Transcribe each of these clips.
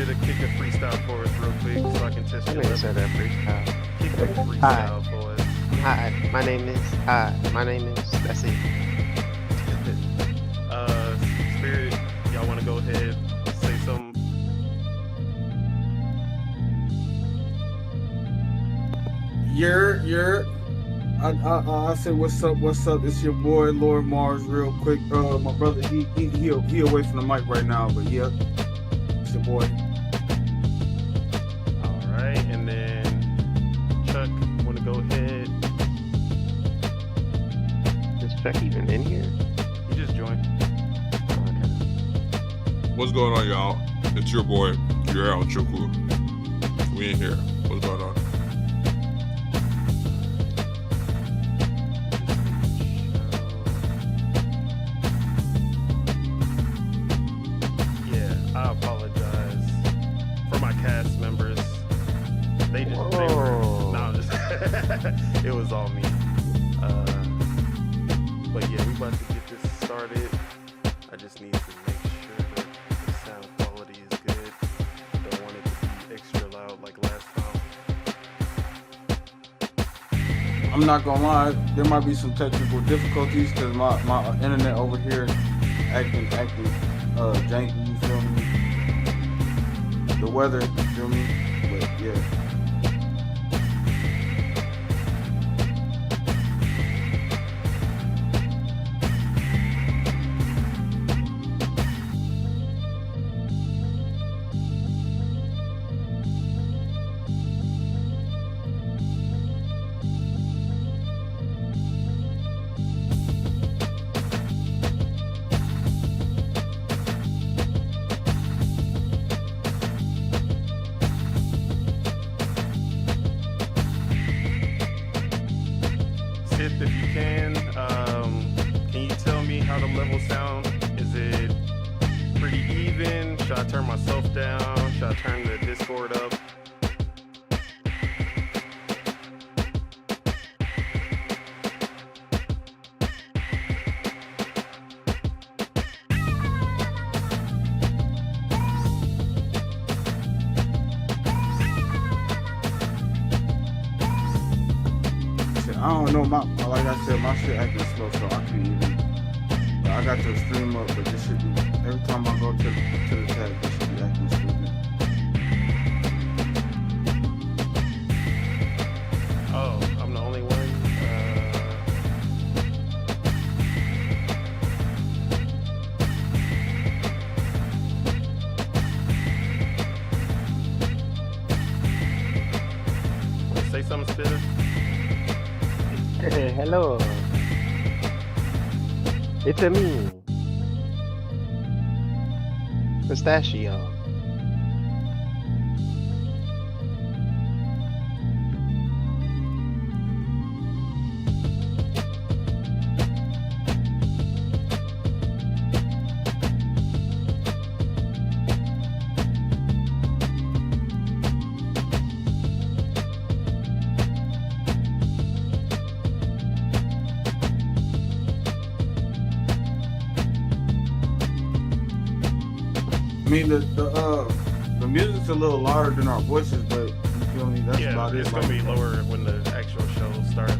to kick a freestyle for us real quick so I can test I your never said level? that freestyle. Kick a Hi. freestyle for us. My name is. That's it. Spirit, y'all want to go ahead, say something? I said, what's up? It's your boy Lord Mars, real quick. My brother, he away from the mic right now, but yeah, it's your boy. All right, and then Chuck, want to go ahead? Is Chuck even in here? He just joined. Oh, okay. What's going on, y'all? It's your boy, you're out, Chuku. We in here. What's going on? Yeah, I apologize for my cast members. They were no, it was all me. But yeah, we about to get this started. I just need to make sure that the sound quality is good. Don't want it to be extra loud like last time. I'm not gonna lie, there might be some technical difficulties because my internet over here acting janky, you feel me? The weather, you feel me? But yeah. Sith, if you can you tell me how the levels sound? Is it pretty even? Should I turn myself down? Should I turn the Discord up? I don't know, like I said, my shit acting slow, so I can't even. I got the stream up, but this should be every time I go to the tab, this should be acting stupid. Oh, I'm the only one. Say something, Spitter. Hello. It's a me. Pistachio. I mean, the music's a little louder than our voices, but you feel me? That's Yeah, about it. it's gonna be lower when the actual show starts.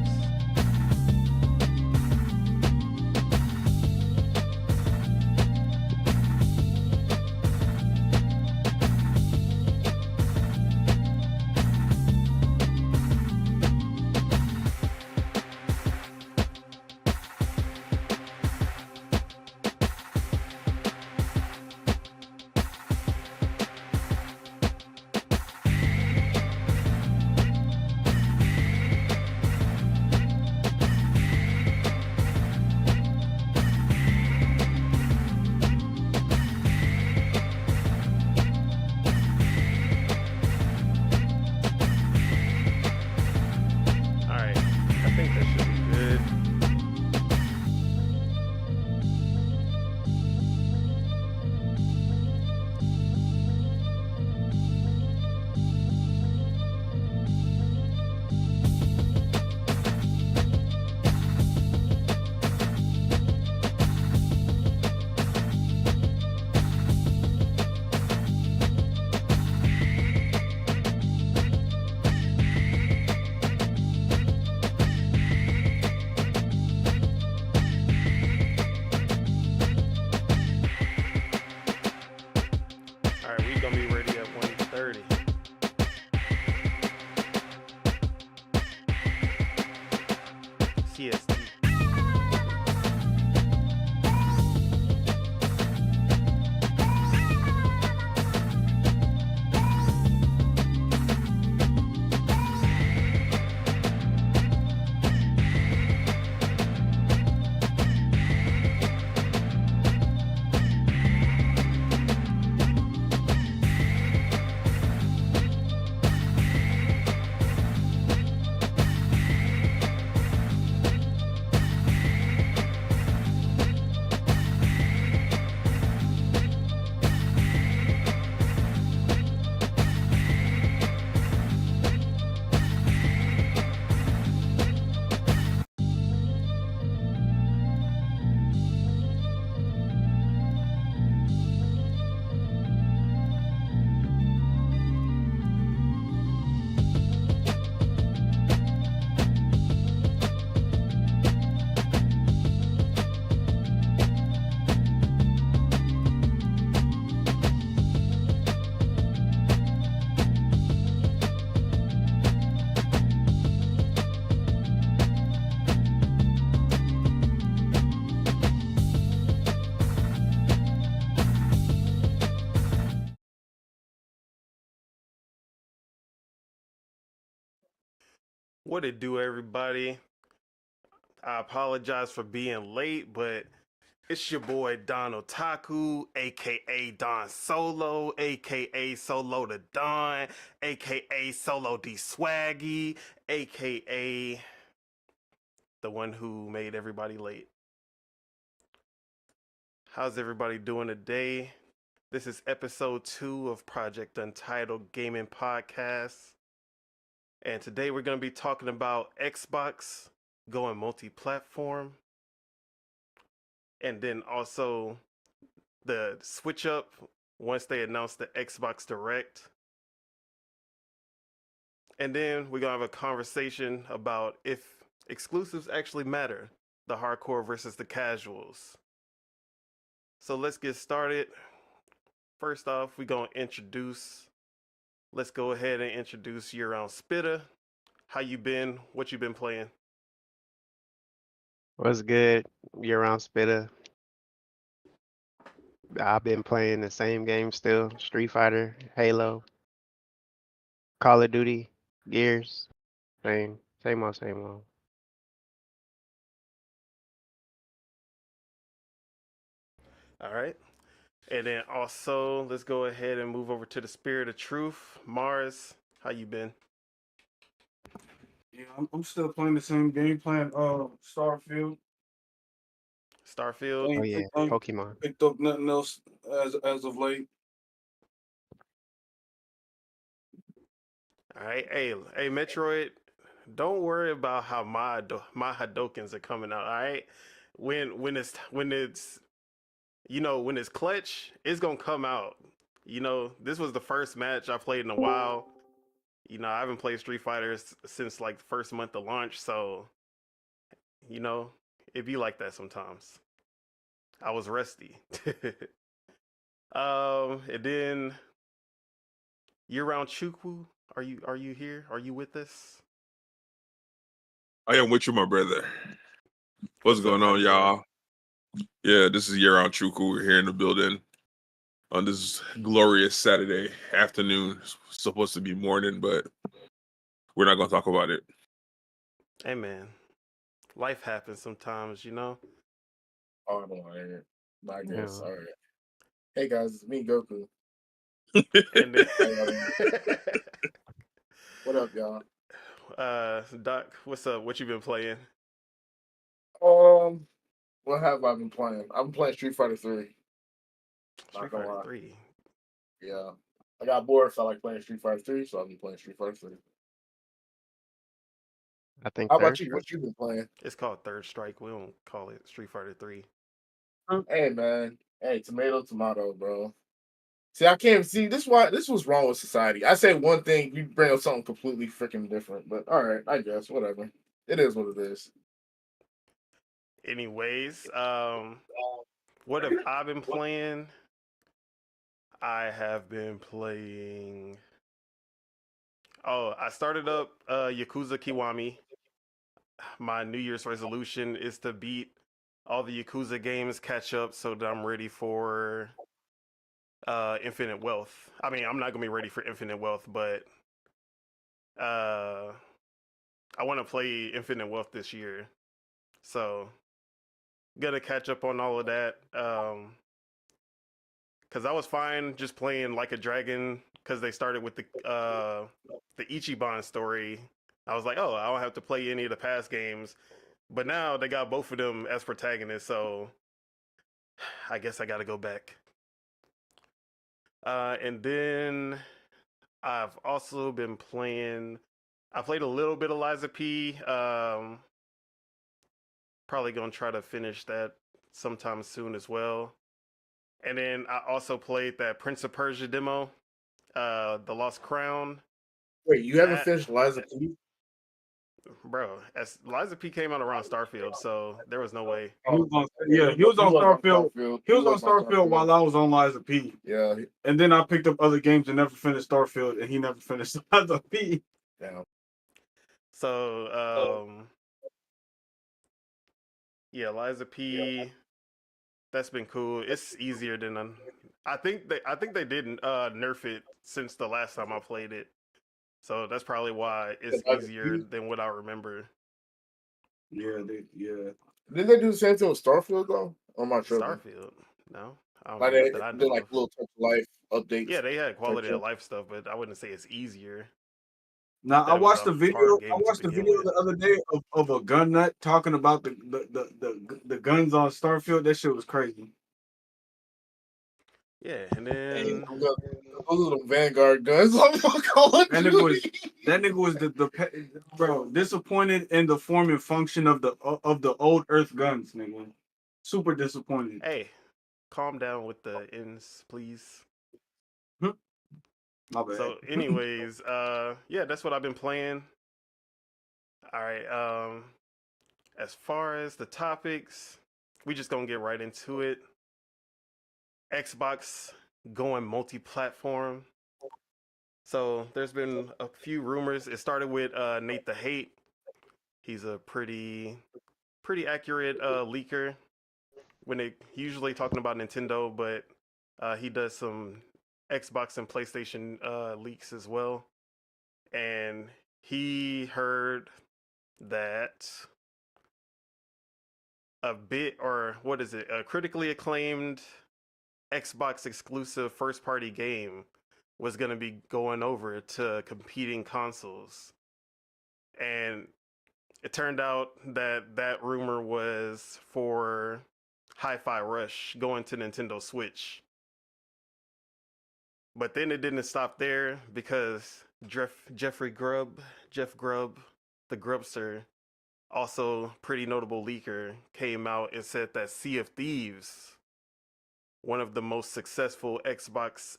All right, we're gonna be ready at 1:30. CST. What it do, everybody? I apologize for being late, but it's your boy Don Otaku, aka Don Solo, aka Solo the Don, aka Solo D Swaggy, aka the one who made everybody late. How's everybody doing today? This is episode 2 of Project Untitled Gaming Podcast. And today we're going to be talking about Xbox going multi-platform. And then also the switch up once they announced the Xbox Direct. And then we're going to have a conversation about if exclusives actually matter, the hardcore versus the casuals. So let's get started. First off, we're going to let's go ahead and introduce year-round Spitter. How you been? What you been playing? What's good? Year-round Spitter. I've been playing the same game still. Street Fighter, Halo, Call of Duty, Gears. Same old, same old. All right. And then also, let's go ahead and move over to the Spirit of Truth. Mars, how you been? Yeah, I'm still playing the same game plan. Starfield. Starfield? Oh yeah, Ain't Pokemon. picked up nothing else as of late. All right. Hey, Metroid, don't worry about how my Hadokens are coming out, all right? When it's when it's clutch, it's going to come out. This was the first match I played in a while. I haven't played Street Fighter since like the first month of launch, so it be like that sometimes. I was rusty. And then year-round Chukwu, are you here? Are you with us? I am with you, my brother. What's What's going up? How on, you doing? y'all? Yeah, this is Year Round Chuku. We're here in the building on this glorious Saturday afternoon. It's supposed to be morning, but we're not going to talk about it. Hey man, life happens sometimes, Oh, no, I ain't. I guess. Yeah. All right. Hey guys, it's me, Goku. And then, What up, y'all? Doc, what's up? What you been playing? What have I been playing? I've been playing Street Fighter 3. Street Not gonna Fighter lie. 3. Yeah. I got bored, so I like playing Street Fighter 3, so I've been playing Street Fighter 3. I think How about third. you? What you been playing? It's called Third Strike. We don't call it Street Fighter 3. Hey man. Hey, tomato, bro. See, I can't see this was wrong with society. I say one thing, you bring up something completely freaking different. But all right, I guess, whatever. It is what it is. Anyways, what have I been playing? I have been playing. Oh, I started up Yakuza Kiwami. My New Year's resolution is to beat all the Yakuza games, catch up so that I'm ready for Infinite Wealth. I mean, I'm not gonna be ready for Infinite Wealth, but uh, I want to play Infinite Wealth this year, so gonna catch up on all of that. Because I was fine just playing Like a Dragon because they started with the Ichiban story. I was like, oh, I don't have to play any of the past games, but now they got both of them as protagonists, so I guess I got to go back. And then I've also been playing. I played a little bit of Liza P. Probably gonna try to finish that sometime soon as well. And then I also played that Prince of Persia demo, The Lost Crown. Wait, you haven't That, finished Liza P? bro, as Liza P came out around Starfield, so there was no way. He was on, yeah, he was on Starfield. He was on Starfield while I was on Liza P. Yeah. And then I picked up other games and never finished Starfield, and he never finished Liza P. Damn. So, yeah, Liza P. That's been cool. It's easier than I think they didn't nerf it since the last time I played it. So that's probably why it's easier than what I remember. Yeah. Didn't they do the same thing with Starfield though? Or am I tripping? Starfield, no, I don't Like know they that I did know like of. little touch of life updates. Yeah, they had quality Touch of life stuff, but I wouldn't say it's easier. Now That I it was watched a the video. hard I game to watched the begin video with. the other day of a gun nut talking about the guns on Starfield. That shit was crazy. Yeah, and then Those are the Vanguard guns. That nigga was bro disappointed in the form and function of the old Earth guns, nigga. Super disappointed. hey, calm down with the ends, please. My bad. So, anyways, yeah, that's what I've been playing. All right, as far as the topics, we just gonna get right into it. Xbox going multi-platform. So there's been a few rumors. It started with Nate the Hate. He's a pretty accurate leaker when they usually talking about Nintendo, but he does some Xbox and PlayStation leaks as well. And he heard that a critically acclaimed Xbox exclusive first party game was going to be going over to competing consoles. And it turned out that that rumor was for Hi-Fi Rush going to Nintendo Switch. But then it didn't stop there because Jeff Grubb, the Grubster, also pretty notable leaker, came out and said that Sea of Thieves, one of the most successful Xbox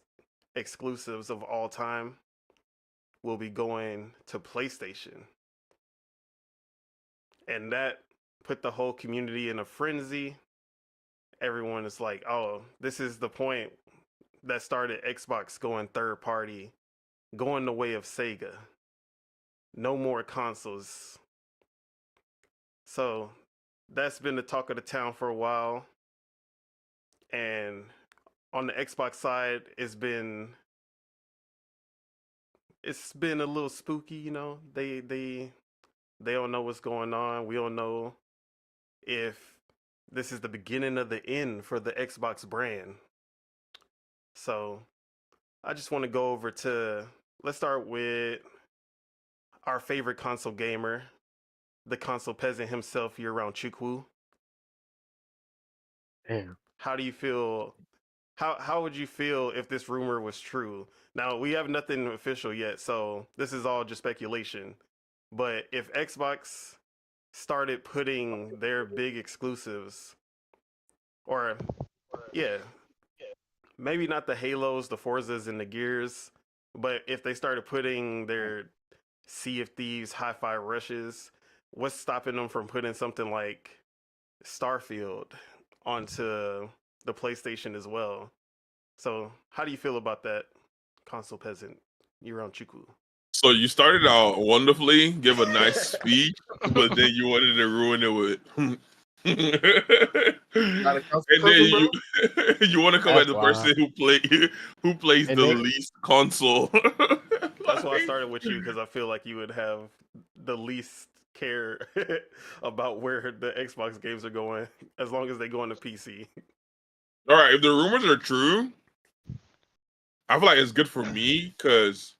exclusives of all time, will be going to PlayStation. And that put the whole community in a frenzy. Everyone is like, oh, this is the point that started Xbox going third party, going the way of Sega. No more consoles. So that's been the talk of the town for a while. And on the Xbox side, it's been a little spooky, you know. They don't know what's going on. We don't know if this is the beginning of the end for the Xbox brand. So I just want to go over to, let's start with our favorite console gamer, the console peasant himself, year-round Chukwu. Damn. How do you feel? How would you feel if this rumor was true? Now, we have nothing official yet, so this is all just speculation. But if Xbox started putting their big exclusives, or yeah, maybe not the Halos, the Forzas, and the Gears, but if they started putting their Sea of Thieves, Hi-Fi Rushes, what's stopping them from putting something like Starfield onto the PlayStation as well? So, how do you feel about that, console peasant? You're on Chuku. So you started out wonderfully, give a nice speech, but then you wanted to ruin it with. Not a console And then person, bro. you want to come That's at the wild. person who plays And the then- least console. That's why I started with you, because I feel like you would have the least care about where the Xbox games are going, as long as they go on the PC. All right, if the rumors are true, I feel like it's good for me because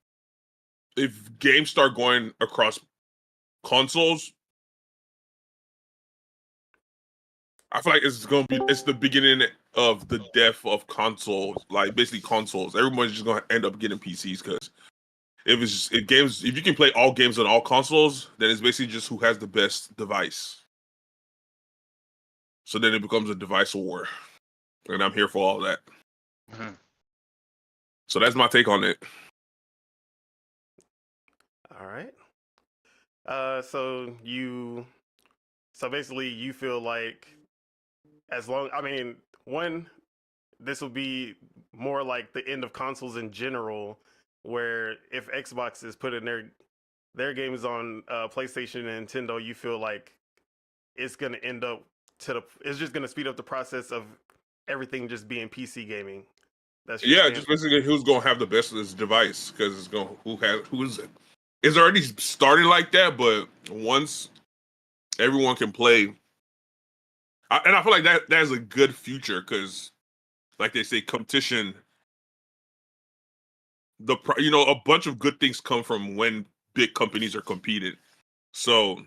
if games start going across consoles, I feel like it's the beginning of the death of consoles, like basically consoles. Everyone's just gonna end up getting PCs because if you can play all games on all consoles, then it's basically just who has the best device. So then it becomes a device war, and I'm here for all that. Mhm. So that's my take on it. All right. So basically you feel like this will be more like the end of consoles in general, where if Xbox is putting their games on PlayStation and Nintendo, you feel like it's gonna end up it's just gonna speed up the process of everything just being PC gaming. That's your stance. Just basically who's gonna have the best of this device because it's already started like that, but once everyone can play, and I feel like that is a good future because, like they say, competition. A bunch of good things come from when big companies are competing. So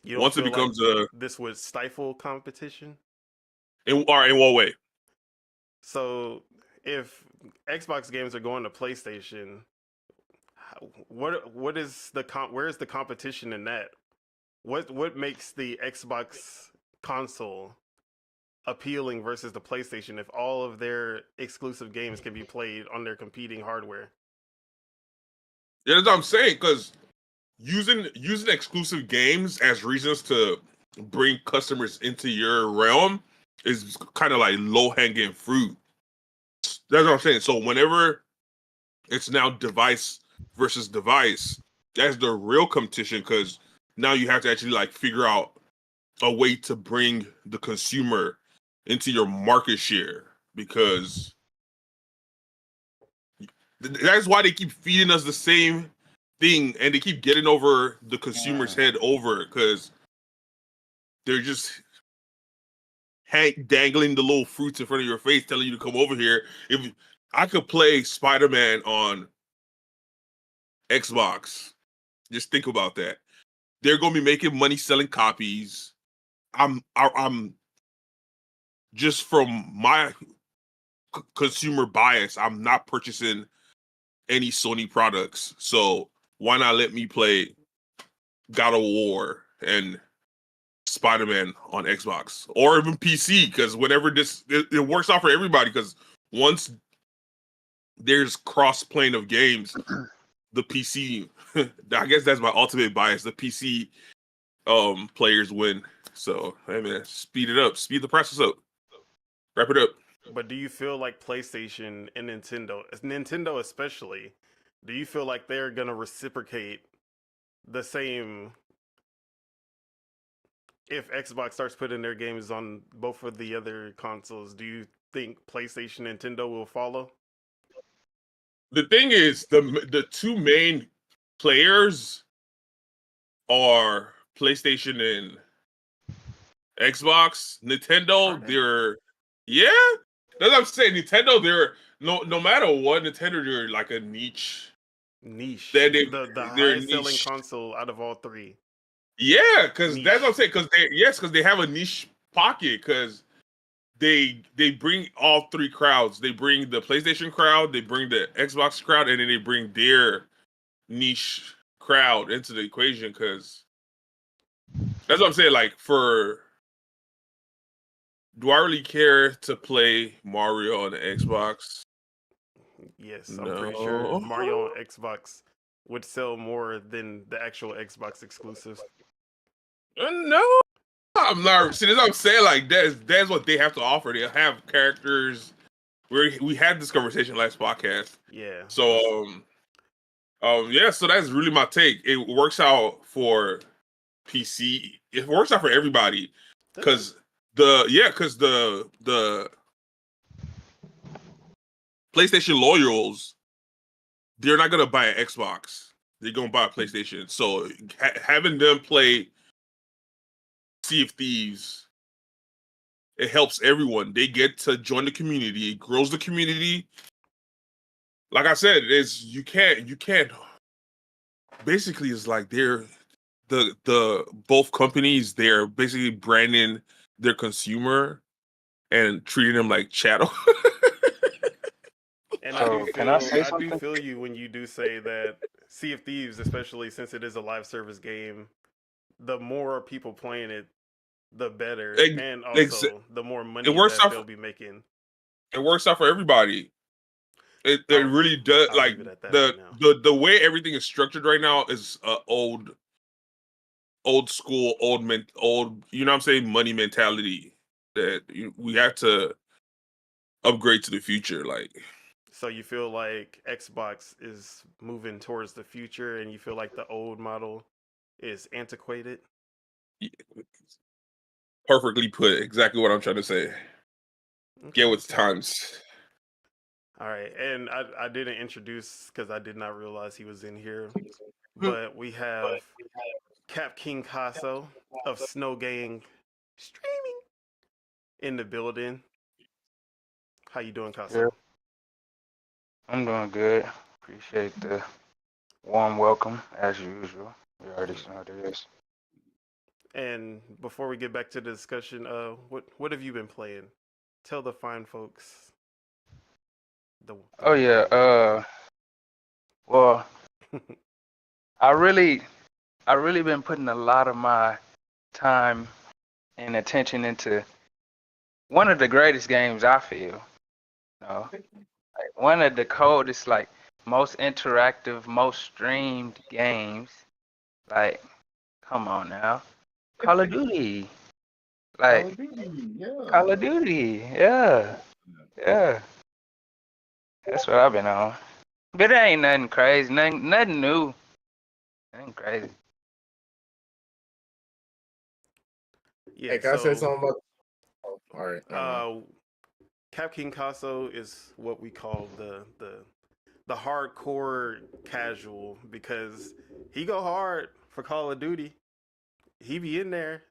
You don't once it feel becomes like this would stifle competition? in what way? So if Xbox games are going to PlayStation, what is where is the competition in that? What makes the Xbox console appealing versus the PlayStation if all of their exclusive games can be played on their competing hardware? Yeah, that's what I'm saying. Because using exclusive games as reasons to bring customers into your realm is kind of like low hanging fruit. That's what I'm saying. So whenever it's now device versus device, that's the real competition. Because now you have to actually like figure out a way to bring the consumer into your market share, because that's why they keep feeding us the same thing and they keep getting over the consumer's head over, because they're just dangling the little fruits in front of your face telling you to come over here. If I could play Spider-Man on Xbox, just think about that. They're going to be making money selling copies. I'm just from my consumer bias, I'm not purchasing any Sony products. So why not let me play God of War and Spider-Man on Xbox or even PC? Because whenever it works out for everybody. Because once there's cross-playing of games, the PC, I guess that's my ultimate bias. The PC players win. So hey man, speed it up, speed the process up, wrap it up. But do you feel like PlayStation and Nintendo especially, do you feel like they're gonna reciprocate the same if Xbox starts putting their games on both of the other consoles? Do you think PlayStation, Nintendo will follow? The thing is, the two main players are PlayStation and Xbox. Nintendo, yeah, that's what I'm saying. Nintendo, they're no matter what, Nintendo, they're like a niche. The They're highest selling niche. console out of all three. Yeah, because that's what I'm saying. Because they have a niche pocket. Because they bring all three crowds. They bring the PlayStation crowd, they bring the Xbox crowd, and then they bring their niche crowd into the equation. Because that's what I'm saying. Like, do I really care to play Mario on the Xbox? Yes, I'm pretty sure Mario on Xbox would sell more than the actual Xbox exclusives. No, I'm not. See, that's what I'm saying. Like, that's what they have to offer. They have characters. we had this conversation last podcast. Yeah. So yeah, so that's really my take. It works out for PC. It works out for everybody because the PlayStation loyals, they're not gonna buy an Xbox. They're gonna buy a PlayStation. So having them play Sea of Thieves, it helps everyone. They get to join the community. It grows the community. Like I said, you can't. Basically, it's like they're the both companies. They're basically branding their consumer and treating them like chattel. And So, can I say I do something? feel you when you do say that Sea of Thieves, especially since it is a live service game, the more people playing it, the better, and also the more money that they'll be making. It works out for everybody. It really does. I'll Like leave it at that right now. the way everything is structured right now is old school, old. You know what I'm saying? Money mentality that we have to upgrade to the future. Like, so you feel like Xbox is moving towards the future, and you feel like the old model is antiquated? perfectly put. Exactly what I'm trying to say. Okay. Get with the times. All right, and I didn't introduce because I did not realize he was in here, but we have Cap King Casso of Snow Gang Streaming in the building. How you doing, Casso? Yeah, I'm doing good. Appreciate the warm welcome as usual. We already know how it is. And before we get back to the discussion, what have you been playing? Tell the fine folks. Oh yeah. Well, I really been putting a lot of my time and attention into one of the greatest games I feel. You know, like one of the coldest, like most interactive, most streamed games. Like, come on now, Call of Duty. Like Call of Duty, yeah. That's what I've been on. But it ain't nothing crazy, nothing new. Nothing crazy. Yeah. Hey, can I say something about? Oh, all right. Cap King Casso is what we call the hardcore casual because he go hard for Call of Duty. He be in there,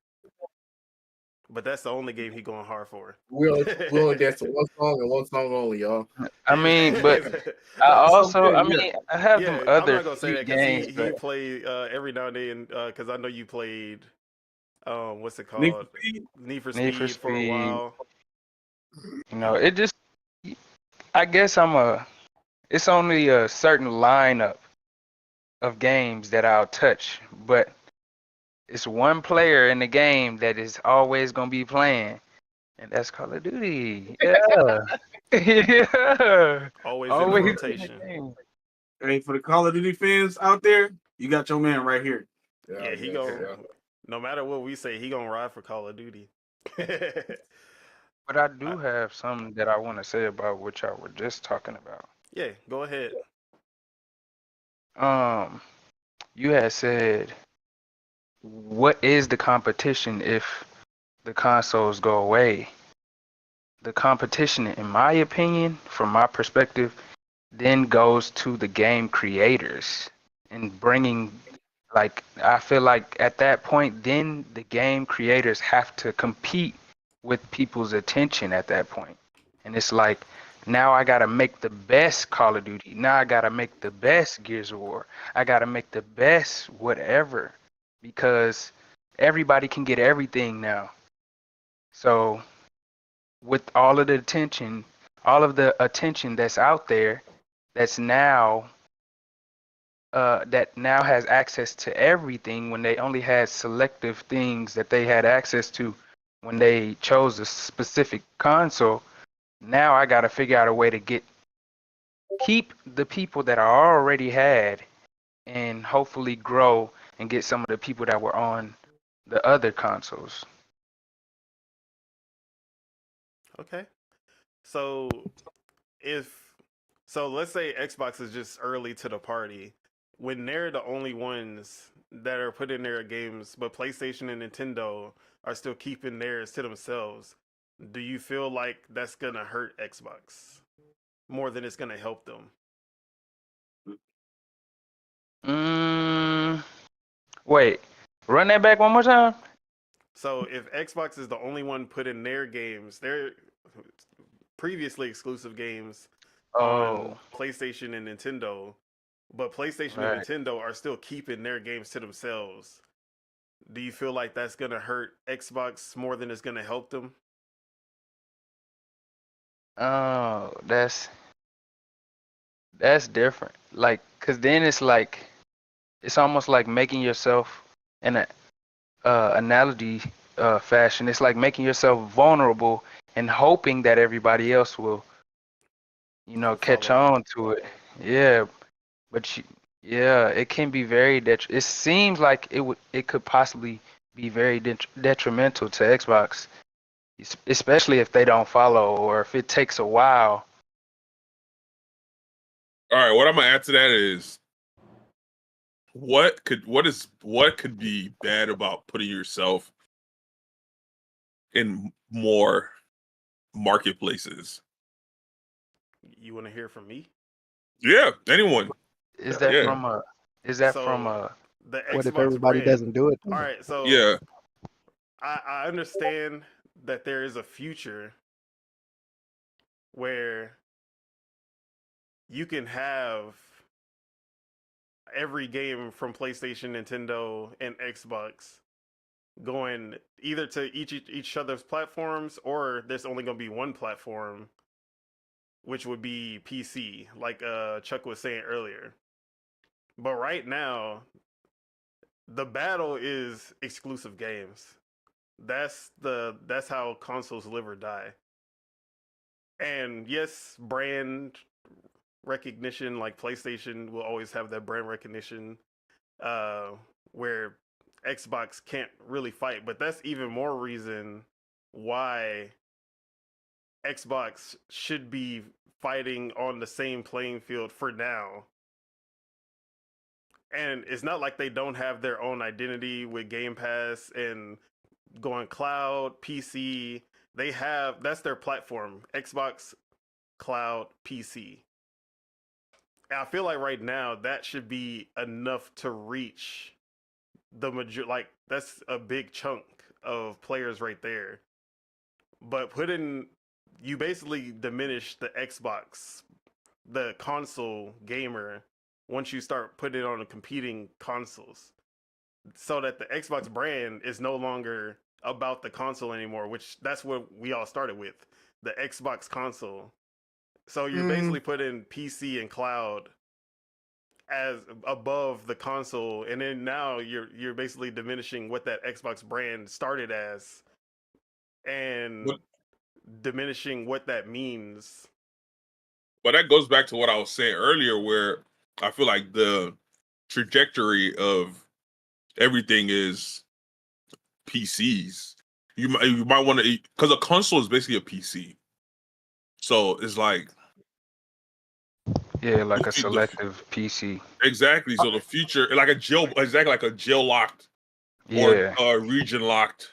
but that's the only game he going hard for. We only dance to one song and one song only, y'all. I mean, but I have some I'm other not gonna say that games. because he play every now and then because I know you played what's it called, Need for Speed for a while. You know, it just, I guess it's only a certain lineup of games that I'll touch, but it's one player in the game that is always gonna be playing, and that's Call of Duty. Yeah. Yeah. Always in the rotation. Hey, for the Call of Duty fans out there, you got your man right here. Yeah, he go. No matter what we say, he gonna ride for Call of Duty. But I do have something that I want to say about what y'all were just talking about. Yeah, go ahead. You had said, what is the competition if the consoles go away? The competition, in my opinion, from my perspective, then goes to the game creators and bringing, like, I feel like at that point, then the game creators have to compete with people's attention at that point. And it's like, now I gotta make the best Call of Duty. Now I gotta make the best Gears of War. I gotta make the best whatever, because everybody can get everything now. So with all of the attention that's out there, that's now that now has access to everything when they only had selective things that they had access to when they chose a specific console. Now I got to figure out a way to keep the people that I already had and hopefully grow and get some of the people that were on the other consoles. Okay. So so let's say Xbox is just early to the party, when they're the only ones that are putting their games, but PlayStation and Nintendo are still keeping theirs to themselves. Do you feel like that's gonna hurt Xbox more than it's gonna help them? Wait, run that back one more time. So if Xbox is the only one putting their games, their previously exclusive games on Oh, PlayStation and Nintendo, but PlayStation and right. Nintendo are still keeping their games to themselves, do you feel like that's gonna hurt Xbox more than it's gonna help them? Oh, that's different. Like, cause then it's like it's almost like making yourself in a analogy fashion. It's like making yourself vulnerable and hoping that everybody else will, catch Follow. on to it. Yeah, but yeah, it can be very it seems like it could possibly be very detrimental to Xbox, especially if they don't follow or if it takes a while. All right, what I'm gonna add to that is what could be bad about putting yourself in more marketplaces? You want to hear from me? Yeah, anyone. Is that Yeah, from a is that from So a the What if Xbox everybody brand. doesn't do it? All right, so yeah. I understand that there is a future where you can have every game from PlayStation, Nintendo, and Xbox going either to each other's platforms, or there's only going to be one platform, which would be PC, like Chuck was saying earlier. But right now, the battle is exclusive games. That's how consoles live or die. And yes, brand recognition, like PlayStation will always have that brand recognition, uh, where Xbox can't really fight. But that's even more reason why Xbox should be fighting on the same playing field for now. And it's not like they don't have their own identity with Game Pass and going cloud, PC. They have, that's their platform, Xbox, cloud, PC. And I feel like right now that should be enough to reach the major, like that's a big chunk of players right there. But you basically diminish the Xbox, the console gamer, once you start putting it on the competing consoles, so that the Xbox brand is no longer about the console anymore, which that's what we all started with, the Xbox console. So you're basically putting PC and cloud as above the console, and then now you're basically diminishing what that Xbox brand started as, and But diminishing what that means. but that goes back to what I was saying earlier, where I feel like the trajectory of everything is PCs. You might want to, because a console is basically a PC. So it's like yeah, like a the selective PC. exactly. So the future, like exactly like a jail locked or Yeah. region locked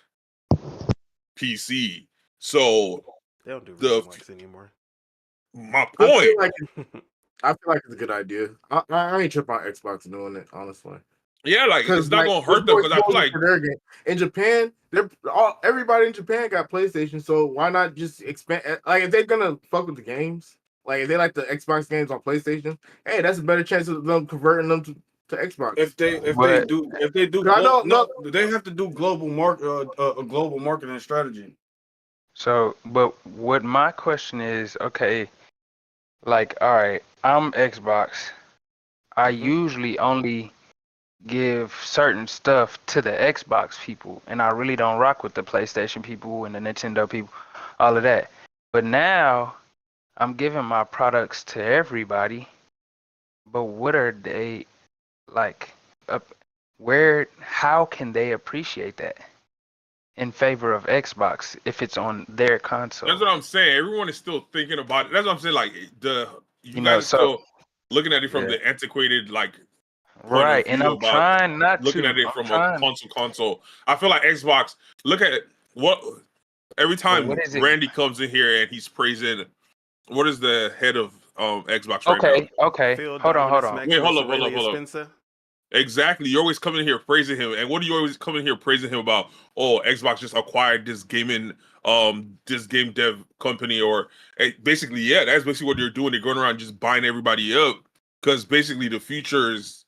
PC. So They don't do the region locks anymore. my I feel point, like I feel like it's a good idea. I ain't tripping on Xbox doing it, honestly. yeah, like Because it's not gonna there's hurt them more because I feel exposure like for their game. In Japan, everybody in Japan got PlayStation, so why not just expand? Like if they're gonna fuck with the games, like if they like the Xbox games on PlayStation, hey, that's a better chance of them converting them to Xbox. If they But do I don't know. they have to do a global marketing strategy. but what my question is, okay, like, all right, I'm Xbox. I Mm-hmm. usually only give certain stuff to the Xbox people, and I really don't rock with the PlayStation people and the Nintendo people, all of that. But now I'm giving my products to everybody. But what are they like? Up, how can they appreciate that? in favor of Xbox if it's on their console. That's what I'm saying. Everyone is still thinking about it. That's what I'm saying. Like you know, guys are still looking at it from yeah. the antiquated point Right, of view and I'm about trying not looking to. at it I'm from trying. a console. I feel like Xbox. Look at what every time what is it? Randy comes in here and he's praising. What is the head of Xbox right now? Okay. Phil Hold on. Dominus Wait, hold Maximus up. Aurelius Spencer. Exactly. You're always coming in here praising him. And what do you always come in here praising him about? Oh, Xbox just acquired this this game dev company, or basically, yeah, that's basically what they're doing. They're going around just buying everybody up because basically the future is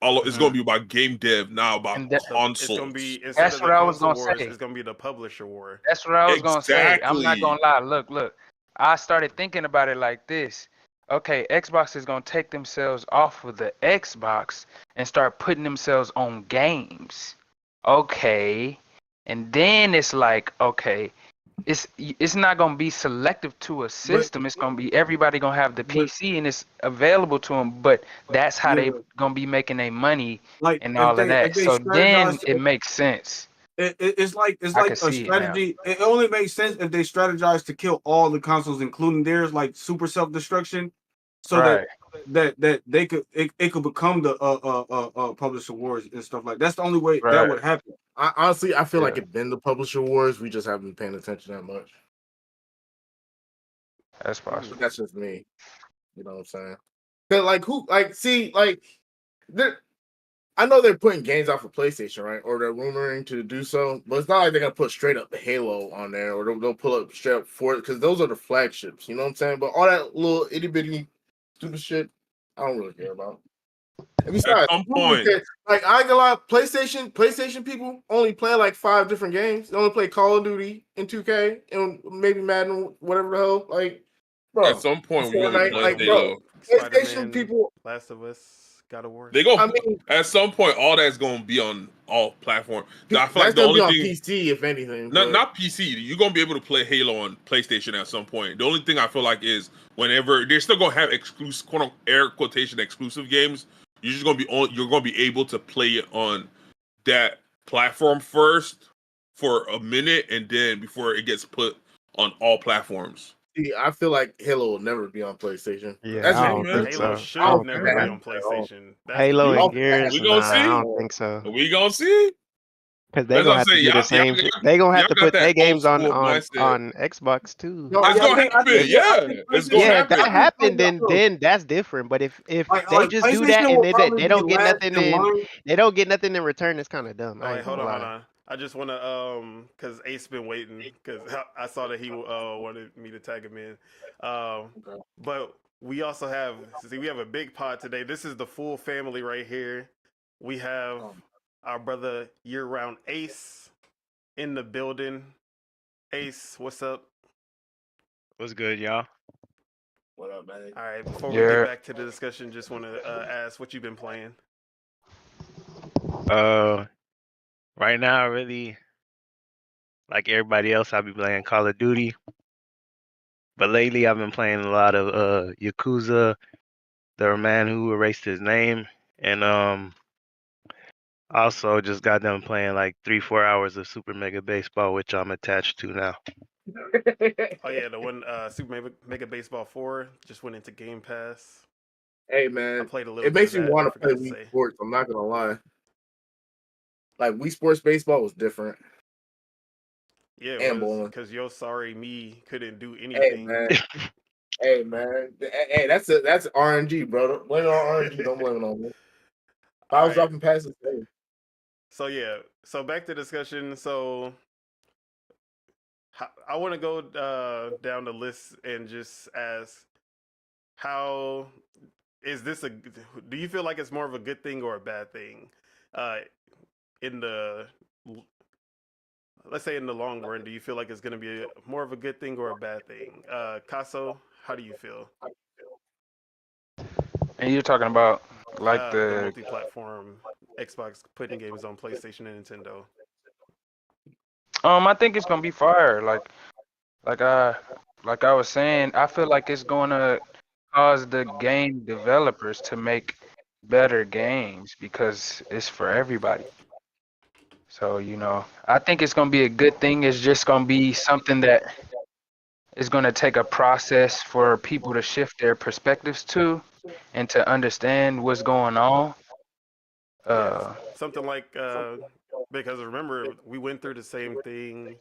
it's going to be about game dev, now about consoles. It's going to be That's what I was going to wars, say. It's going to be the publisher war. That's what I was going to say. I'm not going to lie. Look. I started thinking about it like this. Okay, Xbox is going to take themselves off of the Xbox and start putting themselves on games. Okay. And then it's like, okay, it's not going to be selective to a system. It's going to be everybody going to have the PC and it's available to them. But that's how they going to be making their money and all of that. So then it makes sense. It's like a strategy. It only makes sense if they strategize to kill all the consoles, including theirs, like super self-destruction, so that they could it could become the publisher wars and stuff like that. That's the only way that would happen. Honestly, I feel like it's been the publisher wars. We just haven't been paying attention that much. That's possible. That's just me. You know what I'm saying? Cause I know they're putting games out for PlayStation, right? Or they're rumoring to do so, but it's not like they're gonna put straight up Halo on there, or they'll pull up straight up Fortnite, because those are the flagships. You know what I'm saying? But all that little itty bitty stupid shit, I don't really care about. And besides, at some point, I ain't gonna lie, PlayStation people only play like 5 different games. They only play Call of Duty and 2K and maybe Madden, whatever the hell. Like, bro, at some point we're gonna play Halo. PlayStation people, Last of Us, God of War. They go. At some point, all that's going to be on all platforms. I feel like the only thing PC, if anything, not PC. You're going to be able to play Halo on PlayStation at some point. The only thing I feel like is whenever they're still going to have exclusive, air quotation exclusive games, you're just going to be you're going to be able to play it on that platform first for a minute, and then before it gets put on all platforms. See, I feel like Halo will never be on PlayStation. Yeah, I don't think Halo so. should never be on PlayStation. Halo and Gears, we gonna see. I don't think so. We gonna see. Because they're gonna have to do the same. They're gonna have to put their games on Xbox too. No, it's gonna happen. It's gonna happen. If that happened, then that's different. But if they just do that and they don't get nothing in return, it's kind of dumb. All right, hold on. I just want to because Ace been waiting because I saw that he wanted me to tag him in. But we also have a big pod today. This is the full family right here. We have our brother year-round Ace in the building. Ace, what's up? What's good, y'all? What up, man? All right, before we get back to the discussion, just want to ask what you've been playing. Right now, really, like everybody else, I've been playing Call of Duty. But lately, I've been playing a lot of Yakuza, The Man Who Erased His Name, and also just got done playing like 3-4 hours of Super Mega Baseball, which I'm attached to now. Oh yeah, the one Super Mega Baseball 4 just went into Game Pass. Hey man, I played a little. It makes me want to play Wii Sports. I'm not gonna lie. Like Wii Sports baseball was different. Yeah, because yo, sorry, me couldn't do anything. Hey man, hey, that's RNG, bro. Don't blame it on RNG. Don't blame it on me. I was dropping passes. So yeah, so back to discussion. So I want to go down the list and just ask, how is this do you feel like it's more of a good thing or a bad thing? Let's say in the long run, do you feel like it's going to be more of a good thing or a bad thing? Casso, how do you feel? And you're talking about like the multi-platform Xbox putting games on PlayStation and Nintendo. I think it's gonna be fire. Like I was saying, I feel like it's gonna cause the game developers to make better games because it's for everybody. So, I think it's going to be a good thing. It's just going to be something that is going to take a process for people to shift their perspectives to and to understand what's going on. Yes, something like because remember we went through the same thing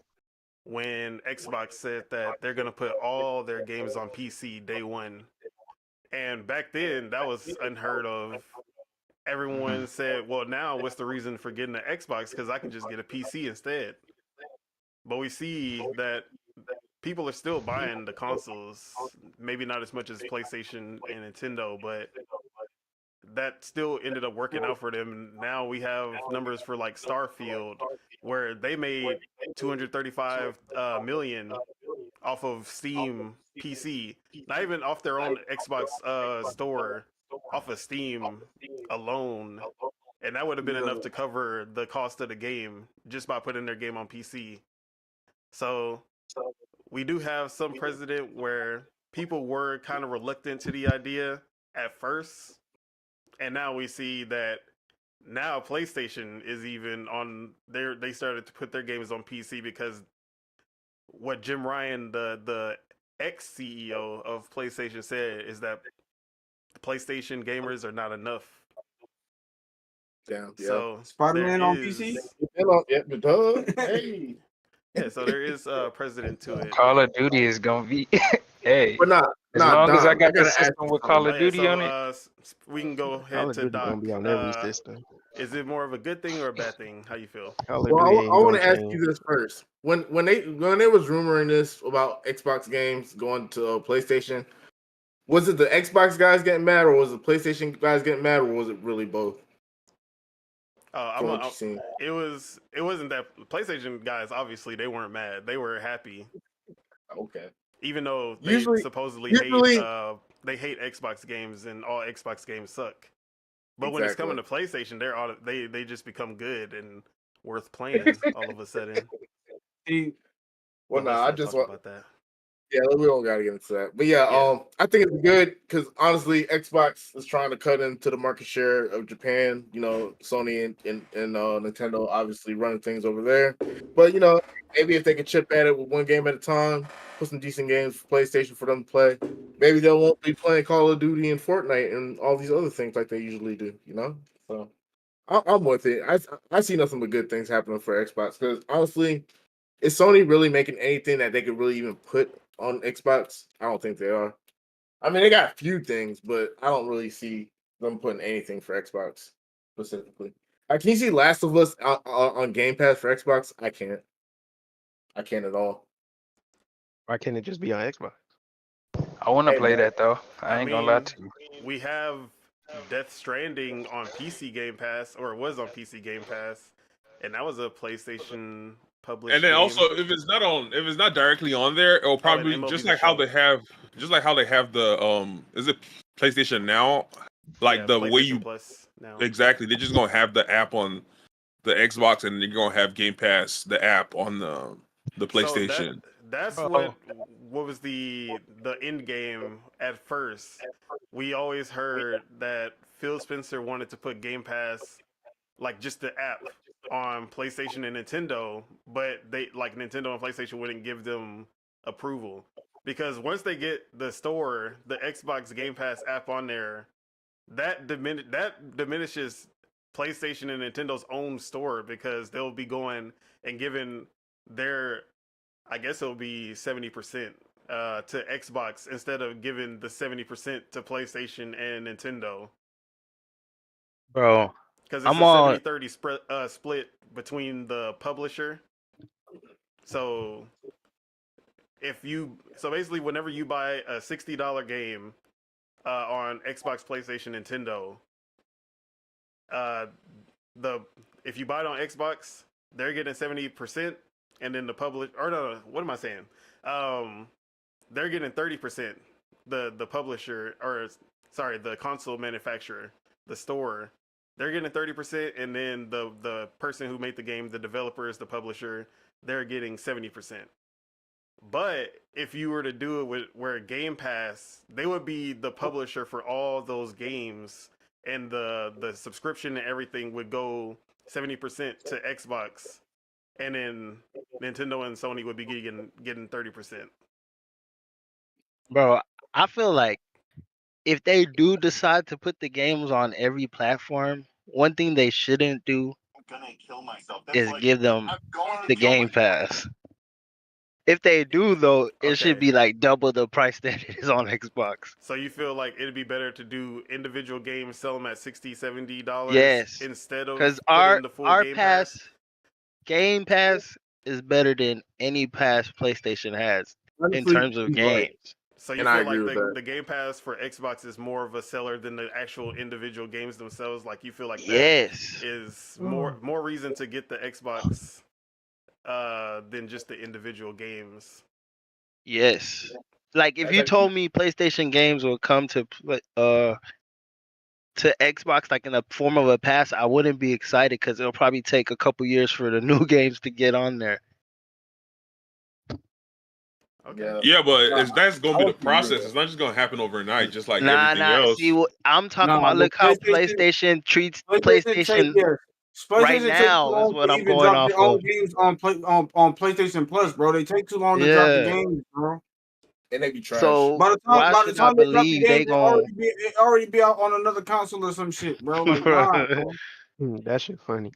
when Xbox said that they're gonna put all their games on PC day one, and back then that was unheard of. Everyone said, "Well, now what's the reason for getting an Xbox? Because I can just get a PC instead." But we see that people are still buying the consoles. Maybe not as much as PlayStation and Nintendo, but that still ended up working out for them. Now we have numbers for like Starfield, where they made 235 million off of Steam PC, not even off their own Xbox store, off of Steam alone, and that would have been enough to cover the cost of the game just by putting their game on PC. So we do have some precedent where people were kind of reluctant to the idea at first, and now we see that now PlayStation is even on their, they started to put their games on PC because what Jim Ryan, the ex CEO of PlayStation, said is that the PlayStation gamers are not enough. Damn, yeah. So Spider-Man there on is- PC? Hey. Yeah, so there is a precedent to it. Call of Duty is going to be, hey, But as long as I got the gotta ask system you with something. Call Oh, of yeah, Duty so on it. we can go Call ahead of to Duty gonna Doc. be on every system. Is it more of a good thing or a bad thing? How you feel? Call of Well, Duty I ain't want gonna to ask change. you this first. When they was rumoring this about Xbox games going to PlayStation, was it the Xbox guys getting mad, or was the PlayStation guys getting mad, or was it really both? From what you've seen? It wasn't that PlayStation guys. Obviously, they weren't mad. They were happy, Okay. even though they Usually- supposedly usually- hate they hate Xbox games and all Xbox games suck. But when it's coming to PlayStation, they just become good and worth playing all of a sudden. See, Well, But no, let's I not just talk want. about that. Yeah, we don't gotta get into that. But yeah, Yeah. I think it's good because honestly, Xbox is trying to cut into the market share of Japan. You know, Sony and Nintendo obviously running things over there. But maybe if they could chip at it with one game at a time, put some decent games for PlayStation for them to play, maybe they won't be playing Call of Duty and Fortnite and all these other things like they usually do. So I'm with it. I see nothing but good things happening for Xbox because honestly, is Sony really making anything that they could really even put on Xbox? I don't think they are. I mean, they got a few things, but I don't really see them putting anything for Xbox specifically. Can you see Last of Us on Game Pass for Xbox? I can't. I can't at all. Why can't it just be on Xbox? I want to Hey, play man. that, though. I ain't going to lie to you. We have Death Stranding on PC Game Pass, or it was on PC Game Pass, and that was a PlayStation published. And then game. also, if it's not directly on there, it'll probably MLB just The like how Show. they have the is it PlayStation Now, like Yeah, the way PlayStation you Plus now. exactly. They're just gonna have the app on the Xbox, and they're gonna have Game Pass, the app on the PlayStation. So that's Oh. what was the end game at first. We always heard that Phil Spencer wanted to put Game Pass, like just the app, on PlayStation and Nintendo, but they like Nintendo and PlayStation wouldn't give them approval because once they get the store, the Xbox Game Pass app on there, that diminishes PlayStation and Nintendo's own store because they'll be going and giving their, I guess it'll be 70% to Xbox instead of giving the 70% to PlayStation and Nintendo. Bro, Because it's I'm a on. 70-30 split between the publisher. So basically whenever you buy a $60 game on Xbox, PlayStation, Nintendo, if you buy it on Xbox, they're getting 70%, and then what am I saying? They're getting 30%. The publisher, or sorry, the console manufacturer, the store, they're getting 30%, and then the person who made the game, the developers, the publisher, they're getting 70%. But if you were to do it where Game Pass, they would be the publisher for all those games, and the subscription and everything would go 70% to Xbox, and then Nintendo and Sony would be getting 30%. Bro, I feel like if they do decide to put the games on every platform, one thing they shouldn't do is give them the Game Pass. If they do, though, it should Okay. be like double the price that it is on Xbox. So you feel like it'd be better to do individual games, sell them at $60, $70 Yes, instead of because putting the full our Game Pass? Game Pass is better than any pass PlayStation has in Honestly, terms of he's right. games. So you And I feel agree like with that. the Game Pass for Xbox is more of a seller than the actual individual games themselves? Like you feel like that Yes, is more reason to get the Xbox than just the individual games. yes. Like if That's you actually- told me PlayStation games will come to Xbox like in the form of a pass, I wouldn't be excited because it'll probably take a couple years for the new games to get on there. Okay. Yeah, but that's gonna be I the would agree with process. that. It's not just gonna happen overnight, just like Nah. everything else. See, I'm talking Nah, about. but Look how PlayStation- PlayStation treats PlayStation take PlayStation. yes. right PlayStation take now too is long what to I'm even going drop off their own of. games on PlayStation Plus, bro. They take too long to drop the Yeah. games, bro. And they be trash. So By the why time should I they drop the believe game, they it gon' already be out on another console or some shit, bro. Like, nah, bro. That shit funny.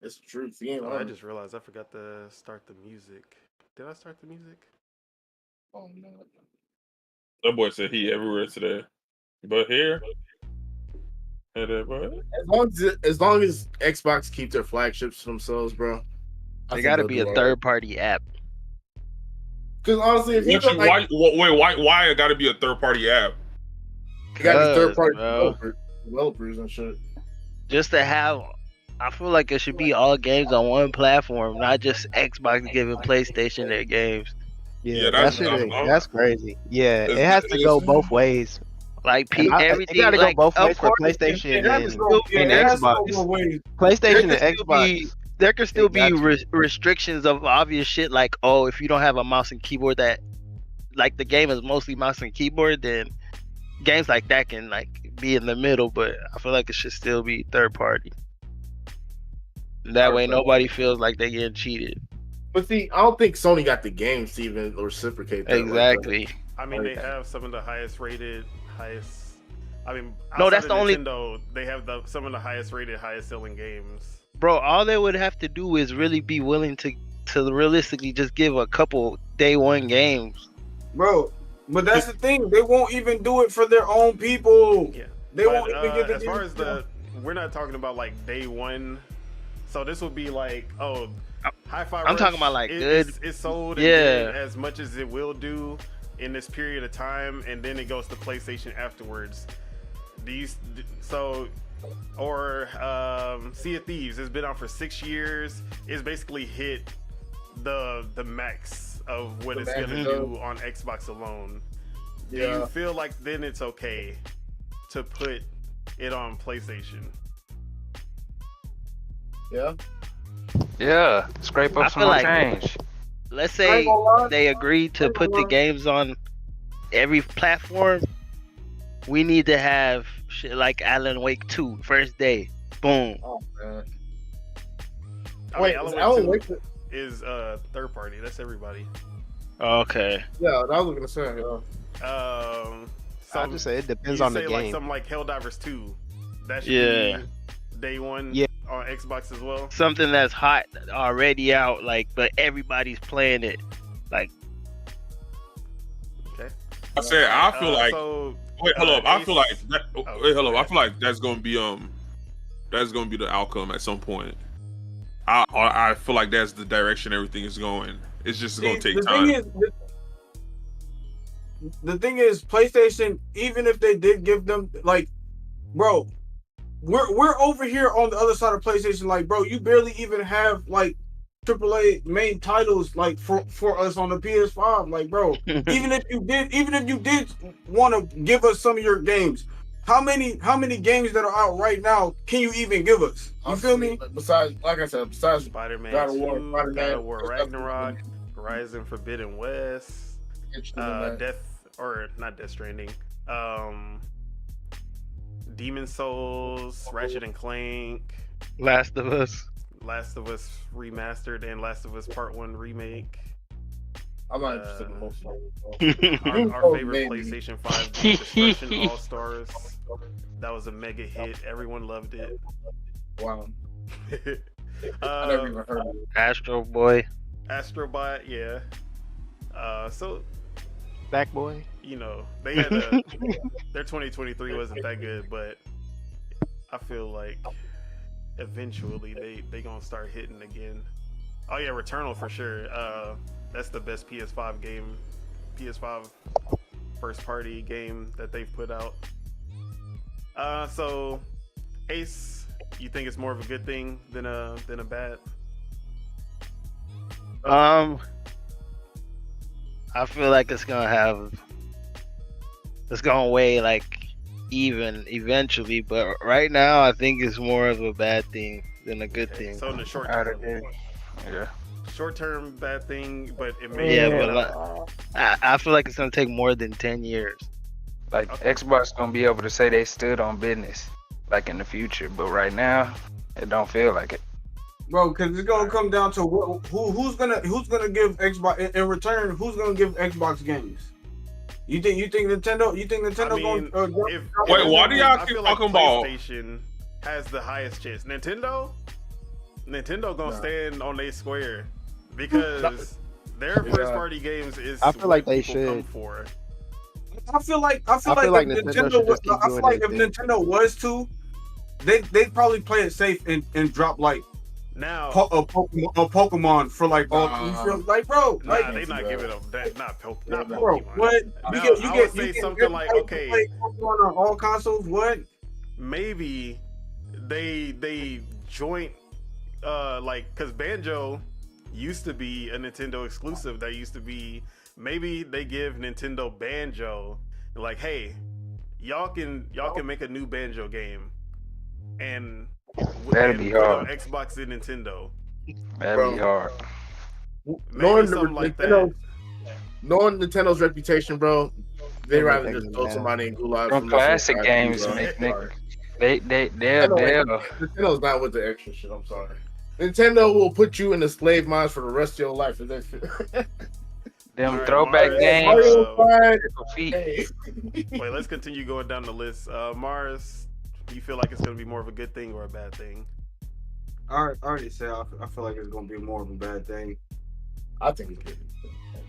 It's the truth. You ain't Oh, I lying. just realized I forgot to start the music. Did I start the music? Oh no. That boy said he everywhere today, but here, and there, but As long as Xbox keep their flagships to themselves, bro. There got to be a third party app. Because honestly, if you go, like, why it got to be a third party app? you got these third party bro. developers and shit. Just to have, I feel like it should be all games on one platform, not just Xbox giving PlayStation their games. Yeah, that's- that's crazy. Yeah, It's- it has to go both ways. Like And it everything, gotta go like both of ways for course, PlayStation It has and, to go- and it has to go Xbox. both ways. PlayStation there and could Xbox. there could still They be got restrictions of obvious shit, like if you don't have a mouse and keyboard that, like the game is mostly mouse and keyboard, then games like that can like be in the middle. But I feel like it should still be third party. That way, nobody feels like they getting cheated. But see, I don't think Sony got the games to even reciprocate that. Exactly. I mean, they have some of the highest. I mean, No, outside that's of the only- Nintendo, they have some of the highest rated, highest selling games. Bro, all they would have to do is really be willing to realistically just give a couple day one games. Bro, but that's the thing. They won't even do it for their own people. Yeah. They But, won't even get the as far games as we're not talking about like day one. So this would be like, Hi-Fi I'm talking Rush, about, like, it's sold and Yeah. did as much as it will do in this period of time, and then it goes to PlayStation afterwards. Sea of Thieves has been out for 6 years. It's basically hit the max of what it's gonna do on Xbox alone. Do you feel like then it's okay to put it on PlayStation? Yeah. Yeah, scrape I up some feel more like- change. Let's I ain't say gonna lie. they agreed to put the games on every platform. We need to have shit like Alan Wake 2, first day. Boom. Oh man. I Wait, mean, is Alan Alan Wake 2 Wake? is third party. That's everybody. Okay. Yeah, I was gonna say. I just say it depends you on the say like game. something like Helldivers 2. That should Yeah. be day one Yeah. on Xbox as well. Something that's hot already out, like, but everybody's playing it. Like, Okay. I said I feel like. So, Wait, hold up. I feel like that. Oh, Wait, hold up. go I feel like that's gonna be the outcome at some point. I feel like that's the direction everything is going. It's just gonna take time. The thing is, PlayStation, even if they did give them, like, bro, we're over here on the other side of PlayStation, like, bro, you barely even have like AAA main titles like for us on the PS5, like, bro. even if you did want to give us some of your games, how many games that are out right now can you even give us? You feel me? Besides, like I said, besides Spider-Man God of 2, War, Spider-Man, God of War there's Ragnarok, Horizon Forbidden West, nothing, man. Death Stranding, Demon Souls, Ratchet and Clank, Last of Us. Last of Us Remastered, and Last of Us Part 1 Remake. I'm not interested in most of them. Our favorite Maybe. PlayStation 5 game, Destruction All Stars. That was a mega hit. Everyone loved it. Wow. I never even heard of it. Astro Boy. Astrobot, yeah. So Sackboy. you know they had their 2023 wasn't that good, but I feel like eventually they gonna start hitting again. Oh yeah, Returnal for sure. That's the best PS5 game, PS5 first party game that they've put out. So Ace, you think it's more of a good thing than a bad? I feel like it's gonna weigh like even eventually, but right now I think it's more of a bad thing than a good thing. So in the short Out term, of there. Yeah. short term bad thing, but it may Yeah, pan but out. I feel like it's gonna take more than 10 years. Like Okay. Xbox gonna be able to say they stood on business, like in the future, but right now it don't feel like it. Bro, because it's gonna come down to who's gonna give Xbox in return. Who's gonna give Xbox games? You think Nintendo? You think Nintendo I mean, going? Wait, why do y'all I keep feel like talking about- PlayStation has the highest chance. Nintendo gonna No. stand on their square because their first party games is. I feel like what they people come should. for. I feel like like if Nintendo Nintendo should was, just keep I feel doing like their if thing. Nintendo was to, they'd probably play it safe and drop like Now, a Pokemon for like all. You feel like, bro? nah, Like, they not giving up that. Not bro, Pokemon. what? Now, You I get would say something everybody like, to okay, play Pokemon on all consoles. What? maybe they joint like because Banjo used to be a Nintendo exclusive. That used to be maybe they give Nintendo Banjo like, hey, y'all can make a new Banjo game and That'd be put it hard. on Xbox and Nintendo. That'd be hard. Maybe Knowing something like Nintendo, that. knowing Nintendo's reputation, bro, they Everything rather just is throw bad. somebody in gulag. Some from classic this games bro. make Sorry. they'll Nintendo's not with the extra shit. I'm sorry. Nintendo will put you in the slave mines for the rest of your life if they them Alright, throwback Mario, games. Mario Kart, Feet. hey. Wait, let's continue going down the list. Mars, do you feel like it's going to be more of a good thing or a bad thing? I already said I feel like it's gonna be more of a bad thing. I think it's good.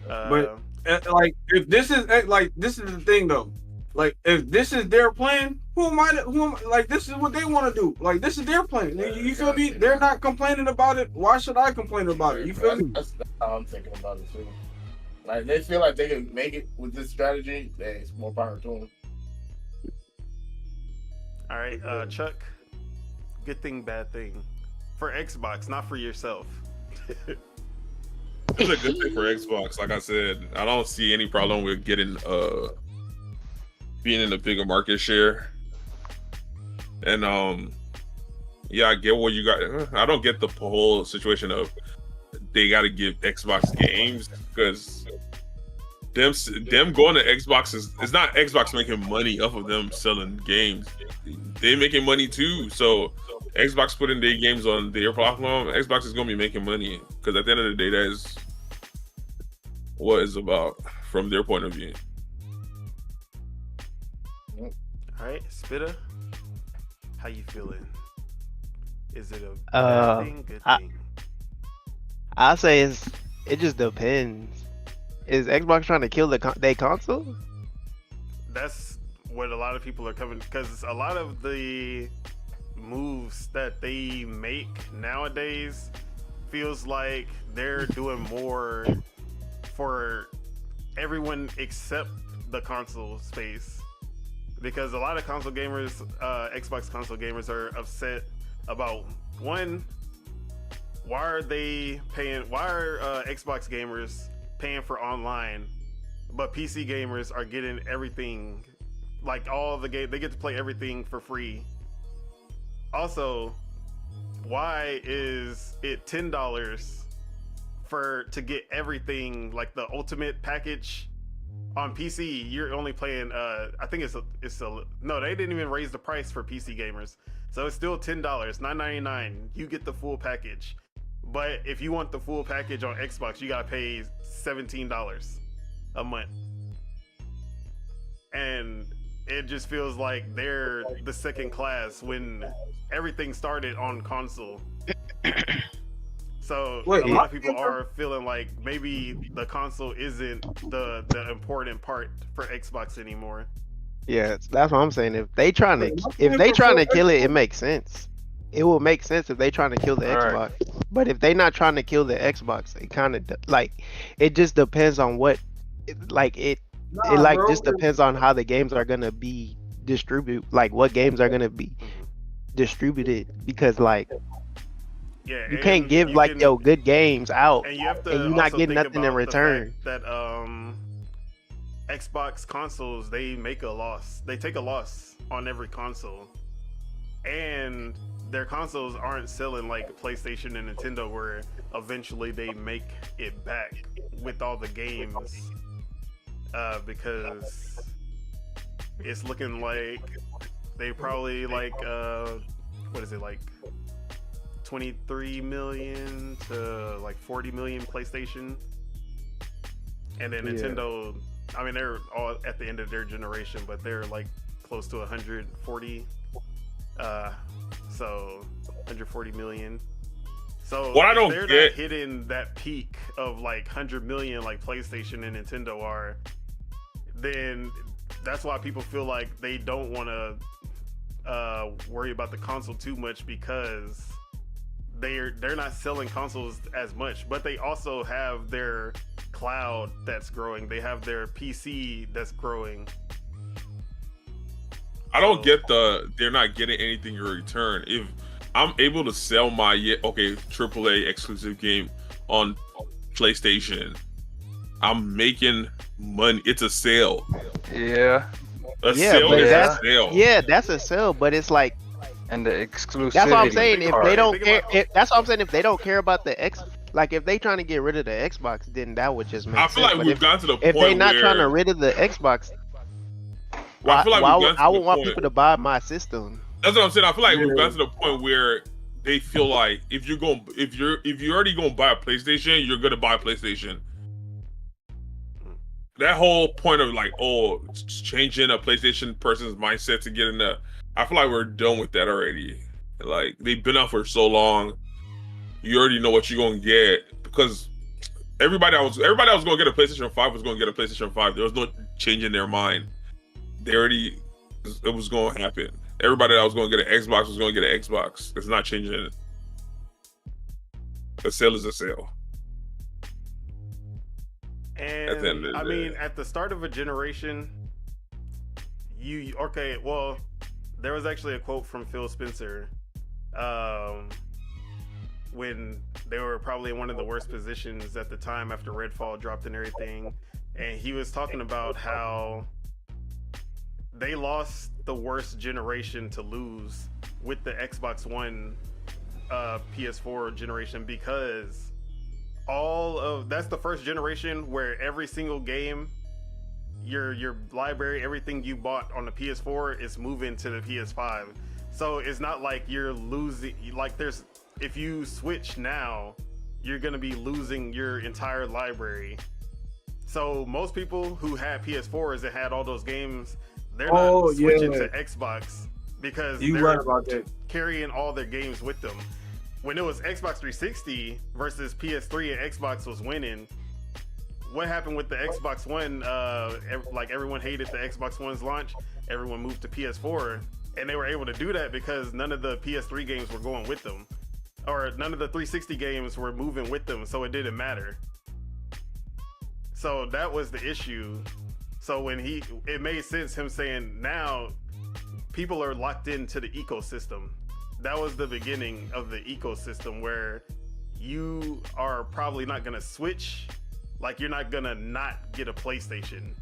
Uh, Like if this is this is the thing though. Like if this is their plan, like this is what they want to do. Like this is their plan. You feel me? They're not complaining about it. Why should I complain about it? You feel me? That's how I'm thinking about it too. Like they feel like they can make it with this strategy. Hey, it's more power to them. all right, Chuck, good thing, bad thing. For Xbox, not for yourself. It's a good thing for Xbox. Like I said, I don't see any problem with getting being in a bigger market share. And yeah, I get what you got. I don't get the whole situation of they got to give Xbox games because them going to Xbox is it's not Xbox making money off of them selling games. They making money too. So Xbox putting their games on their platform, Xbox is gonna be making money because at the end of the day, that is what it's about from their point of view. All right, Spitta, how you feeling? Is it a bad thing, good thing? I say it just depends. Is Xbox trying to kill their console? That's what a lot of people are coming because a lot of the moves that they make nowadays feels like they're doing more for everyone except the console space because a lot of console gamers, Xbox console gamers, are upset about one. Why are Xbox gamers paying for online, but PC gamers are getting everything, like all the game, they get to play everything for free. Also, why is it $10 to get everything, like the ultimate package, On PC, you're only playing. I think it's a no. They didn't even raise the price for PC gamers, so it's still $10, $9.99. You get the full package, but if you want the full package on Xbox, you gotta pay $17 a month, and it just feels like they're the second class when everything started on console. So Wait, a lot of what? people are feeling like maybe the console isn't the important part for Xbox anymore. Yeah, that's what I'm saying. If they trying to kill it, it makes sense. It will make sense if they trying to kill the Right. Xbox. But if they not trying to kill the Xbox, it kind of like it just depends on what like it like bro. just depends on how the games are gonna be distributed. Like what games are gonna be distributed because like Yeah, you can't and give you like can- good games out and you have to and you're not also getting think nothing in about the return. fact that Xbox consoles, they make a loss. They take a loss on every console, and their consoles aren't selling like PlayStation and Nintendo, where eventually they make it back with all the games, because it's looking like they probably like what is it, like 23 million to like 40 million PlayStation, and then Yeah. Nintendo, I mean, they're all at the end of their generation, but they're like close to 140, so 140 million. So What I if don't they're get- not hitting that peak of like 100 million like PlayStation and Nintendo are, then that's why people feel like they don't want to worry about the console too much, because they're not selling consoles as much, but they also have their cloud that's growing. They have their PC that's growing. I don't get they're not getting anything in return. If I'm able to sell my AAA exclusive game on PlayStation, I'm making money. It's a sale. Yeah, A Yeah, sale but is that's- a sale. Yeah, that's a sell, but it's like and the exclusivity. that's what I'm saying. If part. they don't Think care, about- that's what I'm saying. If they don't care about the like if they trying to get rid of the Xbox, then that would just make I sense. feel like But we've gotten to the if point they not where trying to rid of the Xbox, why, I feel like why we've would, gotten to I the would want point- people to buy my system? That's what I'm saying. I feel like Yeah. we've gotten to the point where they feel like if you're already gonna buy a PlayStation, you're gonna buy a PlayStation. That whole point of like, oh, changing a PlayStation person's mindset to get in the, I feel like we're done with that already. Like they've been out for so long, you already know what you're gonna get, because everybody that was gonna get a PlayStation 5 was gonna get a PlayStation 5. There was no change in their mind. It was gonna happen. Everybody that was gonna get an Xbox was gonna get an Xbox. It's not changing it. A sale is a sale. At the end And of the I day. mean, at the start of a generation, well, there was actually a quote from Phil Spencer, when they were probably in one of the worst positions at the time after Redfall dropped and everything, and he was talking about how they lost the worst generation to lose with the Xbox One, PS4 generation, because that's the first generation where every single game, your library, everything you bought on the PS4 is moving to the PS5. So it's not like you're losing, like if you switch now, you're gonna be losing your entire library. So most people who had PS4s and had all those games, they're not switching to Xbox because You they're right about that. carrying all their games with them. When it was Xbox 360 versus PS3 and Xbox was winning, what happened with the Xbox One? Like everyone hated the Xbox One's launch. Everyone moved to PS4, and they were able to do that because none of the PS3 games were going with them, or none of the 360 games were moving with them, so it didn't matter. So that was the issue. So when it made sense him saying now people are locked into the ecosystem. That was the beginning of the ecosystem where you are probably not gonna switch. Like you're not gonna not get a PlayStation.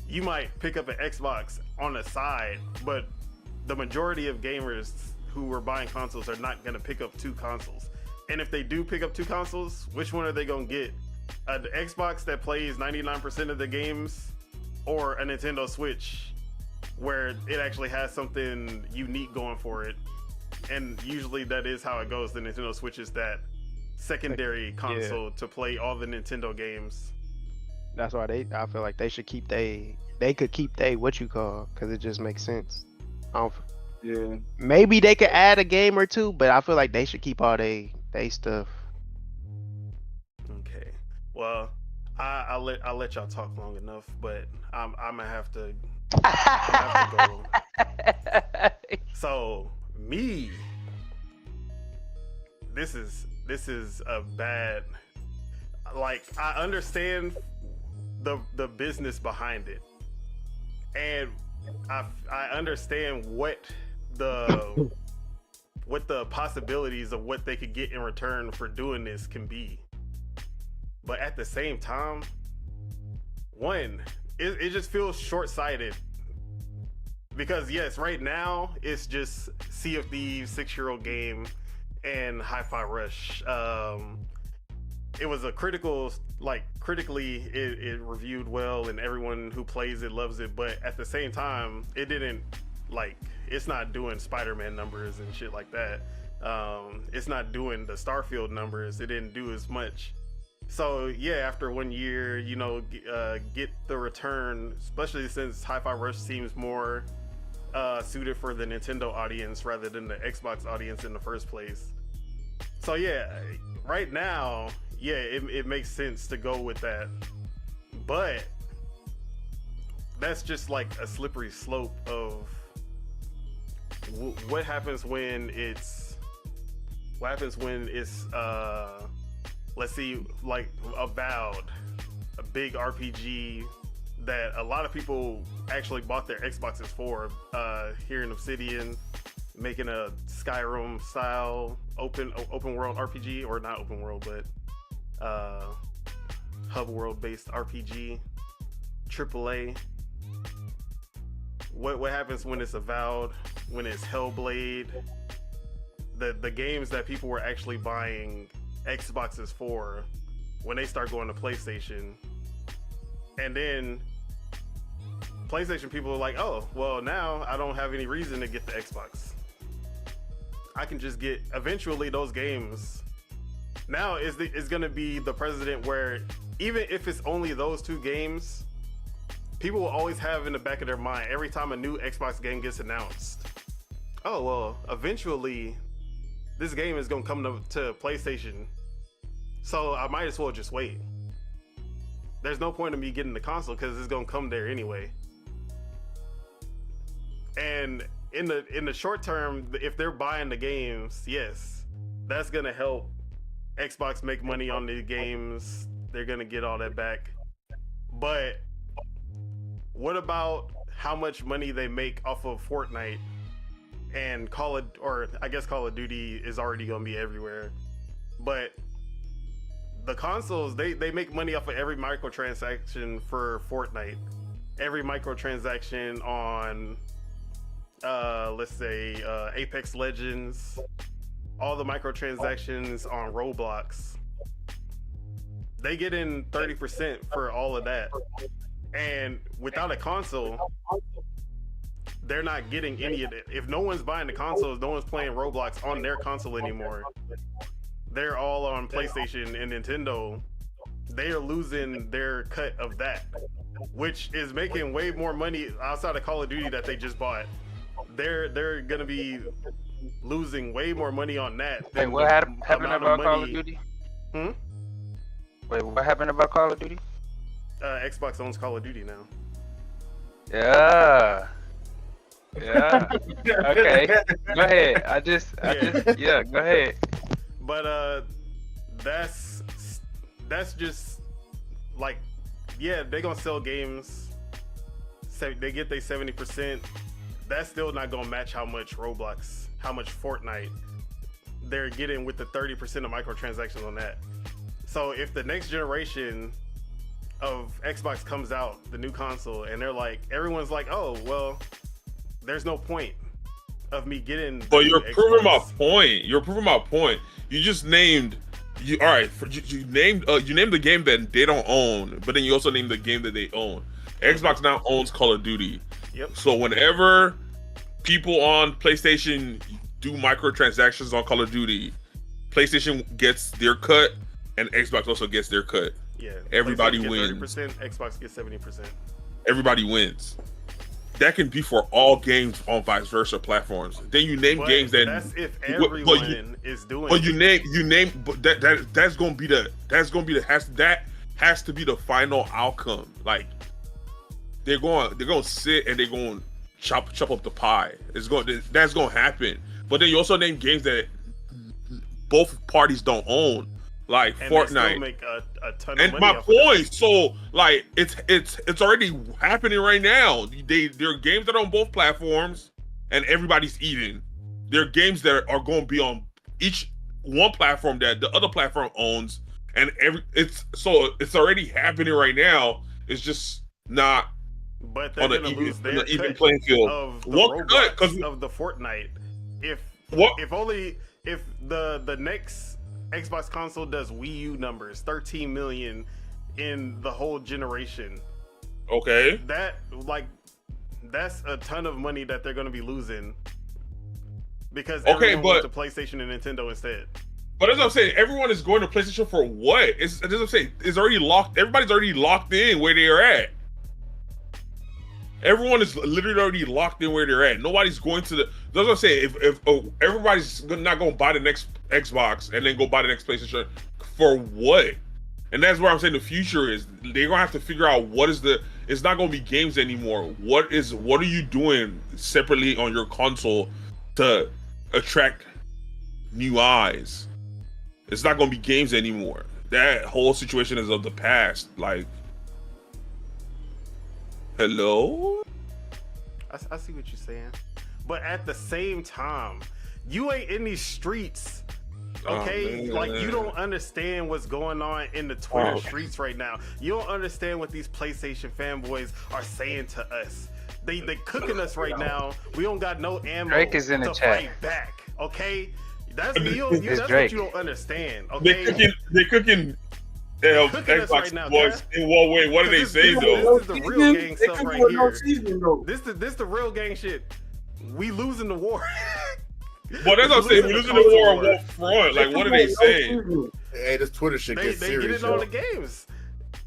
You might pick up an Xbox on the side, but the majority of gamers who were buying consoles are not gonna pick up two consoles. And if they do pick up two consoles, which one are they gonna get? The Xbox that plays 99% of the games or a Nintendo Switch where it actually has something unique going for it. And usually that is how it goes. The Nintendo Switch is that secondary console to play all the Nintendo games. That's why I feel like they should keep they could keep what you call, because it just makes sense. Yeah. Maybe they could add a game or two, but I feel like they should keep all they stuff. Okay. Well, I'll let y'all talk long enough, but I'm gonna have to go. So me, this is a bad. Like, I understand the business behind it, and I understand what the possibilities of what they could get in return for doing this can be. But at the same time, one, it just feels short-sighted. Because yes, right now it's just Sea of Thieves 6-year-old game and Hi-Fi Rush. It was a critically it reviewed well, and everyone who plays it loves it, but at the same time it didn't, it's not doing Spider-Man numbers and shit like that. It's not doing the Starfield numbers. It didn't do as much. So yeah, after 1 year, get the return, especially since Hi-Fi Rush seems more suited for the Nintendo audience rather than the Xbox audience in the first place. So yeah, right now, yeah, it makes sense to go with that. But that's just like a slippery slope of what happens when it's let's see, like Avowed, a big RPG that a lot of people actually bought their Xboxes for, here in Obsidian, making a Skyrim style open world RPG, or not open world, but hub world based RPG, AAA. What happens when it's Avowed, when it's Hellblade, the games that people were actually buying Xboxes for, when they start going to PlayStation, and then PlayStation people are like, oh, well, now I don't have any reason to get the Xbox. I can just get, eventually those games. Now is going to be the precedent where even if it's only those two games, people will always have in the back of their mind every time a new Xbox game gets announced, oh, well, eventually this game is going to come to PlayStation, so I might as well just wait. There's no point in me getting the console because it's going to come there anyway. And in the short term, if they're buying the games, yes, that's going to help Xbox make money on the games. They're going to get all that back. But what about how much money they make off of Fortnite and Call of Duty is already going to be everywhere. But the consoles, they make money off of every microtransaction for Fortnite. Every microtransaction on, let's say, Apex Legends. All the microtransactions on Roblox. They get in 30% for all of that. And without a console, they're not getting any of it. If no one's buying the consoles, no one's playing Roblox on their console anymore. They're all on PlayStation and Nintendo. They are losing their cut of that, which is making way more money outside of Call of Duty that they just bought. They're gonna be losing way more money on that. Wait, what happened about Call of Duty? Wait, what happened about Call of Duty? Xbox owns Call of Duty now. Yeah. Okay. Go ahead. I just yeah, go ahead. But that's just like, yeah, they're gonna sell games. They get their 70%. That's still not gonna match how much Fortnite they're getting with the 30% of microtransactions on that. So if the next generation of Xbox comes out, the new console, and everyone's like, oh, well, there's no point of me getting. But you're proving my point. You just named. You named the game that they don't own, but then you also named the game that they own. Xbox now owns Call of Duty. Yep. So whenever people on PlayStation do microtransactions on Call of Duty, PlayStation gets their cut, and Xbox also gets their cut. Yeah. Everybody PlayStation wins. gets 30%, Xbox gets 70%. Everybody wins. That can be for all games on vice versa platforms. Then you name But games that that's if everyone is doing. But you name. But that's gonna be the has to be the final outcome. Like they're going to sit and they're going to chop up the pie. That's going to happen. But then you also name games that both parties don't own, like and Fortnite. They still make a ton of And money my off of that. point, so like it's already happening right now. There are games that are on both platforms, and everybody's eating. There are games that are going to be on each one platform that the other platform owns, and it's already happening right now. It's just not But they're on gonna an lose their even cut playing field. of the What cut? robots of the Fortnite. If the next Xbox console does Wii U numbers, 13 million in the whole generation. Okay. That's a ton of money that they're gonna be losing because Okay, everyone went to PlayStation and Nintendo instead. But as I'm saying, everyone is going to PlayStation for what? As I'm saying, it's already locked. Everybody's already locked in where they are at. Everyone is literally already locked in where they're at. Nobody's going to the. That's what I'm saying. If everybody's not going to buy the next Xbox and then go buy the next PlayStation, for what? And that's where I'm saying the future is. They're gonna have to figure out what is the. It's not gonna be games anymore. What are you doing separately on your console to attract new eyes? It's not gonna be games anymore. That whole situation is of the past. Like, hello? I see what you're saying, but at the same time, you ain't in these streets, okay? Oh, like you don't understand what's going on in the Twitter streets right now. You don't understand what these PlayStation fanboys are saying to us. They cooking us right now. We don't got no ammo Drake is in the to chat. fight back, okay? That's It's that's what Drake. you don't understand, okay? They're cooking cooking us Xbox right now, boys Dad. in what way? What are they saying though? This is the real gang They stuff could right do it no here. seasoning, though. This the real gang shit. We losing the war. But that's what I'm saying. We're losing the war on what front? Like, what are they saying? Hey, this Twitter shit They gets get serious. it on yo. the games.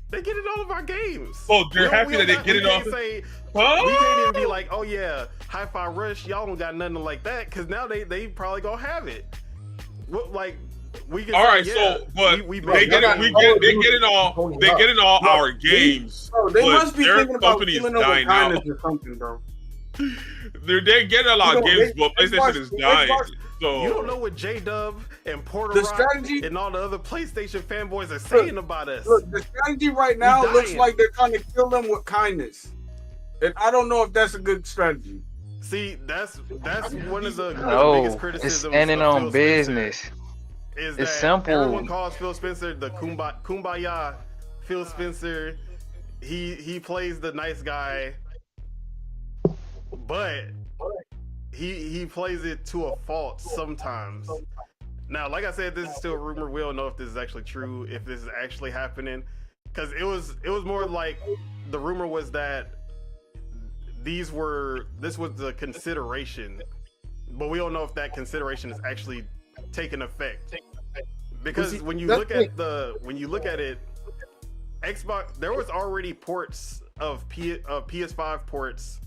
They get it all of our games. Oh, they're We don't- happy we that don't they get it we off. can't say, Huh? we can't even be like, oh yeah, Hi-Fi Rush, y'all don't got nothing like that, because now they probably gonna have it. Like we can. All say, right, yeah, so but we they get got- they getting all our games. Bro, they but must be their thinking about company is killing them with dying out. kindness or something, bro. They're getting a lot of You know, games, but PlayStation Xbox- is dying. Xbox- So You don't know what J-Dub and Porter The Rock strategy- and all the other PlayStation fanboys are saying about us. Look, the strategy right now looks dying. like they're trying to kill them with kindness, and I don't know if that's a good strategy. See, that's one of the No, biggest it's criticisms standing of on Phil business. Spencer is It's that simple. everyone calls Phil Spencer the Kumbaya. Phil Spencer, he plays the nice guy, but he plays it to a fault sometimes. Now, like I said, this is still a rumor. We don't know if this is actually true, if this is actually happening, because it was more like the rumor was that this was the consideration, but we don't know if that consideration is actually taking effect. Because See, when you that's look at it, Xbox, there was already ports of PS5 ports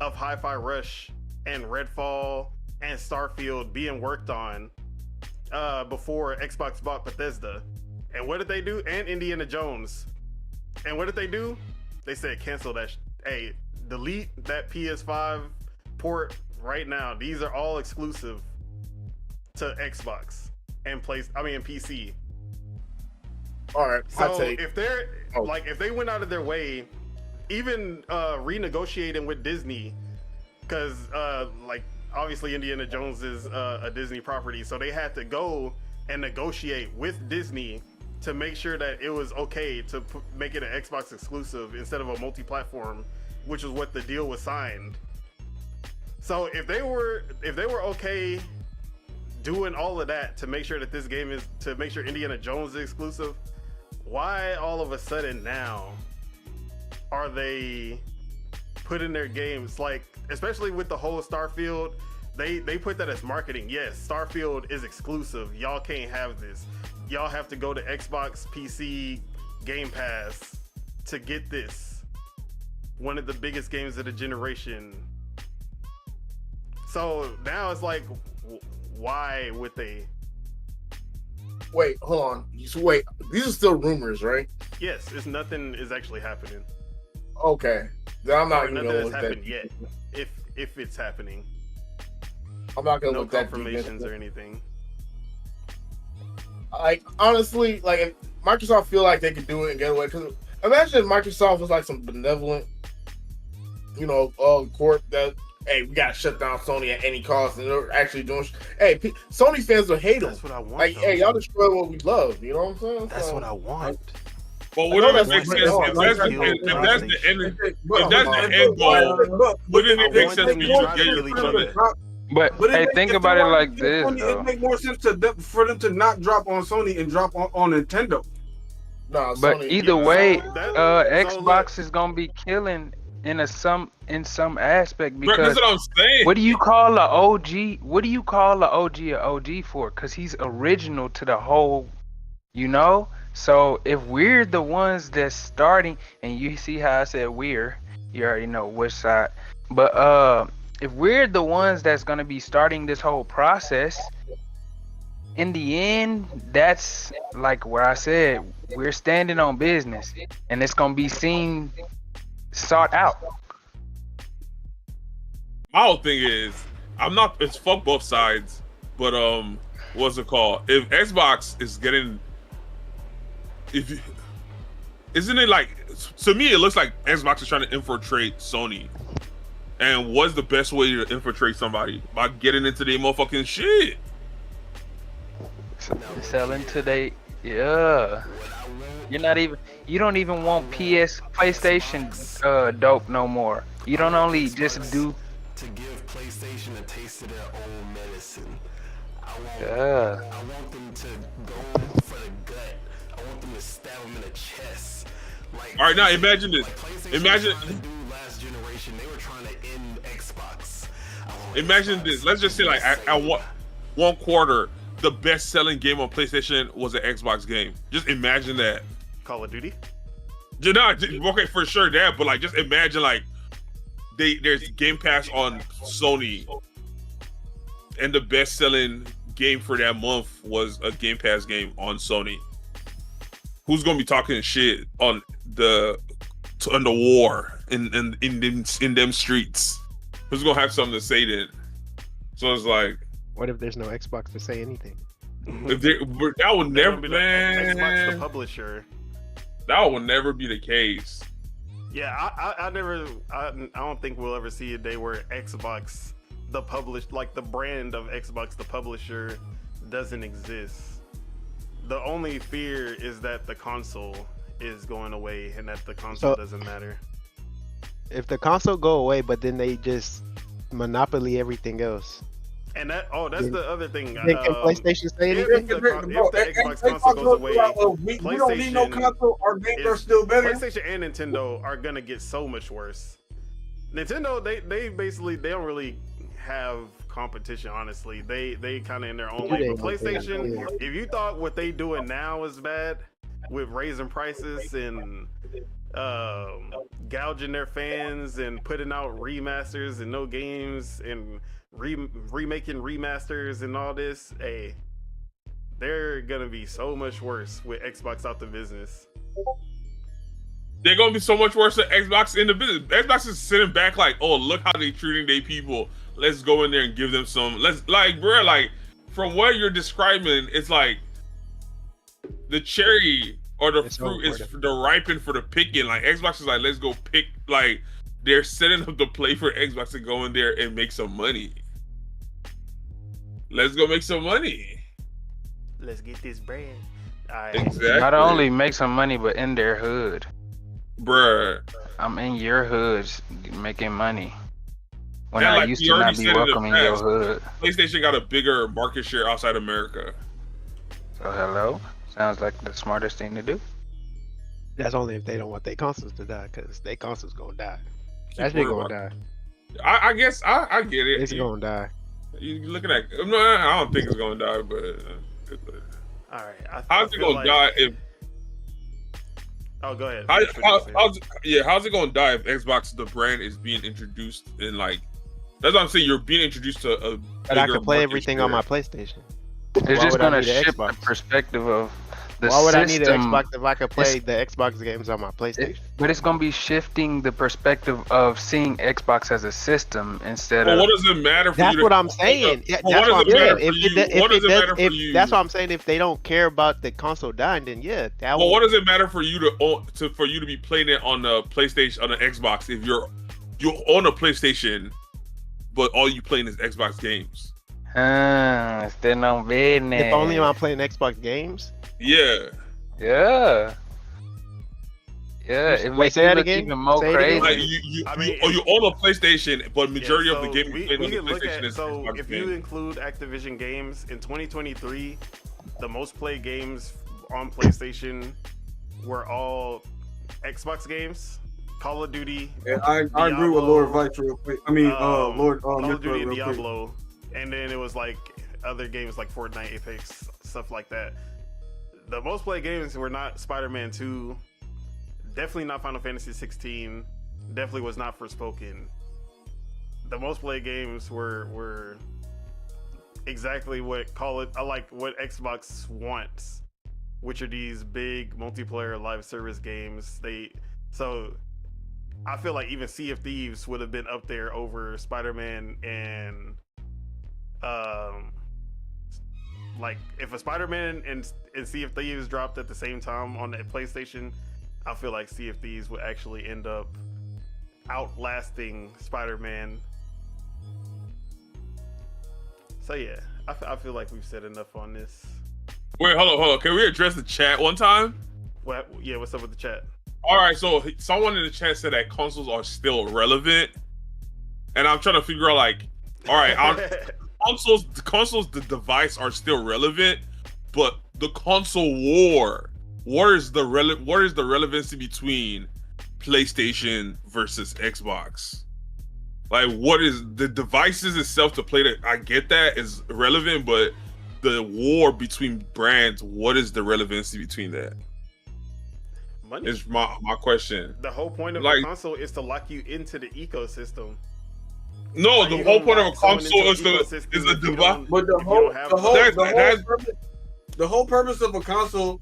of Hi-Fi Rush and Redfall and Starfield being worked on before Xbox bought Bethesda. And what did they do? And Indiana Jones. And what did they do? They said cancel that. Hey, delete that PS5 port right now. These are all exclusive to Xbox and PC. All right, hot So take. if they're Oh. like, if they went out of their way, even renegotiating with Disney, because like obviously Indiana Jones is a Disney property, so they had to go and negotiate with Disney to make sure that it was okay to make it an Xbox exclusive instead of a multi-platform, which is what the deal was signed. So if they were okay doing all of that to make sure that this game is, to make sure Indiana Jones is exclusive, why all of a sudden now are they putting their games, like especially with the whole Starfield, they put that as marketing. Yes, Starfield is exclusive. Y'all can't have this. Y'all have to go to Xbox, PC, Game Pass to get this. One of the biggest games of the generation. So now it's like, why would they? Wait, hold on. Just wait. These are still rumors, right? Yes, it's nothing is actually happening. Okay. Then I'm not Or even nothing gonna has look happened that. yet. If it's happening, I'm not gonna no look that confirmations deep or into it. anything. Like honestly, like if Microsoft feel like they could do it and get away, because imagine if Microsoft was like some benevolent, corp that, hey, we gotta shut down Sony at any cost, and they're actually doing. Hey, Sony fans will hate them. That's what I want. Like, though. hey, y'all destroy what we love. You know what I'm saying? That's what I want. But I know wouldn't it that's make what- sense no, if that's the end? If that's the end goal, wouldn't it make sense for you to get your product? But But hey, think about it like this, Sony, though. it make more sense for them to not drop on Sony and drop on Nintendo. Nah, But Sony, either yeah, way, so that- so Xbox is gonna be killing in some aspect, Bro, because that's what I'm saying. what do you call a OG? What do you call a OG a OG for? Because he's original to the whole, So if we're the ones that's starting, and you see how I said we're, you already know which side. But if we're the ones that's gonna be starting this whole process, in the end, that's like what I said. We're standing on business, and it's gonna be sought out. My whole thing is, it's fuck both sides, but what's it called? If Xbox is getting, isn't it like, to me it looks like Xbox is trying to infiltrate Sony. And what's the best way to infiltrate somebody? By getting into their motherfucking shit. Selling today, yeah. You don't even want PlayStation dope no more. You don't only just do. To give PlayStation a taste of their own medicine. Yeah. I want them to go for the gut. I want them to stab them in the chest. Like, All right, now imagine this. PlayStation Imagine, was trying to do last generation. They were trying to end Xbox. imagine this. Let's just say like at one quarter, the best-selling game on PlayStation was an Xbox game. Just imagine that. Call of Duty. Okay, for sure that, but like just imagine like there's Game Pass on Sony, and the best-selling game for that month was a Game Pass game on Sony. Who's gonna be talking shit on the war in them streets? Who's gonna have something to say then? So it's like, What if there's no Xbox to say anything? if that would They never, don't be Xbox, the man. publisher. That would never be the case. Yeah, I don't think we'll ever see a day where Xbox, the brand of Xbox, the publisher, doesn't exist. The only fear is that the console is going away and that the console doesn't matter. If the console go away, but then they just monopoly everything else, And that's the other thing. then can PlayStation say if anything? the Xbox console goes away, We don't need no console. Our games are still better. PlayStation and Nintendo are gonna get so much worse. Nintendo, they basically they don't really have competition. Honestly, they kind of in their own lane. But PlayStation, if you thought what they doing now is bad with raising prices and gouging their fans and putting out remasters and no games and remaking remasters and all this, hey, they're gonna be so much worse with Xbox out the business. They're gonna be so much worse than Xbox in the business. Xbox is sitting back like, oh, look how they treating their people. Let's go in there and give them some. From what you're describing, it's like the cherry or the fruit is the ripen for the picking. Like Xbox is like, let's go pick. Like they're setting up the play for Xbox to go in there and make some money. Let's go make some money. Let's get this bread. Exactly. Not only make some money, but in their hood. Bruh. I'm in your hood making money. When Yeah, I like used you to not already be said in the welcome in your past, hood. PlayStation got a bigger market share outside America. So hello? Sounds like the smartest thing to do. That's only if they don't want their consoles to die, because their consoles gonna die. Keep That shit worrying gonna about- die. I guess I get it. It's gonna die. You looking at? No, I don't think it's gonna die, but All right. how's it gonna die if? Oh, go ahead. How's it gonna die if Xbox the brand is being introduced in like? That's what I'm saying. You're being introduced to a. But I bigger can play market everything share. on my PlayStation. It's Why just would I gonna need a shift the Xbox? perspective of the Why would system. I need an Xbox if I could play the Xbox games on my PlayStation? But it's gonna be shifting the perspective of seeing Xbox as a system instead Well, of. what does it matter for That's you? what I'm saying. Yeah, Well, that's what what does I'm it matter saying. for you? What does it matter for you? That's what I'm saying. If they don't care about the console dying, then yeah. Well, what does it matter for you to be playing it on the PlayStation on the Xbox if you're on a PlayStation, but all you playing is Xbox games? Still no business. If only I'm playing Xbox games. Yeah. Yeah. Yeah, it Wait, makes say me that look again? even more Say it again? crazy. Like you own a PlayStation, but majority of the game we you play on the can look PlayStation at, is so Xbox if you games. include Activision games in 2023, the most played games on PlayStation were all Xbox games. Call of Duty. Yeah, I agree with Diablo, Lord Vice real quick. I mean, Lord Call of Mitchell Duty and real quick. Diablo, and then it was like other games like Fortnite, Apex, stuff like that. The most played games were not Spider-Man 2, definitely not Final Fantasy 16, definitely was not Forspoken. The most played games were exactly what what Xbox wants, which are these big multiplayer live service games. So I feel like even Sea of Thieves would have been up there over Spider-Man and like if a Spider-Man and Sea of Thieves dropped at the same time on the PlayStation, I feel like Sea of Thieves would actually end up outlasting Spider-Man. So yeah, I feel like we've said enough on this. Wait, hold on. Can we address the chat one time? Yeah, what's up with the chat? All right, so someone in the chat said that consoles are still relevant, and I'm trying to figure out like, all right, consoles, the device are still relevant, but the console war, what is the relevancy between PlayStation versus Xbox? Like, what is the devices itself to play that? I get that is relevant, but the war between brands, what is the relevancy between that? Money. Is my question. The whole point of Like- a console is to lock you into the ecosystem. No, How the you whole gonna point of a lock someone console into is an a ecosystem if you device. don't- But if you don't have the whole purpose of a console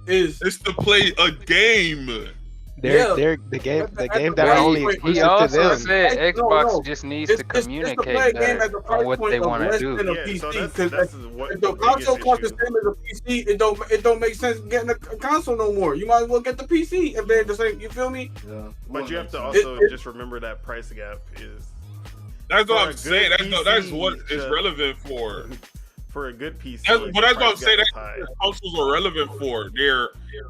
is It's to play a game. They're the game that are only He exclusive He to also them. said No, Xbox no. just needs It's to to play a communicate game at better the price on what point they of want to less do. than a Yeah, PC. so Because that's what if the the console biggest costs the issue. same as a PC, it don't make sense getting a console no more. You might as well get the PC if they're the same. You feel me? Yeah. But you have to It- also it- just remember that price gap is That's For what a I'm good saying. That's what PC, it's relevant for. for a good PC. That's the what I'm price saying. gap That's is what high. consoles are relevant for.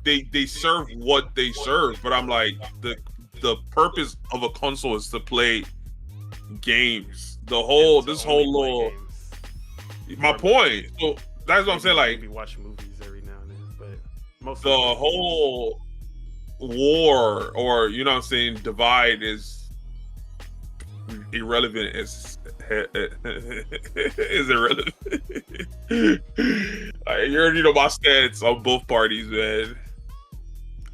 They serve what they serve. But I'm like the purpose of a console is to play games. And to only play little games. my point. So that's what I'm saying. Like maybe watch movies every now and then, but most the of the whole war or you know what I'm saying divide is irrelevant is irrelevant. Like, you already know my stance on both parties, man.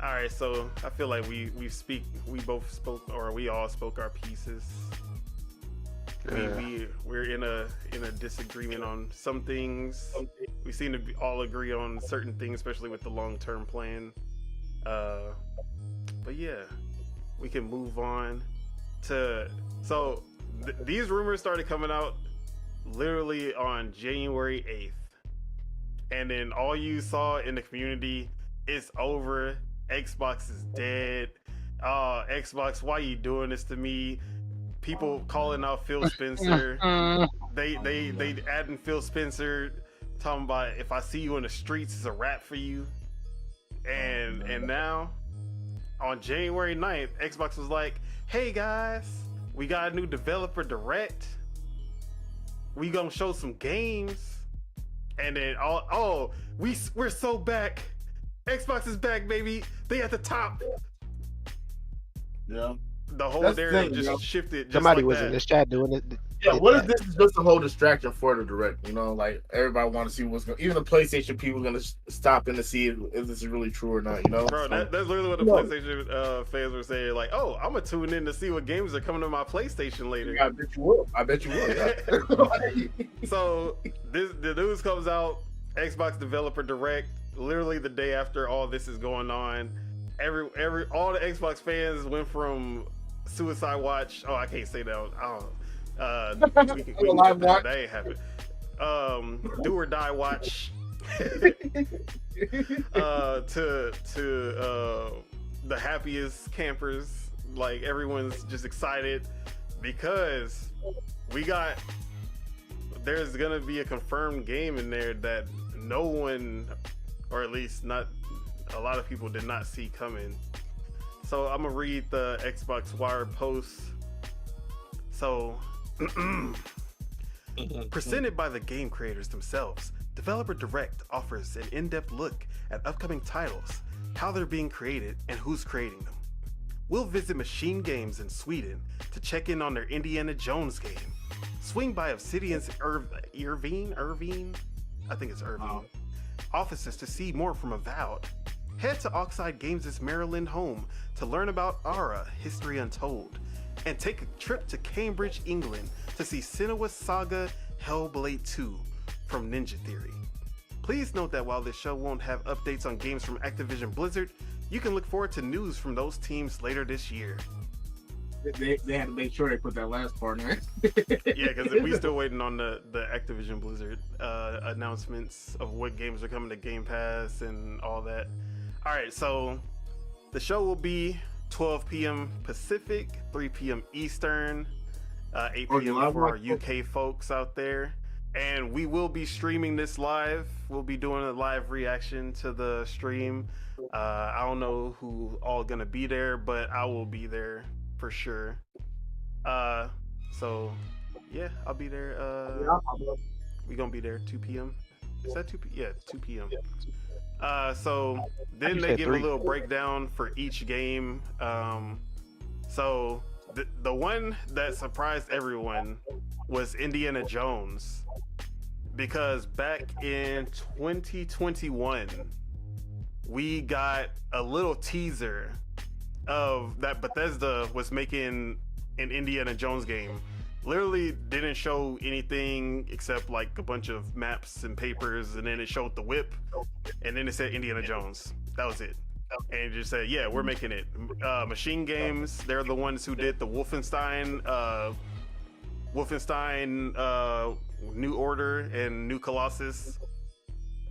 All right, so I feel like we both spoke, or we all spoke our pieces. We're in a disagreement on some things. We seem to all agree on certain things, especially with the long-term plan. But yeah, we can move on to these rumors started coming out literally on January 8th, and then all you saw in the community, it's over. Xbox is dead. Xbox, why you doing this to me? People calling out Phil Spencer. They adding Phil Spencer, talking about if I see you in the streets, it's a wrap for you. And now on January 9th, Xbox was like, hey guys, we got a new developer direct. We gonna show some games. And then we're so back. Xbox is back, baby. They at the top. Yeah. The whole That's the narrative thing, just yo. shifted. Just Somebody like was that. in this chat doing it. Yeah, did what if that. this is just a whole distraction for the direct? You know, like everybody want to see what's going. Even the PlayStation people going to stop in to see if this is really true or not. You know, Bro, So, that's literally what the Yeah. PlayStation fans were saying. Like, oh, I'm gonna tune in to see what games are coming to my PlayStation later. I bet you will. I bet you will. Yeah. So the news comes out. Xbox Developer Direct, literally the day after all this is going on. All the Xbox fans went from Suicide Watch. Oh, I can't say that. We can Live cut that. watch. That ain't happened. Do or Die Watch. To the happiest campers. Like everyone's just excited because there's gonna be a confirmed game in there that no one, or at least not a lot of people, did not see coming. So I'm gonna read the Xbox Wire post. So presented by the game creators themselves, Developer Direct offers an in-depth look at upcoming titles, how they're being created, and who's creating them. We'll visit Machine Games in Sweden to check in on their Indiana Jones game. Swing by Obsidian's Irvine? I think it's Irvine. Offices to see more from Avowed. Head to Oxide Games' Maryland home to learn about Ara, History Untold. And take a trip to Cambridge, England to see Senua's Saga Hellblade 2 from Ninja Theory. Please note that while this show won't have updates on games from Activision Blizzard, you can look forward to news from those teams later this year. They had to make sure they put that last part in there. Yeah, because we still waiting on the Activision Blizzard announcements of what games are coming to Game Pass and all that. All right, so the show will be 12 p.m. Pacific, 3 p.m. Eastern, 8 p.m. for our UK folks out there. And we will be streaming this live. We'll be doing a live reaction to the stream. I don't know who all gonna be there, but I will be there for sure. So yeah, I'll be there. We gonna be there 2 p.m. Is that 2 p.m.? Yeah, 2 p.m. So then they give a little breakdown for each game. So the one that surprised everyone was Indiana Jones, because back in 2021 we got a little teaser of that Bethesda was making an Indiana Jones game. Literally didn't show anything except like a bunch of maps and papers, and then it showed the whip, and then it said Indiana Jones. That was it. And it just said, yeah, we're making it. Machine Games, they're the ones who did the Wolfenstein New Order and New Colossus.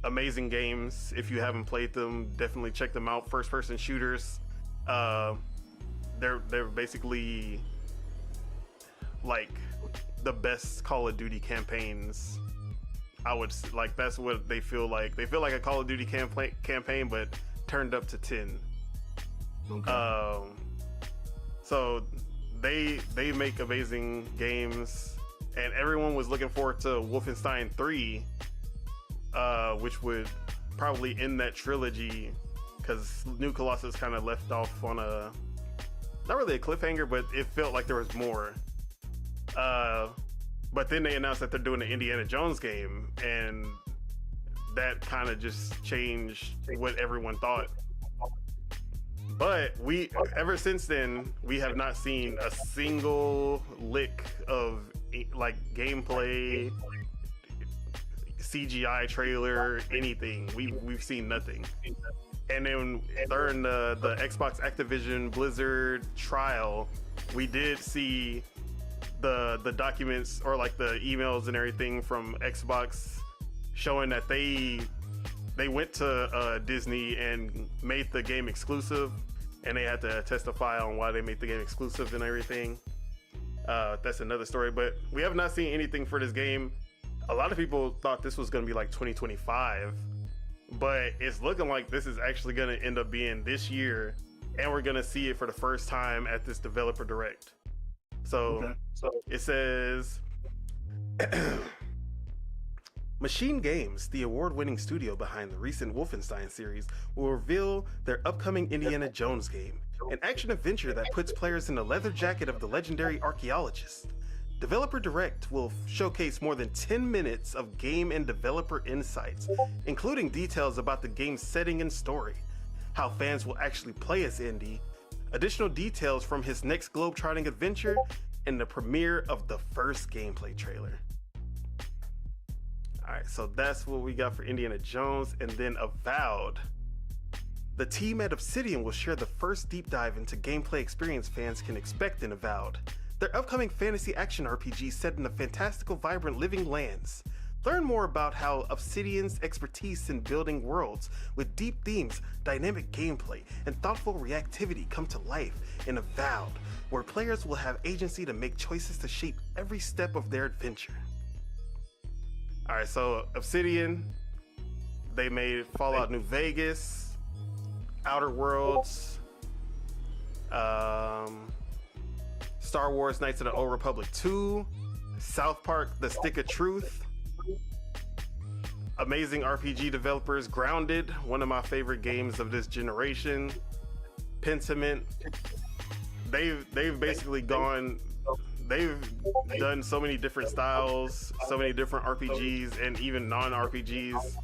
Amazing games. If you haven't played them, definitely check them out. First person shooters. They're basically like the best Call of Duty campaigns. I would like, that's what they feel like. They feel like a Call of Duty campaign, but turned up to 10. Okay. So they make amazing games, and everyone was looking forward to Wolfenstein 3, which would probably end that trilogy, because New Colossus kind of left off on a, not really a cliffhanger, but it felt like there was more. But then they announced that they're doing the Indiana Jones game, and that kind of just changed what everyone thought. But ever since then, we have not seen a single lick of like gameplay, CGI trailer, anything. We've seen nothing. And then during the Xbox Activision Blizzard trial, we did see the documents, or like the emails and everything from Xbox, showing that they went to Disney and made the game exclusive, and they had to testify on why they made the game exclusive and everything. That's another story, but we have not seen anything for this game. A lot of people thought this was going to be like 2025, but it's looking like this is actually going to end up being this year, and we're going to see it for the first time at this Developer Direct. So it says Machine Games, the award-winning studio behind the recent Wolfenstein series, will reveal their upcoming Indiana Jones game, an action-adventure that puts players in the leather jacket of the legendary archaeologist. Developer Direct will showcase more than 10 minutes of game and developer insights, including details about the game's setting and story, how fans will actually play as Indy, additional details from his next globe-trotting adventure, and the premiere of the first gameplay trailer. Alright, so that's what we got for Indiana Jones, and then Avowed. The team at Obsidian will share the first deep dive into gameplay experience fans can expect in Avowed, their upcoming fantasy action RPG set in the fantastical, vibrant living lands. Learn more about how Obsidian's expertise in building worlds with deep themes, dynamic gameplay, and thoughtful reactivity come to life in Avowed, where players will have agency to make choices to shape every step of their adventure. Alright, so Obsidian, they made Fallout New Vegas, Outer Worlds, Star Wars Knights of the Old Republic 2, South Park The Stick of Truth, amazing RPG developers, Grounded, one of my favorite games of this generation, Pentiment. They've basically gone, they've done so many different styles, so many different RPGs and even non-RPGs,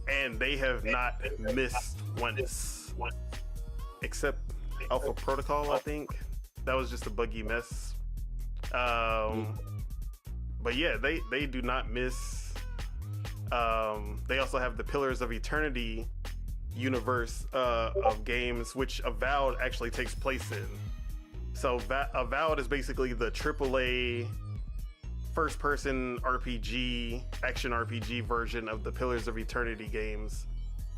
and they have not missed once, except Alpha Protocol, I think. That was just a buggy mess. But yeah, they do not miss. They also have the Pillars of Eternity universe of games, which Avowed actually takes place in. So Avowed is basically the AAA first-person RPG, action RPG version of the Pillars of Eternity games,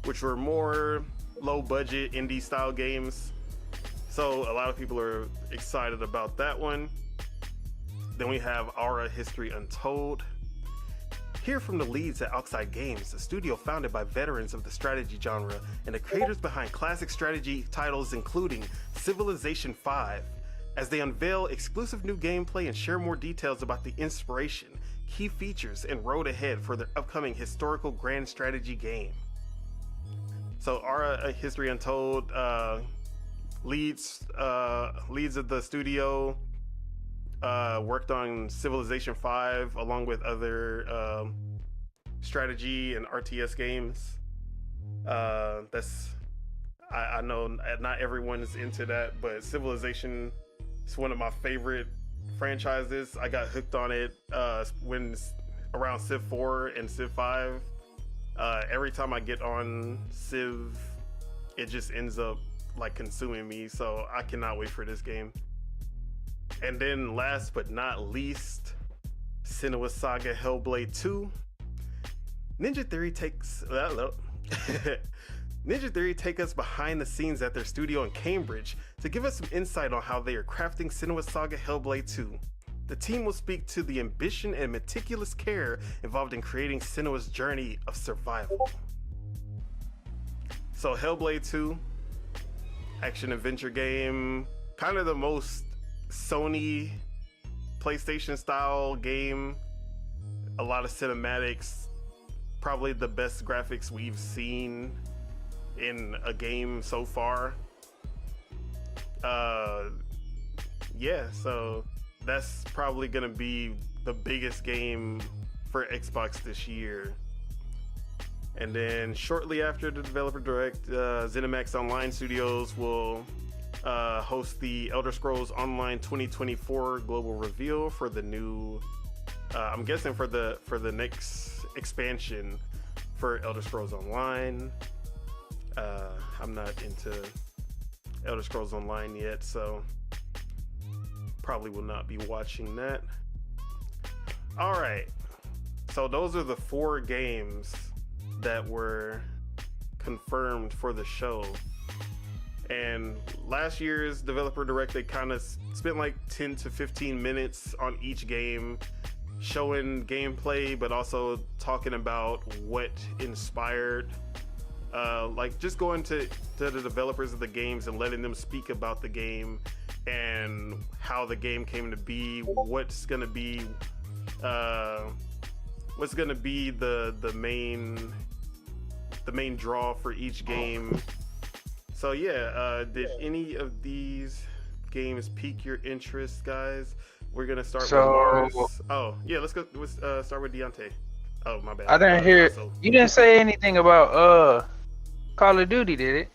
which were more low-budget indie-style games. So a lot of people are excited about that one. Then we have Aura History Untold. Hear from the leads at Outside Games, a studio founded by veterans of the strategy genre and the creators behind classic strategy titles including Civilization V, as they unveil exclusive new gameplay and share more details about the inspiration, key features, and road ahead for their upcoming historical grand strategy game. So Aura History Untold leads of the studio worked on Civilization V along with other strategy and RTS games. I know not everyone is into that, but Civilization is one of my favorite franchises. I got hooked on it when around Civ 4 and Civ 5. Every time I get on Civ, it just ends up like consuming me, so I cannot wait for this game. And then last but not least, Senua's Saga Hellblade 2. Ninja Theory take us behind the scenes at their studio in Cambridge to give us some insight on how they are crafting Senua's Saga Hellblade 2. The team will speak to the ambition and meticulous care involved in creating Senua's journey of survival. So Hellblade 2, action adventure game, kind of the most Sony PlayStation style game. A lot of cinematics, probably the best graphics we've seen in a game so far. Yeah, so that's probably gonna be the biggest game for Xbox this year. And then shortly after the Developer Direct, ZeniMax Online Studios will host the Elder Scrolls Online 2024 global reveal for the new, I'm guessing for the next expansion for Elder Scrolls Online. I'm not into Elder Scrolls Online yet, so probably will not be watching that. All right, so those are the 4 games that were confirmed for the show. And last year's Developer Direct, they kind of spent like 10 to 15 minutes on each game, showing gameplay, but also talking about what inspired, like just going to the developers of the games and letting them speak about the game and how the game came to be, what's going to be what's gonna be the main draw for each game. So yeah, did any of these games pique your interest, guys? We're gonna start with Mars. Oh yeah, let's go. Let's start with Deontay. Oh my bad. I didn't hear. You didn't say anything about Call of Duty, did it?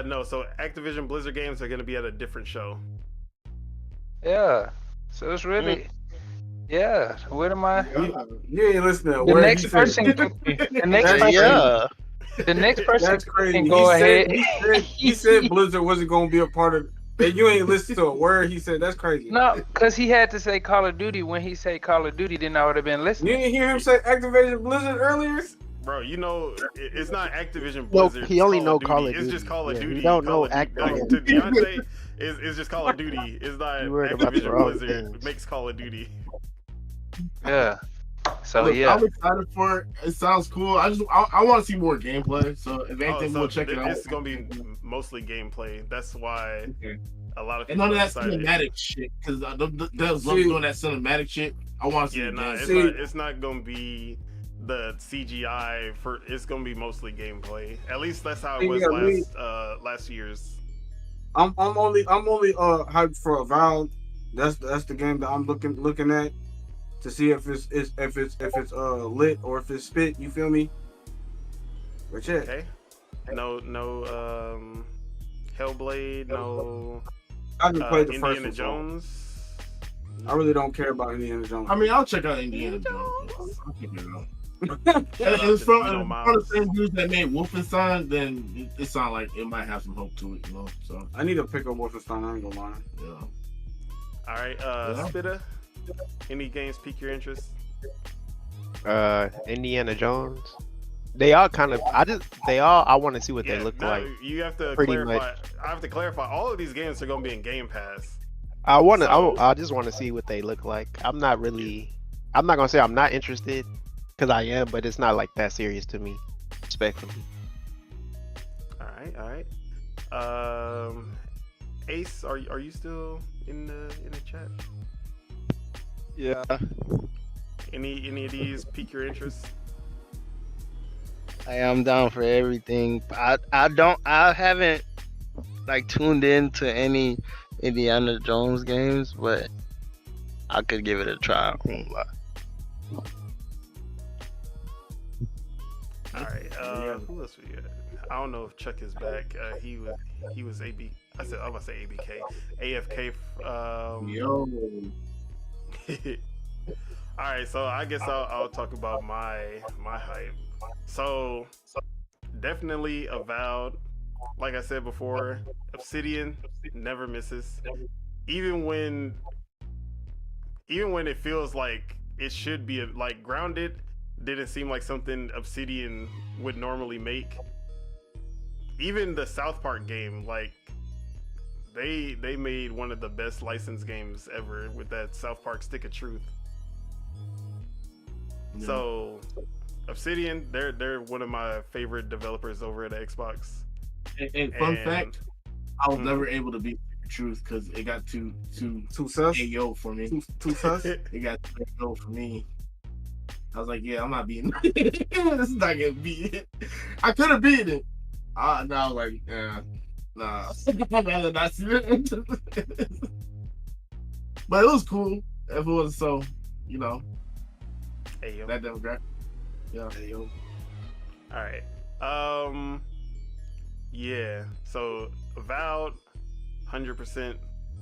No. So Activision Blizzard games are gonna be at a different show. Yeah. So it's really. Yeah. What am I? You ain't listening. The next person. The next person. Yeah. The next person That's crazy. can go ahead. He said Blizzard wasn't gonna be a part of. And you ain't listened to a word he said. That's crazy. No, because he had to say Call of Duty. When he said Call of Duty, then I would have been You listening. didn't hear him say Activision Blizzard earlier? Bro, you know it's not Activision Well, Blizzard. he only it's know Call Call of of Duty. It's Duty. just Call of Yeah, Duty. he don't Call know of Duty. Activision. To Deontay, it's just Call of Duty. It's not You worried about the Activision wrong Blizzard things. makes Call of Duty. Yeah. So Look, yeah. I'm excited for it. It sounds cool. I want to see more gameplay. So if anything, so we'll check it out. It's gonna be mostly gameplay. That's why a lot of And people none of are that excited. cinematic shit, because those doing that cinematic shit. I want to see. Yeah, the nah, game. it's not gonna be the CGI for. It's gonna be mostly gameplay. At least that's how it was last year's. I'm only hyped for Avowed. That's the game that I'm looking at to see if it's lit or if it's spit. You feel me? But yeah. Okay. No Hellblade. No. I just played the first Indiana one. Jones. I really don't care about Indiana Jones. I mean, I'll check out Indiana Jones. I'll check it out. And it's from the same dudes that made Wolfenstein, then it sounds like it might have some hope to it, you know. So I need to pick up Wolfenstein. I ain't gonna lie. yeah. All right, Spitta. Any games pique your interest? Indiana Jones. They all kind of. I want to see what they look like. You have to Pretty clarify. much. I have to clarify. All of these games are going to be in Game Pass. I want to. So- I just want to see what they look like. I'm not gonna say I'm not interested, because I am, but it's not like that serious to me. Respectfully. All right. Ace, are you still in the chat? Yeah. Any of these pique your interest? I am down for everything. I haven't like tuned in to any Indiana Jones games, but I could give it a try. I won't lie. All right. Who else we got? I don't know if Chuck is back. He was AB. I was about to say ABK. AFK. Yo. All right. So I guess I'll talk about my hype. So definitely Avowed. Like I said before, Obsidian never misses. Even when it feels like it should be like Grounded didn't seem like something Obsidian would normally make. Even the South Park game, like they made one of the best licensed games ever with that South Park Stick of Truth. Yeah. So Obsidian, they're one of my favorite developers over at Xbox. And fun fact, I was never able to beat Truth because it got too sus. AO for me. Too sus. It got too AO for me. I was like, yeah, I'm not beating it. This is not gonna beat it. I could have beaten it. Now like, nah. I'd rather not see it. But it was cool. If it was so, Hey, yo. that demographic. Yeah. Yo. All right. Yeah. So Avowed, 100%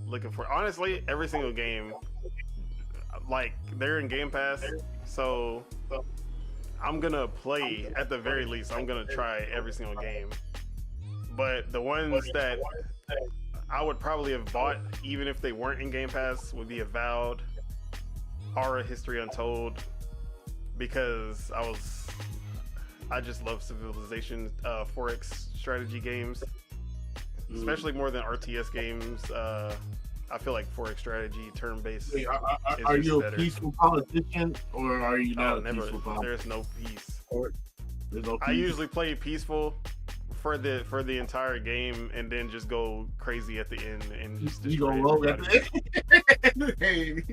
looking for. Honestly, every single game, like they're in Game Pass, so I'm gonna play at the very least. I'm gonna try every single game. But the ones that I would probably have bought, even if they weren't in Game Pass, would be Avowed, Horror History Untold, because I just love Civilization 4X strategy games, especially more than RTS games. I feel like 4X strategy turn-based. Wait, is are just you a better. peaceful politician or are you not a never. peaceful politician? There's no peace. There's no I peace. usually play peaceful for the entire game, and then just go crazy at the end and just You destroy gonna roll at everybody. the end? Hey,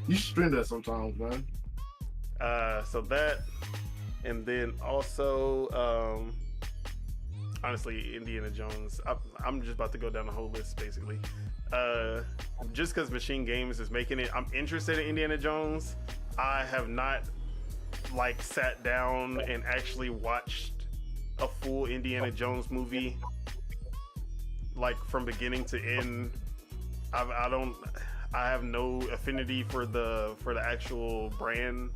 you should stream that sometimes, man. So that, and then also, honestly, Indiana Jones. I'm just about to go down the whole list, basically. Just because Machine Games is making it, I'm interested in Indiana Jones. I have not like sat down and actually watched a full Indiana Jones movie, like from beginning to end. I have no affinity for the actual brand,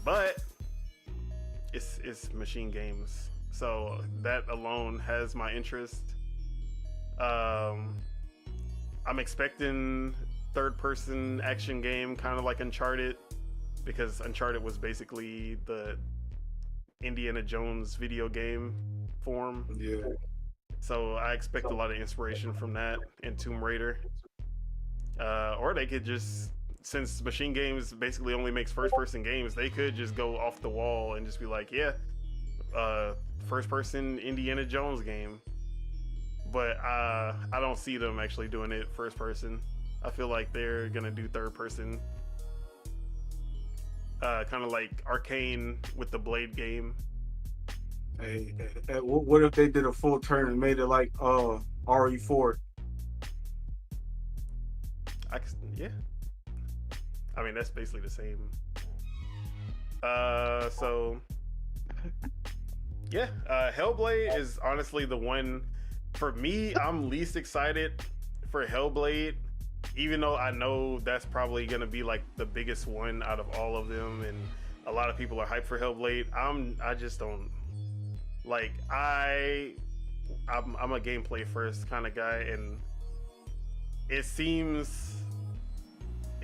but it's Machine Games, so that alone has my interest. I'm expecting third-person action game, kind of like Uncharted, because Uncharted was basically the Indiana Jones video game form. Yeah. So I expect a lot of inspiration from that and Tomb Raider. Or they could just, since Machine Games basically only makes first-person games, they could just go off the wall and just be like, yeah, first-person Indiana Jones game. But I don't see them actually doing it first-person. I feel like they're gonna do third-person. Kind of like Arcane with the Blade game. Hey, what if they did a full turn and made it like RE4? Yeah. I mean, that's basically the same. So yeah, Hellblade is honestly the one for me. I'm least excited for Hellblade, even though I know that's probably gonna be like the biggest one out of all of them, and a lot of people are hyped for Hellblade. I just don't like. I'm a gameplay first kind of guy, and it seems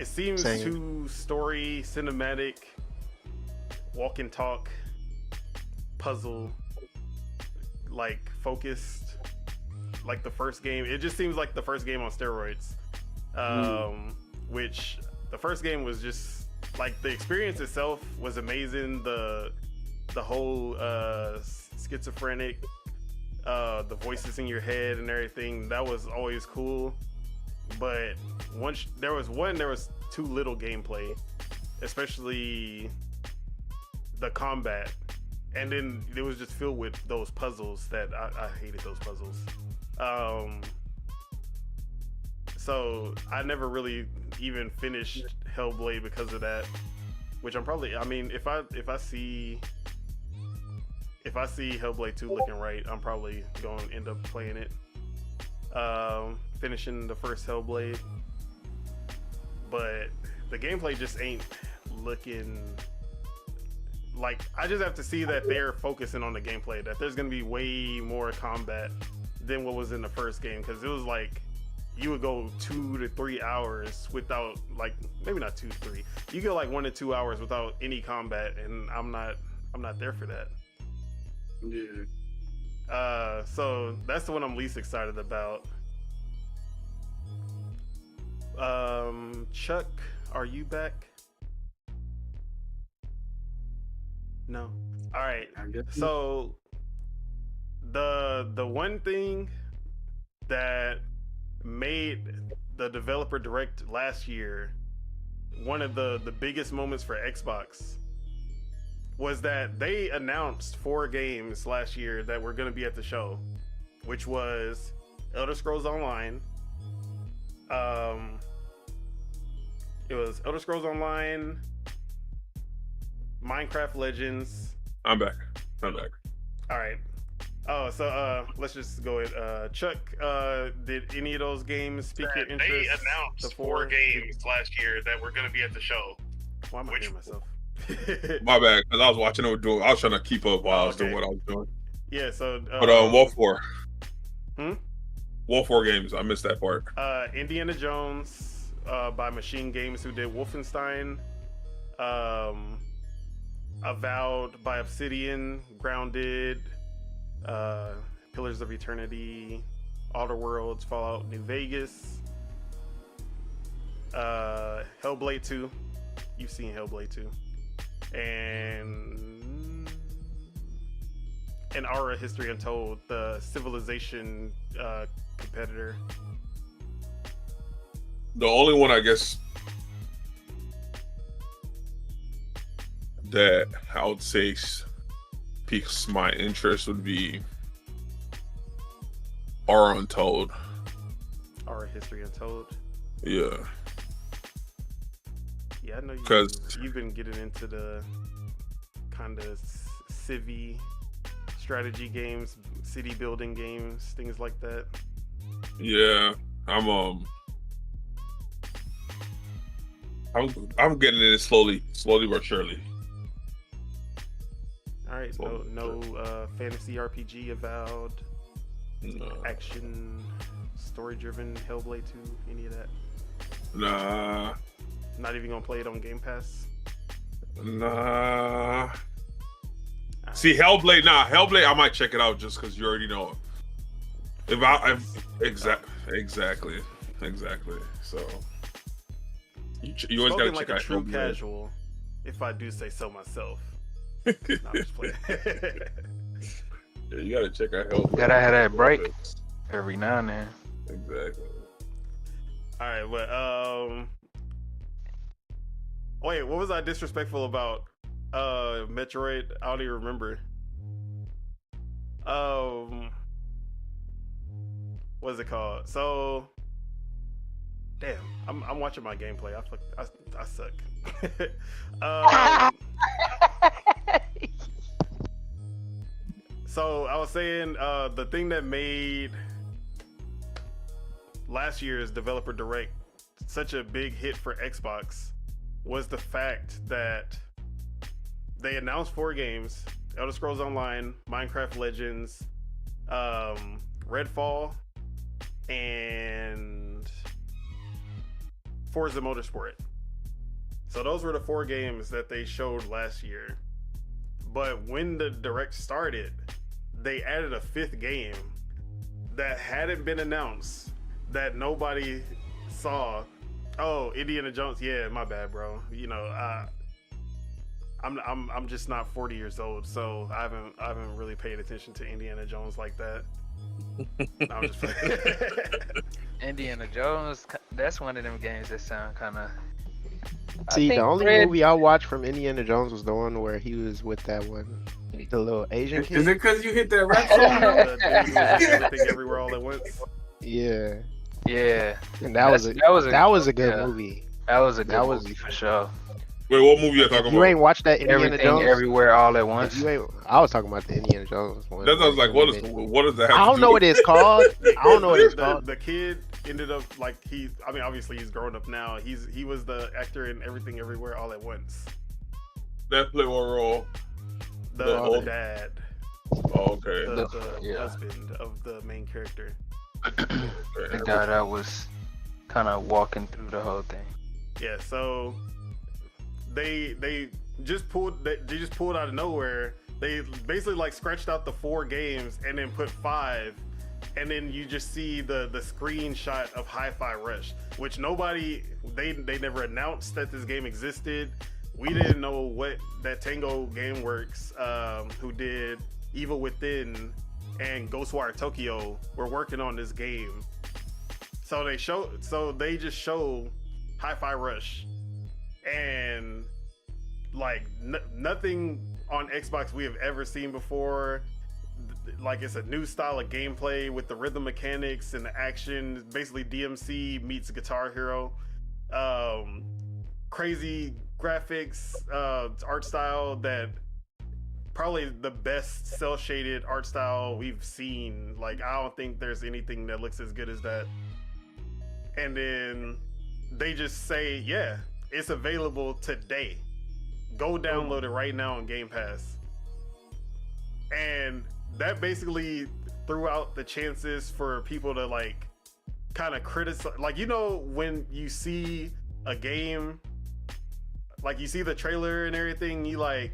Same. too story cinematic, walk and talk, puzzle, like focused, like the first game. It just seems like the first game on steroids. Which the first game was just like, the experience itself was amazing. The whole schizophrenic, the voices in your head and everything, that was always cool. But once there was too little gameplay, especially the combat, and then it was just filled with those puzzles that I hated those puzzles. So I never really even finished Hellblade because of that, which I'm probably, I mean, if I see Hellblade 2 looking right, I'm probably going to end up playing it. Finishing the first Hellblade, but the gameplay just ain't looking like. I just have to see that they're focusing on the gameplay, that there's gonna be way more combat than what was in the first game, because it was like you would go 2 to 3 hours without, like, maybe not 2 to 3, you go like 1 to 2 hours without any combat, and I'm not there for that. Yeah. So that's the one I'm least excited about. Chuck, are you back? No. All right. I guess So the one thing that made the developer direct last year one of the biggest moments for Xbox was that they announced 4 games last year that were going to be at the show, which was Elder Scrolls Online. It was Elder Scrolls Online, Minecraft Legends. I'm back. All right. Oh, so let's just go ahead. Chuck, did any of those games pique your interest? They announced The 4 games last year that were going to be at the show. Why am I hearing myself? My bad, because I was watching them doing. I was trying to keep up while I was doing what I was doing. Yeah. So. But what for? Hmm? What 4 games? I missed that part. Indiana Jones by Machine Games, who did Wolfenstein. Avowed by Obsidian, Grounded, Pillars of Eternity, Outer Worlds, Fallout New Vegas, Hellblade 2. You've seen Hellblade 2. And Aura History Untold, the Civilization competitor. The only one, I guess, that I would say piques my interest would be Our Untold. Our History Untold. Yeah. Yeah, I know you've been getting into the kind of civvy strategy games, city building games, things like that. Yeah, I'm getting in it slowly but surely. All right, no fantasy RPG Avowed, No. action, story-driven Hellblade 2, any of that? Nah. Not even gonna play it on Game Pass? Nah. See, Hellblade, I might check it out just because you already know. Exactly. So you always gotta like check a out true Hellblade. casual, if I do say so myself. No, I'm just playing. Yeah, you gotta check out Hellblade. Gotta have that break every now and then. Exactly. All right, but wait, what was I disrespectful about? Metroid? I don't even remember. What's it called? So, damn, I'm watching my gameplay. I suck. So I was saying, the thing that made last year's Developer Direct such a big hit for Xbox was the fact that they announced 4 games: Elder Scrolls Online, Minecraft Legends, Redfall, and Forza Motorsport. So those were the 4 games that they showed last year. But when the Direct started, they added a 5th game that hadn't been announced, that nobody saw. Oh, Indiana Jones. Yeah, my bad, bro. You know, I'm just not 40 years old, so I haven't really paid attention to Indiana Jones like that. No, I'm just playing. Indiana Jones, that's one of them games that sound kind of. See, the only movie I watched from Indiana Jones was the one where he was with that one, the little Asian kid. Is it because you hit that rap song? Everything everywhere all at once. Yeah. Yeah. And that was a good movie. That was a good movie for sure. Wait, what movie you talking about? You ain't watched that Indiana Everything Jones? Everywhere all at once. I was talking about the Indiana Jones one. That sounds like what is that? I don't know what it's called. I don't know what it's called. The kid ended up like obviously he's grown up now. He was the actor in Everything Everywhere All at Once. That played what role? The dad. Oh, okay. The husband of the main character. The guy that was kind of walking through the whole thing. Yeah, so they just pulled out of nowhere. They basically like scratched out the 4 games and then put 5, and then you just see the screenshot of Hi-Fi Rush, which they never announced that this game existed. We didn't know what that Tango Gameworks, who did Evil Within and Ghostwire Tokyo, were working on this game. So they just show Hi-Fi Rush, and like nothing on Xbox we have ever seen before. Like, it's a new style of gameplay with the rhythm mechanics and the action. Basically DMC meets Guitar Hero. Crazy graphics, art style, that probably the best cell shaded art style we've seen. Like, I don't think there's anything that looks as good as that. And then they just say, yeah, it's available today. Go download it right now on Game Pass. And that basically threw out the chances for people to like kind of criticize. Like, you know, when you see a game, like you see the trailer and everything, you like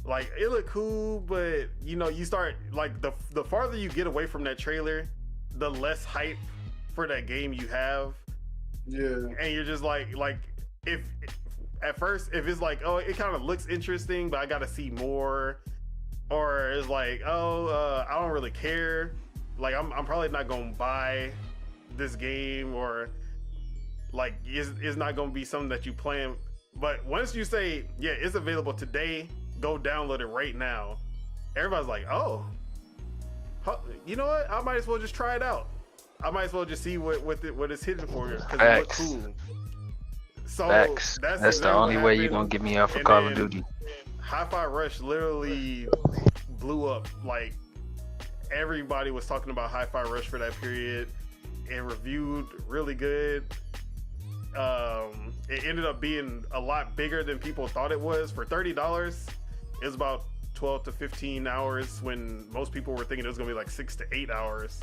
it look cool, but you know, you start like the farther you get away from that trailer, the less hype for that game you have. Yeah. And you're just like if at first, if it's like, oh, it kind of looks interesting, but I gotta see more, or it's like, oh, I don't really care, like I'm probably not gonna buy this game, or like it's not gonna be something that you plan. But once you say, yeah, it's available today, go download it right now. Everybody's like, oh, you know what? I might as well just try it out. I might as well just see what it's hidden for you because it looks cool. So Facts. That's the exactly only what way you're happened. gonna get me off of And Call then of Duty. Hi-Fi Rush literally blew up. Like everybody was talking about Hi-Fi Rush for that period. It reviewed really good. It ended up being a lot bigger than people thought it was. For $30, it was about 12 to 15 hours when most people were thinking it was gonna be like 6 to 8 hours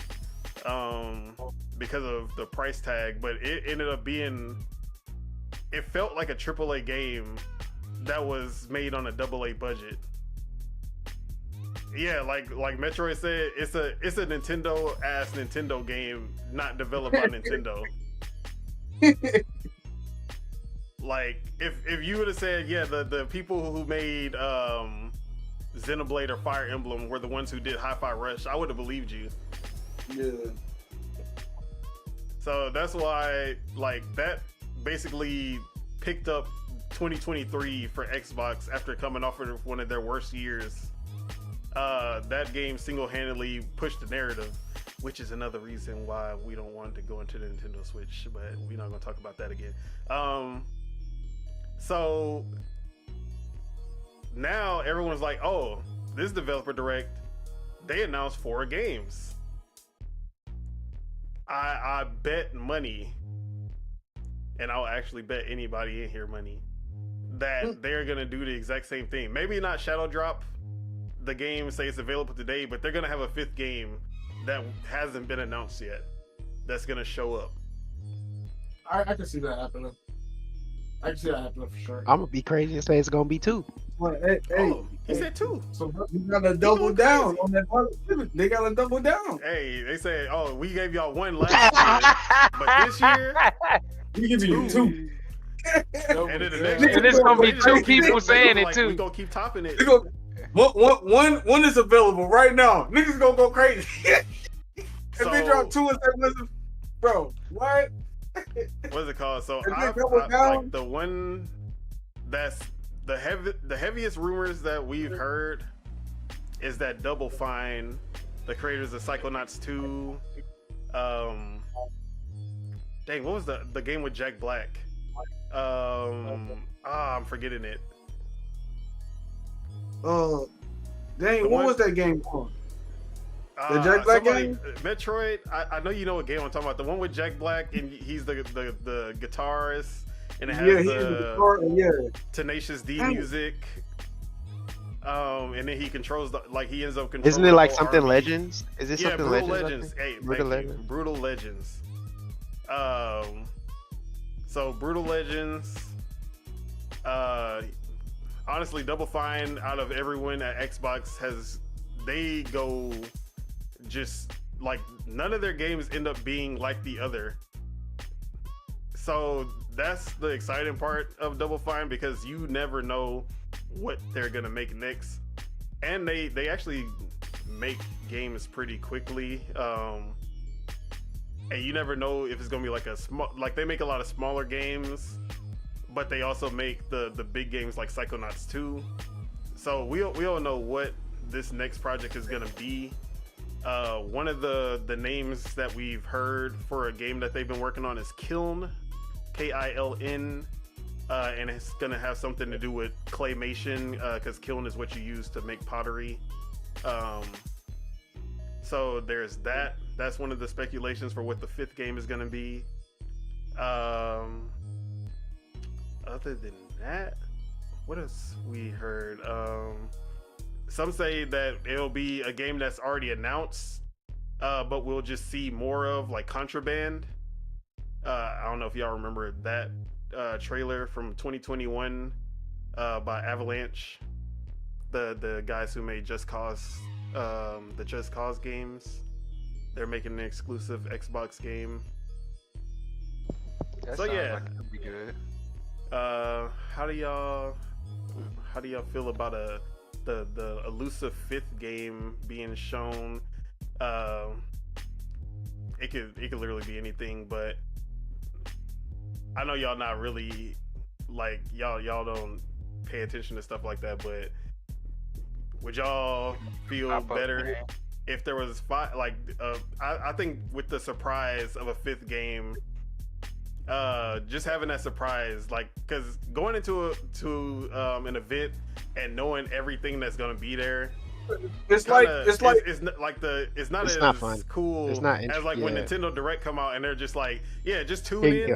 because of the price tag. But it ended up being, it felt like a AAA game that was made on a AA budget. Yeah, like Metroid said, it's a Nintendo ass Nintendo game, not developed by Nintendo. Like if you would have said, yeah, the people who made Xenoblade or Fire Emblem were the ones who did Hi-Fi Rush, I would have believed you. Yeah. So that's why, like, that basically picked up 2023 for Xbox after coming off of one of their worst years. That game single-handedly pushed the narrative, which is another reason why we don't want to go into the Nintendo Switch, but we're not going to talk about that again. So now everyone's like, oh, this developer direct, they announced 4 games. I bet money, and I'll actually bet anybody in here money, that they're going to do the exact same thing. Maybe not Shadow Drop the game, say it's available today, but they're going to have a 5th game that hasn't been announced yet that's going to show up. I can see that happening. I can see that happening for sure. I'm gonna be crazy and say it's gonna be 2. But, hey, Oh, he said 2. So you gotta double down on that part. They gotta double down. Hey, they said, oh, we gave y'all 1 last year, but this year, We give you 2. and then the next And year, it's gonna be they 2 keep people like, saying it, like, too. We gonna keep topping it. One is available right now. Niggas gonna go crazy. If So- they drop 2 and say, listen, bro, what? What's it called? So If they I double down- like the one that's the heaviest rumors that we've heard is that Double Fine, the creators of Psychonauts 2, dang, what was the game with Jack Black? I'm forgetting it. Dang, what was that game called? The Jack Black game? Metroid. I know you know what game I'm talking about. The one with Jack Black and he's the guitarist and it has Yeah, he's the the guitar, yeah. Tenacious D Dang. music. And then he controls he ends up controlling. Isn't it like the whole something army. Legends? Is it Yeah, something Brutal Legends? Legends. Hey, Brutal thank you. Legends? Brutal Legends. So Brutal Legends. Honestly, Double Fine out of everyone at Xbox they go just like none of their games end up being like the other. So that's the exciting part of Double Fine because you never know what they're gonna make next, and they actually make games pretty quickly. And you never know if it's gonna be like they make a lot of smaller games, but they also make the big games like Psychonauts 2. So we all know what this next project is gonna be. One of the names that we've heard for a game that they've been working on is Kiln, Kiln, and it's gonna have something to do with claymation because kiln is what you use to make pottery. So there's that. That's one of the speculations for what the 5th game is gonna be. Other than that, what else we heard? Some say that it'll be a game that's already announced, but we'll just see more of, like Contraband. I don't know if y'all remember that trailer from 2021 by Avalanche, the guys who made Just Cause, the Just Cause games. They're making an exclusive Xbox game. That So, sounds yeah. like it could be good. How do y'all feel about the elusive 5th game being shown? It could literally be anything, but I know y'all not really like y'all don't pay attention to stuff like that, but would y'all feel Pop up, better man. if there was I think with the surprise of a fifth game, just having that surprise, like, because going into an event and knowing everything that's gonna be there, It's kinda, like it's not like it's not It's as not fun. cool It's not as like when yeah. Nintendo Direct come out and they're just like, yeah, just tune Here you in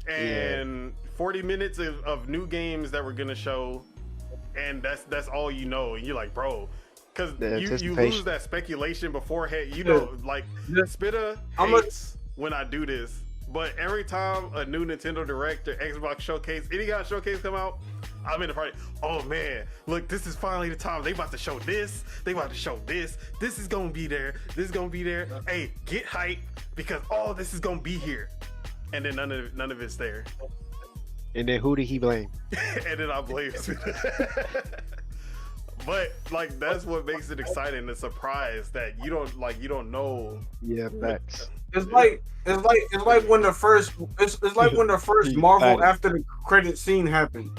go. and 40 minutes of new games that we're gonna show, and that's all you know, and you're like, bro, because The you lose anticipation. that speculation beforehand, Yeah. know, like Yeah. Spitta I'm a- hates when I do this, but every time a new Nintendo Direct or Xbox showcase, any kind of showcase come out, I'm in the party. Oh man, look, this is finally the time. They about to show this. They about to show this. This is gonna be there. This is gonna be there. Hey, get hype because all this is gonna be here. And then none of it's there. And then who did he blame? And then I blame But like that's what makes it exciting, the surprise that you don't know. Yeah, facts. It's like when the first it's like when the first Marvel Excited. after the credit scene happened.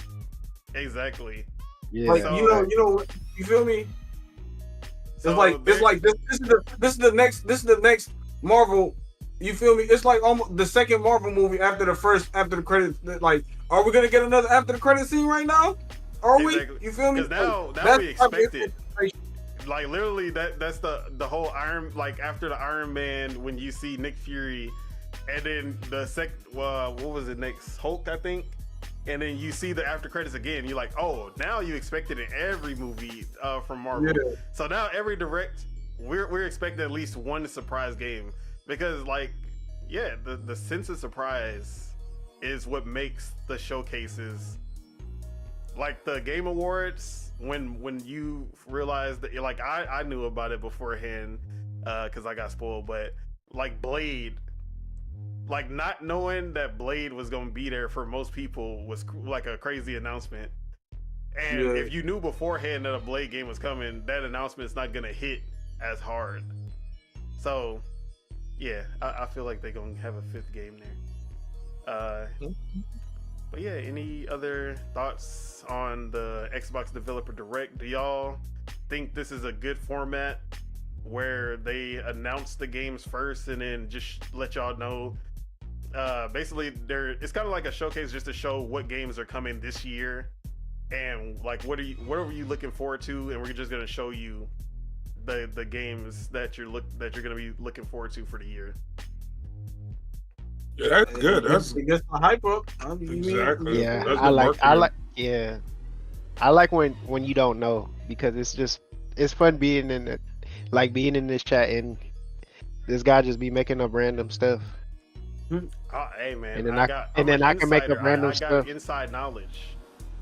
Exactly. Yeah. Like So- you know, you feel me? It's So like this is the next Marvel. You feel me? It's like almost the second Marvel movie after the credits. Like, are we gonna get another after the credit scene right now? Are we? Exactly. You feel me? Because now That's we expect it. Like literally that's the whole Iron, like after the Iron Man, when you see Nick Fury, and then what was it next, Hulk, I think, and then you see the after credits again, you're like, oh, now you expect it in every movie from Marvel. Yeah. So now every direct, we're expecting at least one surprise game, because like, yeah, the sense of surprise is what makes the showcases, like the Game Awards, when you realize that, like, I knew about it beforehand because I got spoiled, but like Blade, like not knowing that Blade was gonna be there for most people was like a crazy announcement. And Yeah. if you knew beforehand that a Blade game was coming, that announcement's not gonna hit as hard. So yeah, I feel like they're gonna have a fifth game there. But yeah, any other thoughts on the Xbox Developer Direct? Do y'all think this is a good format where they announce the games first and then just let y'all know? Basically, it's kind of like a showcase just to show what games are coming this year, and like what are you looking forward to, and we're just gonna show you the games that you're gonna be looking forward to for the year. Yeah, that's good. That's It gets the hype up. I mean, exactly. Yeah, That's I good like marketing. I like when you don't know, because it's fun being in this chat and this guy just be making up random stuff. Oh, hey man, And then I'm I an can make up insider. random I got stuff. inside knowledge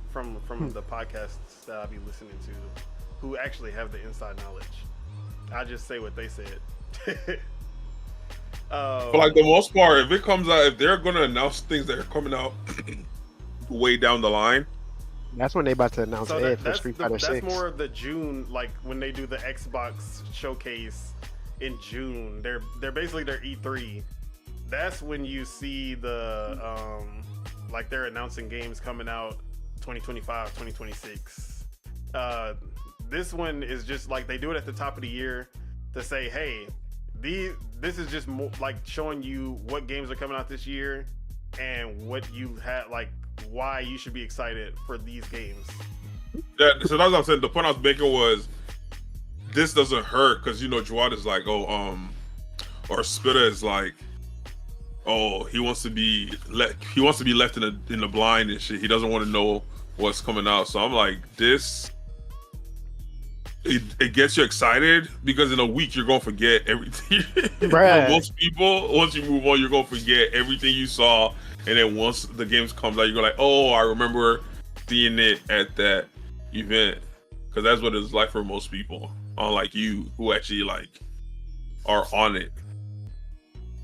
from the podcasts that I be listening to, who actually have the inside knowledge. I just say what they said. For like the most part, if it comes out, if they're gonna announce things that are coming out way down the line, That's when they about to announce So Ed for that's Street Fighter 6. That's more of the June, like when they do the Xbox showcase in June. They're basically their E3. That's when you see the like they're announcing games coming out 2025, 2026. This one is just like they do it at the top of the year to say, hey, this is just more like showing you what games are coming out this year and what you had, like why you should be excited for these games. so that's what I'm saying. The point I was making was this doesn't hurt because Jawad is like, or Spitta is like, oh, he wants to be left in the blind and shit. He doesn't want to know what's coming out. So I'm like, this. It gets you excited because in a week you're gonna forget everything. For Bruh. most people, once you move on, you're gonna forget everything you saw, and then once the games comes out, you're like, "Oh, I remember seeing it at that event," because that's what it's like for most people. Unlike you, who actually like are on it.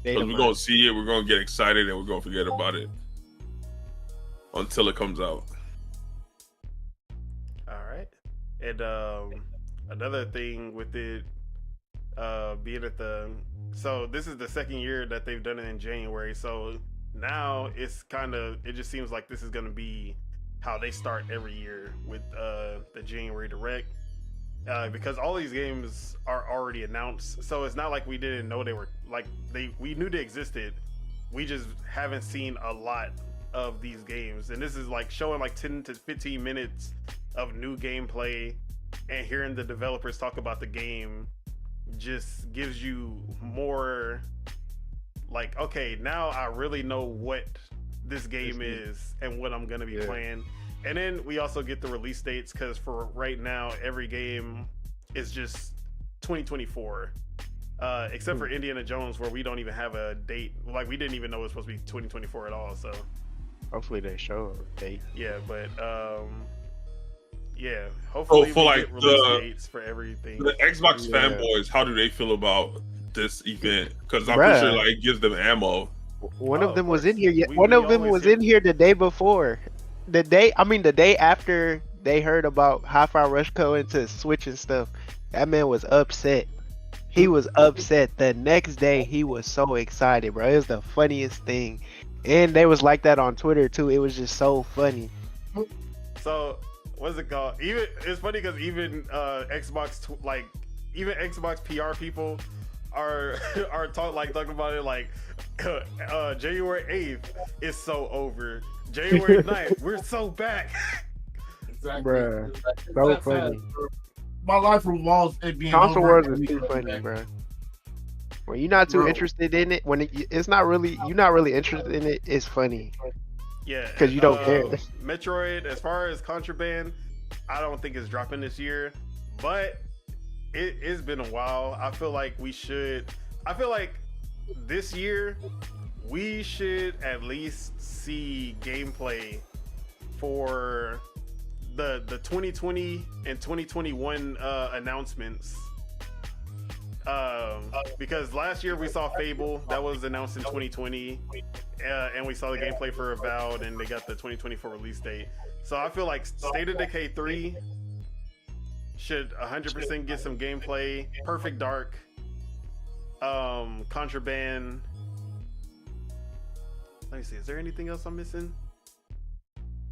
Because we're gonna see it, we're gonna get excited, and we're gonna forget about it until it comes out. All right. And another thing with it being at so this is the second year that they've done it in January. So now it's it just seems like this is gonna be how they start every year with the January Direct. Because all these games are already announced, so it's not like we didn't know they were we knew they existed. We just haven't seen a lot of these games, and this is like showing like 10 to 15 minutes of new gameplay, and hearing the developers talk about the game just gives you more like, okay, now I really know what this game is and what I'm gonna be playing. And then we also get the release dates, because for right now, every game is just 2024. Except for Indiana Jones, where we don't even have a date. Like, we didn't even know it was supposed to be 2024 at all, so. Hopefully they show a date. Yeah, but, yeah, hopefully for we like get release dates for everything. The Xbox fanboys, how do they feel about this event? Because I'm pretty sure like it gives them ammo. One of them was in here. We One of them always was hear- in here the day before. The day after they heard about Hi-Fi Rush Co. into Switch and stuff, that man was upset. He was upset. The next day, he was so excited, bro. It was the funniest thing. And they was like that on Twitter, too. It was just so funny. So, what's it called? Even it's funny because even even Xbox PR people are talking about it like January 8th is so over. January 9th, we're so back. Exactly. Bruh, It's so that funny. fast, bro. My life revolves it being Console over. Wars is too funny, bro. When you're not too Bro. interested in it, when it's not really, you're not really interested in it, it's funny. Yeah, 'Cause you don't care. Metroid, as far as Contraband, I don't think it's dropping this year, but it's been a while. I feel like this year we should at least see gameplay for the 2020 and 2021 announcements. Because last year we saw Fable, that was announced in 2020, and we saw the gameplay for Avowed, and they got the 2024 release date. So I feel like State of Decay 3 should 100% get some gameplay. Perfect Dark, Contraband. Let me see, is there anything else I'm missing?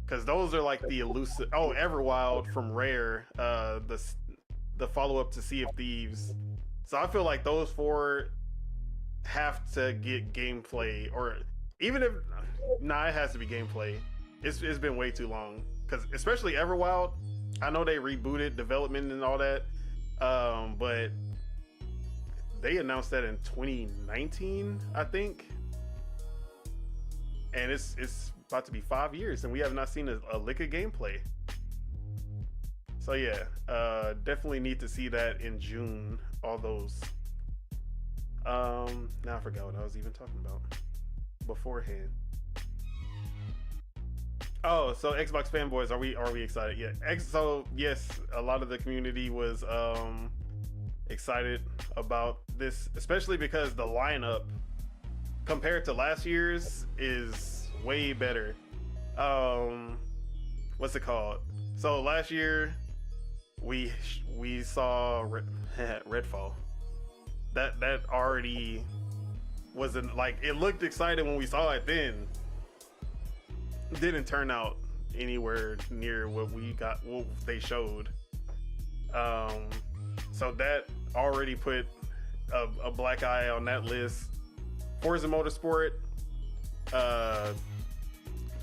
Because those are like the elusive. Oh, Everwild from Rare, the follow-up to Sea of Thieves. So I feel like those four have to get gameplay, or even if it has to be gameplay. It's been way too long, because especially Everwild, I know they rebooted development and all that, but they announced that in 2019, I think, and it's about to be 5 years, and we have not seen a lick of gameplay. So yeah, definitely need to see that in June. All those. Now I forgot what I was even talking about beforehand. Oh, so Xbox fanboys, are we excited? Yeah. So yes, a lot of the community was excited about this, especially because the lineup compared to last year's is way better. What's it called? So last year we saw Redfall. That already wasn't like, it looked exciting when we saw it then. Didn't turn out anywhere near what they showed. So that already put a black eye on that list. Forza Motorsport,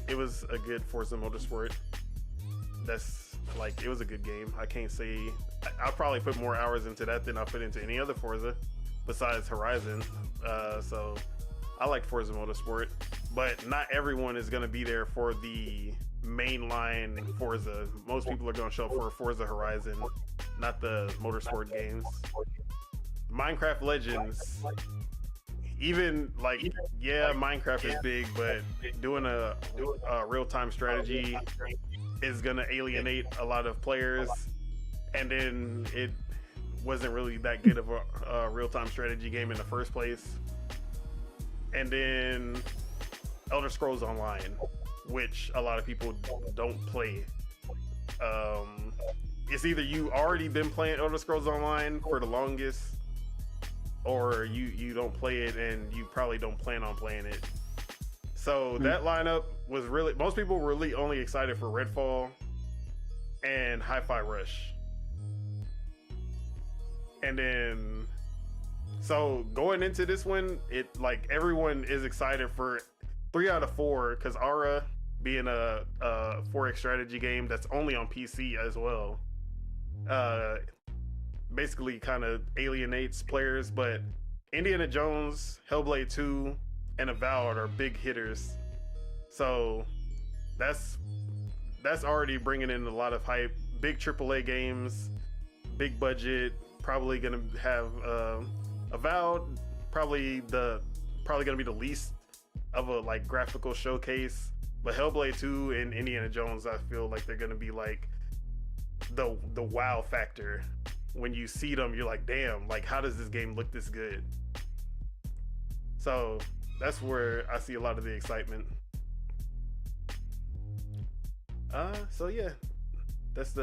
it was a good Forza Motorsport. It was a good game. I can't say I'll probably put more hours into that than I put into any other Forza besides Horizon. So I like Forza Motorsport, but not everyone is going to be there for the mainline Forza. Most people are going to show up for Forza Horizon, not the motorsport games. Minecraft Legends, even Minecraft is big, but doing a real-time strategy is gonna alienate a lot of players, and then it wasn't really that good of a real-time strategy game in the first place. And then Elder Scrolls Online, which a lot of people don't play. It's either you already been playing Elder Scrolls Online for the longest, or you don't play it and you probably don't plan on playing it. So that lineup was really, most people were really only excited for Redfall and Hi-Fi Rush. And then, so going into this one, it like everyone is excited for 3 out of 4 because Aura being a 4X strategy game that's only on PC as well, basically kind of alienates players. But Indiana Jones, Hellblade 2, and Avowed are big hitters, so that's already bringing in a lot of hype. Big AAA games, big budget. Probably gonna have Avowed. Probably gonna be the least of a like graphical showcase. But Hellblade 2 and Indiana Jones, I feel like they're gonna be like the wow factor. When you see them, you're like, damn, like how does this game look this good? So that's where I see a lot of the excitement. So yeah, that's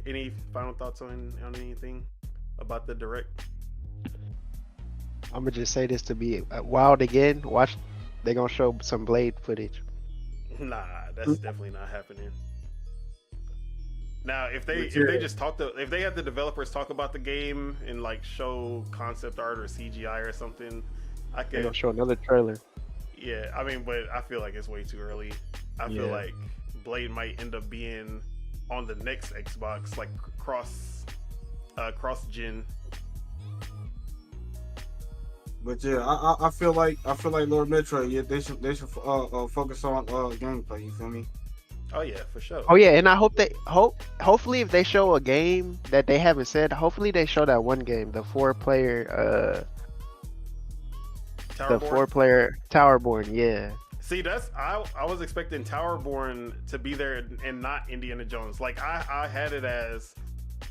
any final thoughts on anything about the direct? I'm gonna just say this to be wild again. Watch, they gonna show some Blade footage. Nah, that's definitely not happening. Now, if they just if they had the developers talk about the game and like show concept art or CGI or something, I They could gonna show another trailer. Yeah, I mean, but I feel like it's way too early. I feel like Blade might end up being on the next Xbox, like cross gen. But yeah, I feel like Lord Metroid. Yeah, they should focus on gameplay. You feel me? Oh yeah, for sure. Oh yeah, and I hope hopefully if they show a game that they haven't said, hopefully they show that one game, the 4-player Towerborn. Yeah. See, that's I was expecting Towerborn to be there and not Indiana Jones. Like I had it as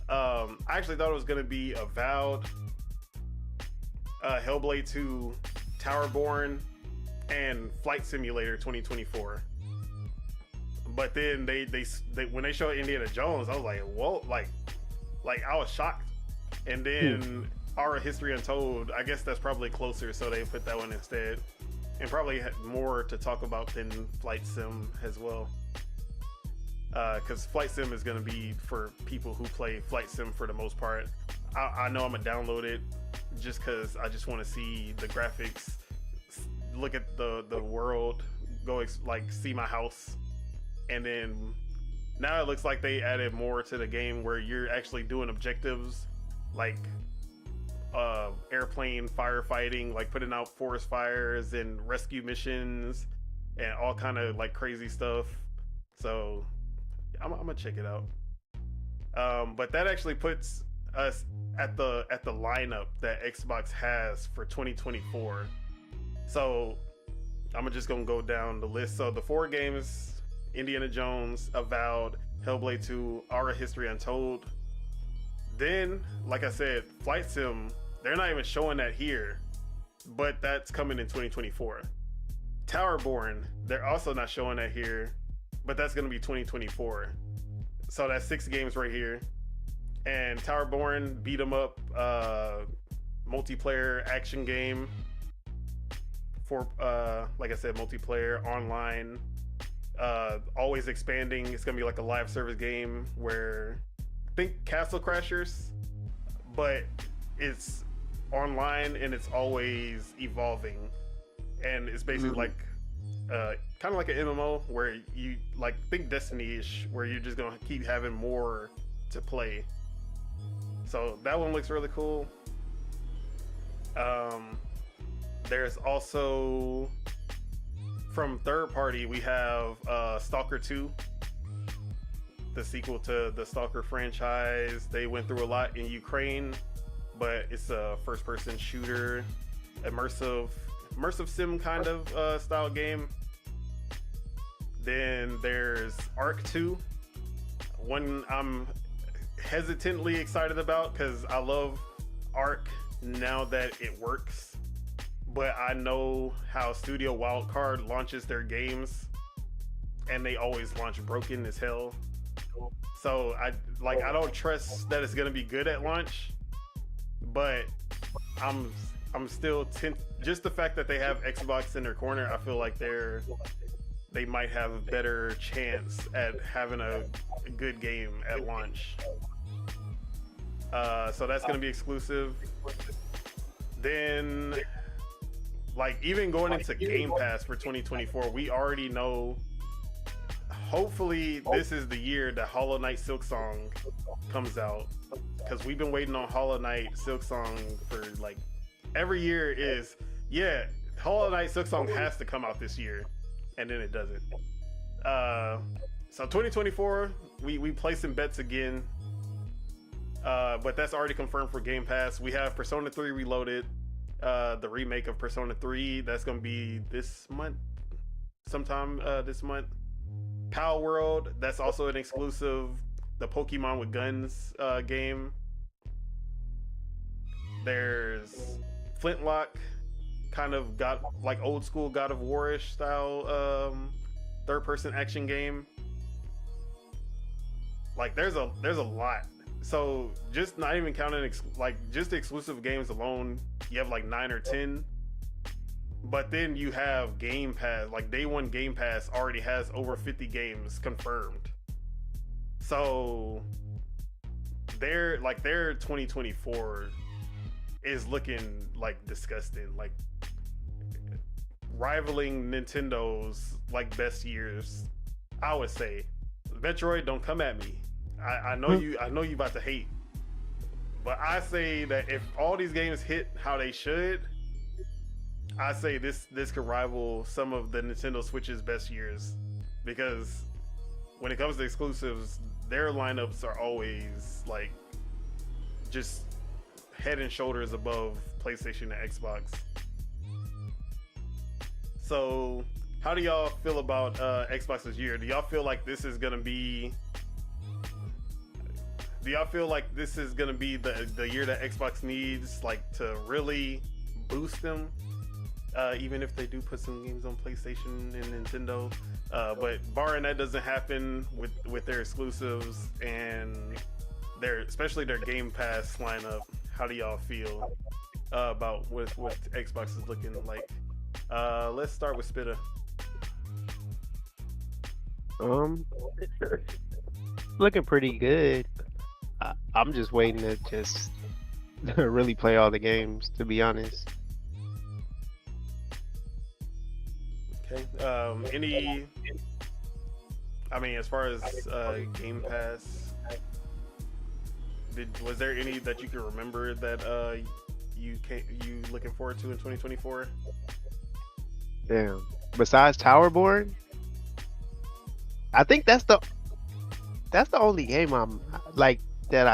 I actually thought it was gonna be Avowed, Hellblade 2, Towerborn, and Flight Simulator 2024. But then they when they showed Indiana Jones, I was like, whoa, like I was shocked. And then Aura History Untold, I guess that's probably closer, so they put that one instead. And probably had more to talk about than Flight Sim as well. Because Flight Sim is going to be for people who play Flight Sim for the most part. I know I'm going to download it just because I just want to see the graphics, look at the world, go see my house. And then now it looks like they added more to the game where you're actually doing objectives like airplane firefighting, like putting out forest fires and rescue missions and all kind of like crazy stuff. So I'm gonna check it out. But that actually puts us at the lineup that Xbox has for 2024. So I'm just gonna go down the list. So the 4 games: Indiana Jones, Avowed, Hellblade 2, Aura History Untold. Then, like I said, Flight Sim, they're not even showing that here, but that's coming in 2024. Towerborn, they're also not showing that here, but that's going to be 2024. So that's 6 games right here. And Towerborn, beat 'em up, multiplayer action game for, like I said, multiplayer, online, always expanding. It's going to be like a live service game where, think Castle Crashers, but it's online and it's always evolving, and it's basically like kind of like an MMO where you like think Destiny-ish, where you're just gonna keep having more to play. So that one looks really cool. There's also from third party we have Stalker 2, the sequel to the Stalker franchise. They went through a lot in Ukraine, but it's a first-person shooter, immersive sim kind of style game. Then there's Ark 2, one I'm hesitantly excited about because I love Ark now that it works, but I know how Studio Wildcard launches their games, and they always launch broken as hell. So I don't trust that it's gonna be good at launch, but I'm I'm still just the fact that they have Xbox in their corner. I feel like they might have a better chance at having a good game at launch. So that's gonna be exclusive. Then, like, even going into Game Pass for 2024, we already know. Hopefully, this is the year that Hollow Knight Silksong comes out, because we've been waiting on Hollow Knight Silksong for like every year. Hollow Knight Silksong has to come out this year, and then it doesn't. So 2024, we placing bets again. But that's already confirmed for Game Pass. We have Persona 3 Reloaded, the remake of Persona 3. That's going to be this month, sometime this month. Pal World, that's also an exclusive. The Pokemon with Guns game. There's Flintlock, kind of got like old school God of War-ish style third-person action game. Like there's a lot. So just not even counting just the exclusive games alone, you have like 9 or 10. But then you have Game Pass, like day one Game Pass already has over 50 games confirmed. So their 2024 is looking like disgusting, like rivaling Nintendo's like best years, I would say. Metroid, don't come at me. I know you about to hate, but I say that if all these games hit how they should, I say this could rival some of the Nintendo Switch's best years, because when it comes to exclusives, their lineups are always like just head and shoulders above PlayStation and Xbox. So how do y'all feel about Xbox's year? Do y'all feel like this is gonna be the year that Xbox needs, like, to really boost them? Even if they do put some games on PlayStation and Nintendo, but barring that doesn't happen with their exclusives and especially their Game Pass lineup, how do y'all feel about what Xbox is looking like? Let's start with Spitta. Looking pretty good. I'm just waiting to just really play all the games, to be honest. Okay. As far as Game Pass, was there any that you can remember that you looking forward to in 2024? Damn. Besides Towerborn, I think that's the only game I'm like that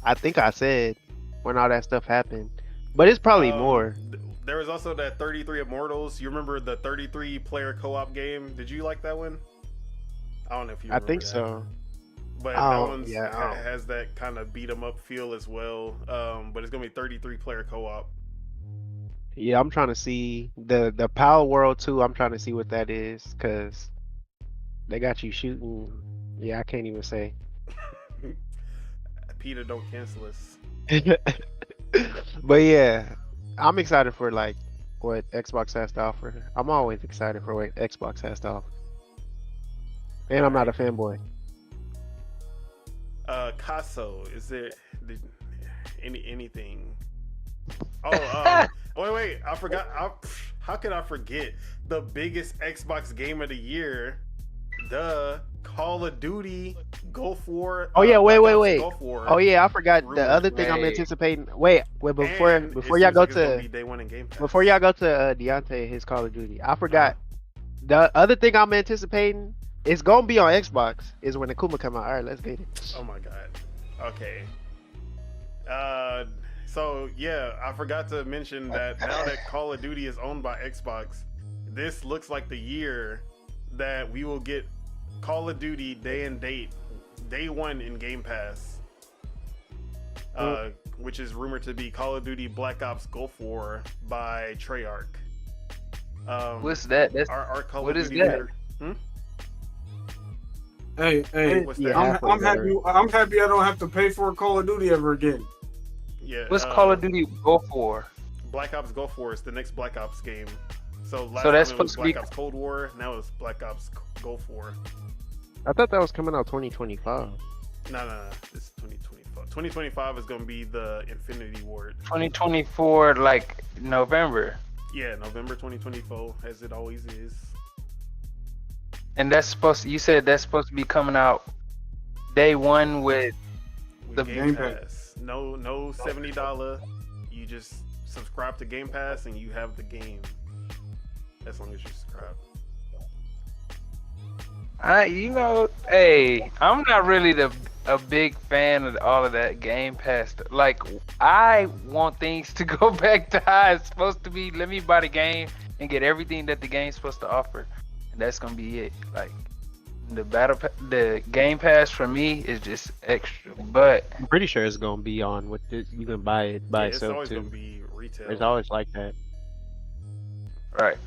I think I said when all that stuff happened, but it's probably more. There was also that 33 Immortals. You remember the 33 player co-op game? Did you like that one? I don't know if you remember. I think that. so. But that one has that kind of beat 'em up feel as well. But it's gonna be 33 player co-op. Yeah, I'm trying to see the Pal World 2. I'm trying to see what that is, because they got you shooting. Yeah, I can't even say. Peter, don't cancel us. But yeah, I'm excited for like what Xbox has to offer. I'm always excited for what Xbox has to offer. And I'm not a fanboy. Casso, is there anything? Oh, wait, I forgot. How could I forget the biggest Xbox game of the year? The Call of Duty Gulf War. Oh yeah, wait. Gulf War. Oh yeah, I forgot the other thing I'm anticipating. Wait, before y'all go to day one in Game Pass. before y'all go to Deontay his Call of Duty, I forgot the other thing I'm anticipating. It's gonna be on Xbox. Is when Akuma come out. All right, let's get it. Oh my god. Okay. So yeah, I forgot to mention that now that Call of Duty is owned by Xbox, this looks like the year that we will get Call of Duty day one in Game Pass, which is rumored to be Call of Duty Black Ops Gulf War by Treyarch. What's that? Our Call what of is Duty that? Hey, What's Yeah, that? I'm happy I don't have to pay for a Call of Duty ever again. Yeah. What's Call of Duty Gulf War? Black Ops Go For is the next Black Ops game. So last So that's time it was supposed to be- Black Ops Cold War. Now it's Black Ops Go For. I thought that was coming out 2025. No. It's 2025. 2025 is gonna be the Infinity Ward. 2024, like November, Yeah, November 2024, as it always is. and that's supposed. You said that's supposed to be coming out day one with. With The Game Game Pass. Pass. No $70. You just subscribe to Game Pass and you have the game. As long as you subscribe. Hey, I'm not really a big fan of all of that Game Pass. Like, I want things to go back to how it's supposed to be. Let me buy the game and get everything that the game's supposed to offer, and that's gonna be it. Like, the Game Pass for me is just extra, but I'm pretty sure it's gonna be on with this. You can buy it by It's itself always too. gonna be retail. It's always like that. right.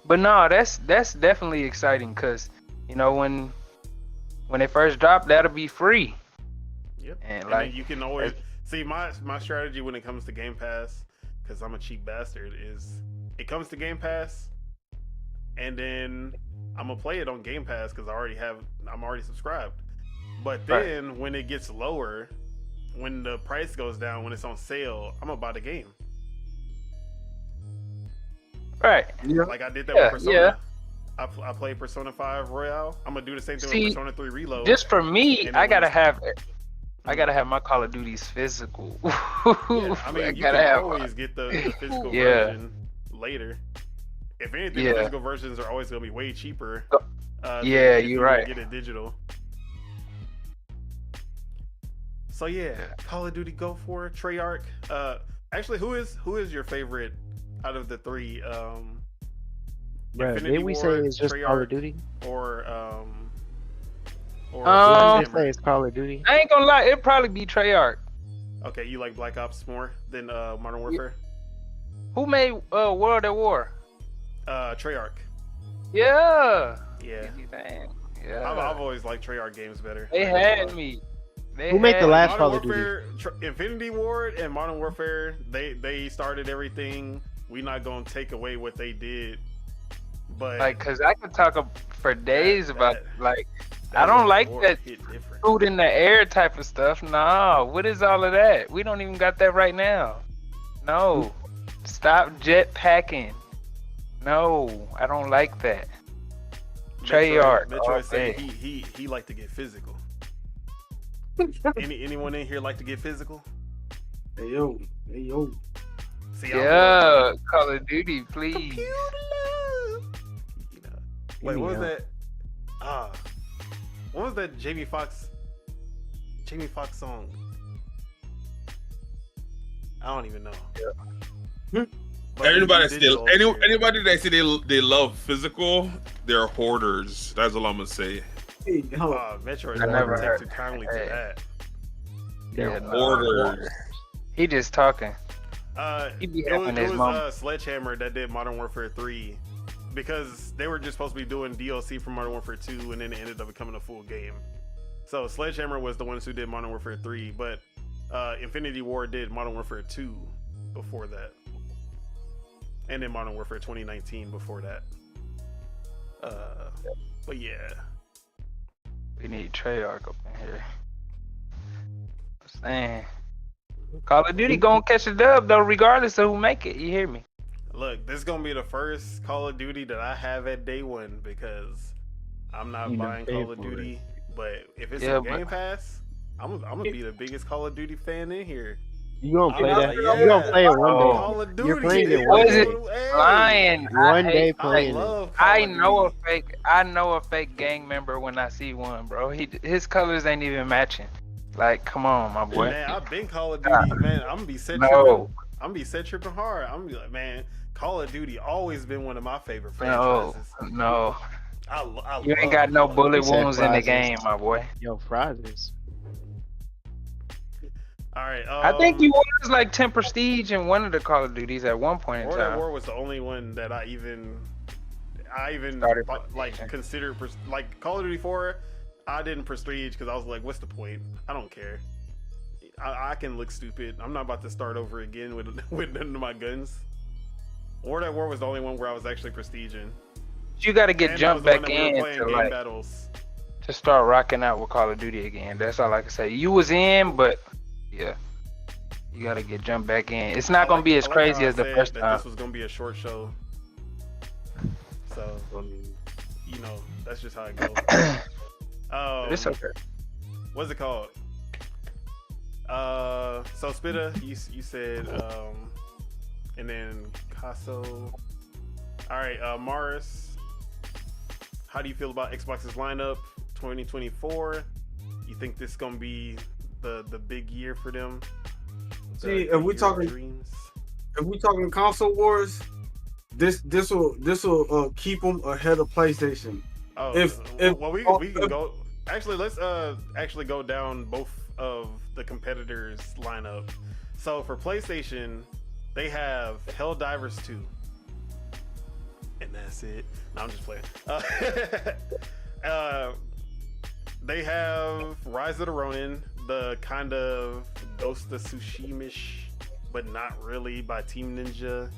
But no, that's definitely exciting because when it first dropped, that'll be free. Yep. And And like, then you can always see my strategy when it comes to Game Pass, because I'm a cheap bastard, is it comes to Game Pass, and then I'm gonna play it on Game Pass because I'm already subscribed. But then when it gets lower, when the price goes down, when it's on sale, I'm gonna buy the game. right. Yeah. Like I did that Yeah, with Persona. yeah. I played Persona 5 Royale. I'm gonna do the same thing See, with Persona 3 Reload. Just for me, And I it gotta was- have my Call of Duties physical. Yeah, I mean, you gotta can have. always get the physical Yeah. version later. If anything, Yeah. the physical versions are always going to be way cheaper. than Yeah, if you're you were to right. Get it digital. So yeah, Call of Duty Go For Treyarch. Actually, who is your favorite out of the three? Bruh, Infinity didn't we say Ward, it's just Call Treyarch, of Duty? or Um, Didn't Sledgehammer? we say it's Call of Duty? I ain't gonna lie, it'd probably be Treyarch. Okay, you like Black Ops more than Modern Warfare? Who made World at War? Treyarch. Yeah. Yeah. Man. I've Yeah. always liked Treyarch games better. They I ain't gonna had lie. me. They Who made the had last me. Call Modern of Duty? Warfare, Infinity Ward and Modern Warfare, they started everything. We not gonna take away what they did, but Like, cause I could talk for days about like that I don't was like more that hit different. food in the air type of stuff. No, what is all of that? We don't even got that right now. No, stop jet packing. No, I don't like that. Treyarch. Metroid said okay. he like to get physical. Anyone in here like to get physical? Hey yo. See, Yeah, Call of Duty, please. Computer love. You know. Wait, what was that? What was that Jamie Foxx song? I don't even know. But Anybody he did go here. anybody that say they love physical, they're hoarders. That's all I'm gonna say. Hey, yo. Metroid I never doesn't heard. take too kindly to Hey. that. Yeah, Hoarders. He just talking. He be It having his was moments. Sledgehammer that did Modern Warfare 3 because they were just supposed to be doing DLC for Modern Warfare 2 and then it ended up becoming a full game. So Sledgehammer was the ones who did Modern Warfare 3, but Infinity Ward did Modern Warfare 2 before that. And then Modern Warfare 2019 before that. But yeah. We need Treyarch up in here. Saying Call of Duty gonna catch a dub though, regardless of who make it. You hear me? Look, this is gonna be the first Call of Duty that I have at day one because I'm not You done buying paid Call of for it. Duty. But if it's Yeah, on Game but- Pass, I'm gonna be the biggest Call of Duty fan in here. You gonna play I'm that? like, You yeah, gonna play it one Oh. day? Call of Duty. You're playing it nigga. one What is it? Hey, Lying. One day I playing it. love Call I of know a Duty. fake. I know a fake gang member when I see one, bro. His colors ain't even matching. Like, come on, my boy. Man, I've been Call of Duty, man. I'm gonna be set No. tripping. I'm gonna be set tripping hard. I'm gonna be like, man, Call of Duty always been one of my favorite No, franchises. no. I You ain't love got no Call of bullet He said wounds in the prizes. game, my boy. Yo, prizes. Duty. All right. I think you was like 10 prestige in one of the Call of Duties at one point in World at time. War was the only one that I even Started like prestige. considered like Call of Duty 4. I didn't prestige because I was like, what's the point? I don't care. I can look stupid. I'm not about to start over again with none of my guns. World at War was the only one where I was actually prestiging. You got to get And that jumped was the one back that we were in playing to game like battles. to start rocking out with Call of Duty again. That's all I can say. You was in, but yeah, you got to get jumped back in. It's not gonna be as crazy as the first time. This was gonna be a short show, so you know that's just how it goes. It's okay. What's it called? So Spitta, you said, and then Casso. All right, Morris, how do you feel about Xbox's lineup 2024? You think this is gonna be the big year for them? See, if we talking console wars, this will keep them ahead of PlayStation. Oh, well, we can go. Actually, let's actually go down both of the competitors' lineup. So for PlayStation, they have Helldivers 2, and that's it. No, I'm just playing. They have Rise of the Ronin, the kind of Ghost of Tsushima-ish, but not really, by Team Ninja.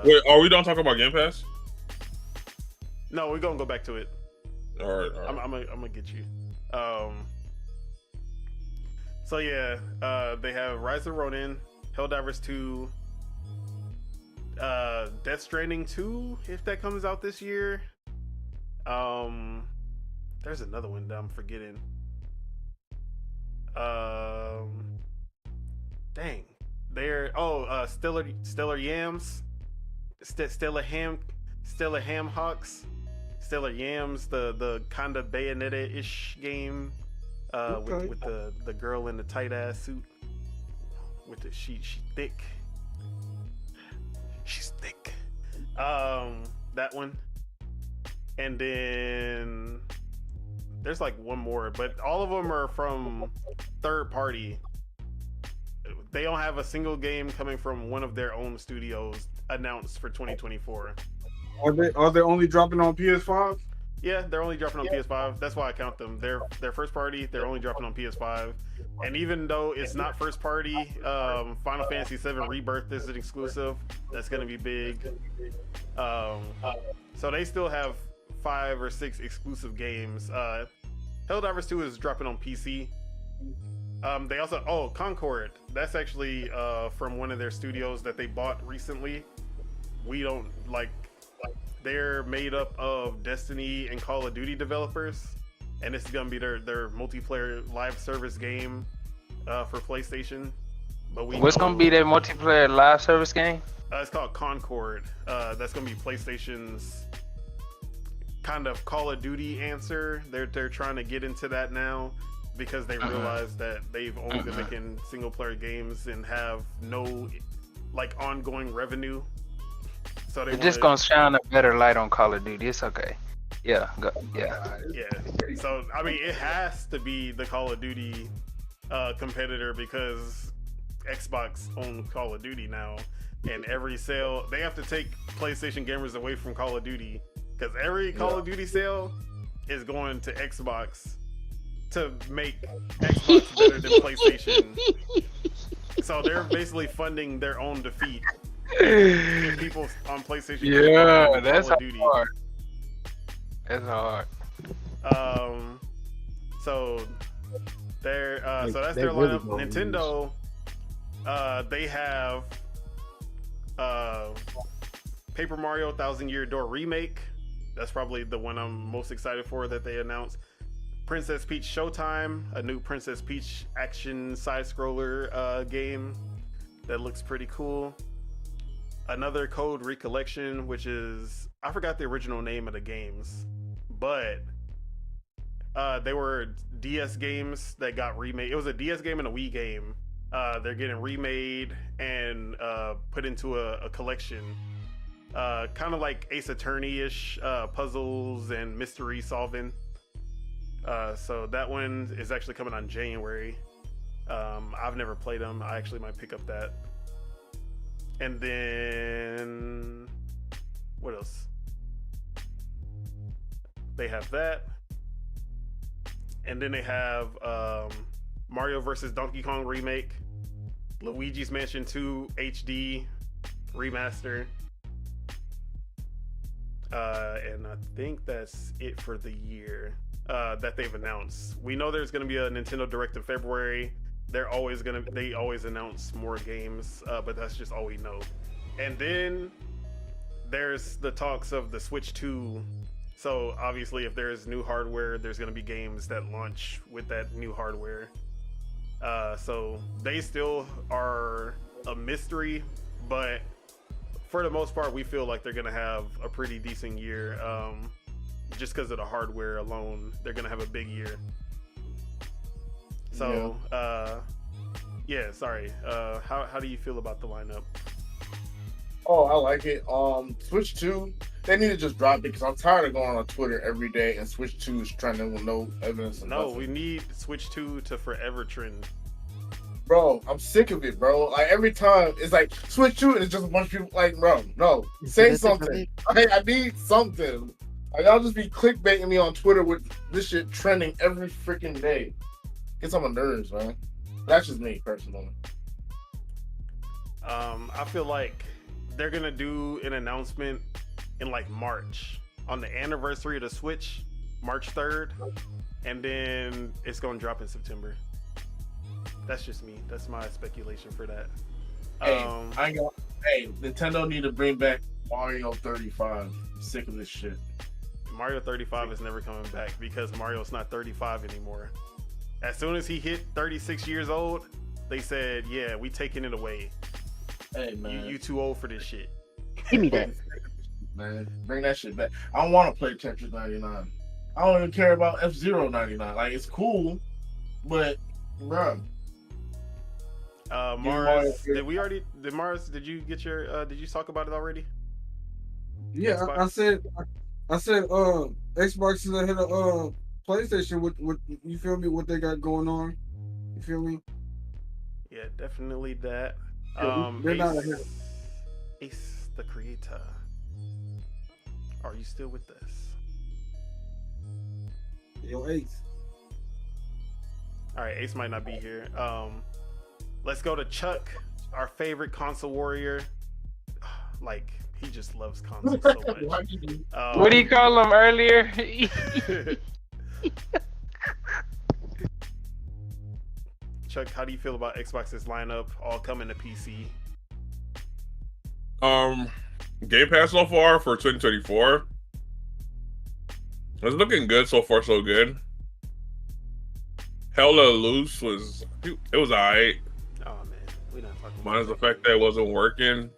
Wait, are we done talking about Game Pass? No, we're gonna go back to it. All right. I'm gonna get you. So yeah, they have Rise of Ronin, Helldivers 2, Death Stranding 2, if that comes out this year. There's another one that I'm forgetting. Dang. Stellar Yams, Stellar Ham Hawks, Stellar Yams, the kind of Bayonetta-ish game, with the girl in the tight ass suit, with the she thick. She's thick. That one, and then there's like one more, but all of them are from third party. They don't have a single game coming from one of their own studios announced for 2024. Are they only dropping on PS5? Yeah, they're only dropping on PS5. That's why I count them. They're first party. They're only dropping on PS5. And even though it's not first party, Final Fantasy VII Rebirth is an exclusive. That's gonna be big. So they still have 5 or 6 exclusive games. Helldivers 2 is dropping on PC. They also Concord. That's actually from one of their studios that they bought recently. We don't like. They're made up of Destiny and Call of Duty developers, and this is gonna be their multiplayer live service game for PlayStation. But what's gonna be their multiplayer live service game? It's called Concord. That's gonna be PlayStation's kind of Call of Duty answer. They're trying to get into that now because they realize that they've only been making single player games and have no like ongoing revenue. So It's just gonna shine a better light on Call of Duty. It's okay. Yeah. Yeah. So I mean, it has to be the Call of Duty competitor because Xbox owns Call of Duty now, and every sale they have to take PlayStation gamers away from Call of Duty because every Call of Duty sale is going to Xbox to make Xbox better than PlayStation. So they're basically funding their own defeat. If people on PlayStation, that's hard. That's hard. So they're so that's their lineup. Nintendo, they have Paper Mario 1,000 Year Door remake. That's probably the one I'm most excited for that they announced. Princess Peach Showtime, a new Princess Peach action side-scroller game that looks pretty cool. Another Code Recollection, which is, I forgot the original name of the games, but they were DS games that got remade. It was a DS game and a Wii game. They're getting remade and put into a collection. Kind of like Ace Attorney-ish, puzzles and mystery solving. So that one is actually coming on January. I've never played them. I actually might pick up that. And then what else? They have that. And then they have Mario vs. Donkey Kong remake, Luigi's Mansion 2 HD remaster, and I think that's it for the year that they've announced. We know there's going to be a Nintendo Direct in February. They always announce more games, but that's just all we know. And then there's the talks of the Switch 2. So obviously, if there's new hardware, there's going to be games that launch with that new hardware. So they still are a mystery, but for the most part, we feel like they're going to have a pretty decent year. Just because of the hardware alone, they're going to have a big year. So, sorry. How do you feel about the lineup? Oh, I like it. Switch 2, they need to just drop it because I'm tired of going on Twitter every day and Switch 2 is trending with no evidence. No, we need Switch 2 to forever trend. Bro, I'm sick of it, bro. Like every time it's like Switch 2 and it's just a bunch of people like, bro, no, say something. I need something. Like y'all just be clickbaiting me on Twitter with this shit trending every freaking day. Gets on my nerves, man. That's just me personally. I feel like they're gonna do an announcement in like March on the anniversary of the Switch, March 3rd, and then it's gonna drop in September. That's just me. That's my speculation for that. Hey, Nintendo need to bring back Mario 35. I'm sick of this shit. Mario 35 is never coming back because Mario's not 35 anymore. As soon as he hit 36 years old, they said, "Yeah, we taking it away. Hey man, you too old for this shit." Give me that. Man, bring that shit back. I don't want to play Tetris 99. I don't even care about F-Zero 99. Like it's cool, but bro. Mars, did you get your? Did you talk about it already? Yeah, Xbox? I said, Xbox is ahead of PlayStation with you feel me? What they got going on? You feel me? Yeah, definitely that. They're not ahead. Ace, the creator. Are you still with us? Yo, Ace. All right, Ace might not be here. Let's go to Chuck, our favorite console warrior. Like, he just loves consoles so much. What do you call him earlier? Chuck, how do you feel about Xbox's lineup all coming to PC? Game Pass so far for 2024. It's looking good so far, so good. Hella Loose was alright. Oh man, we not talking. Minus the fact that it wasn't working.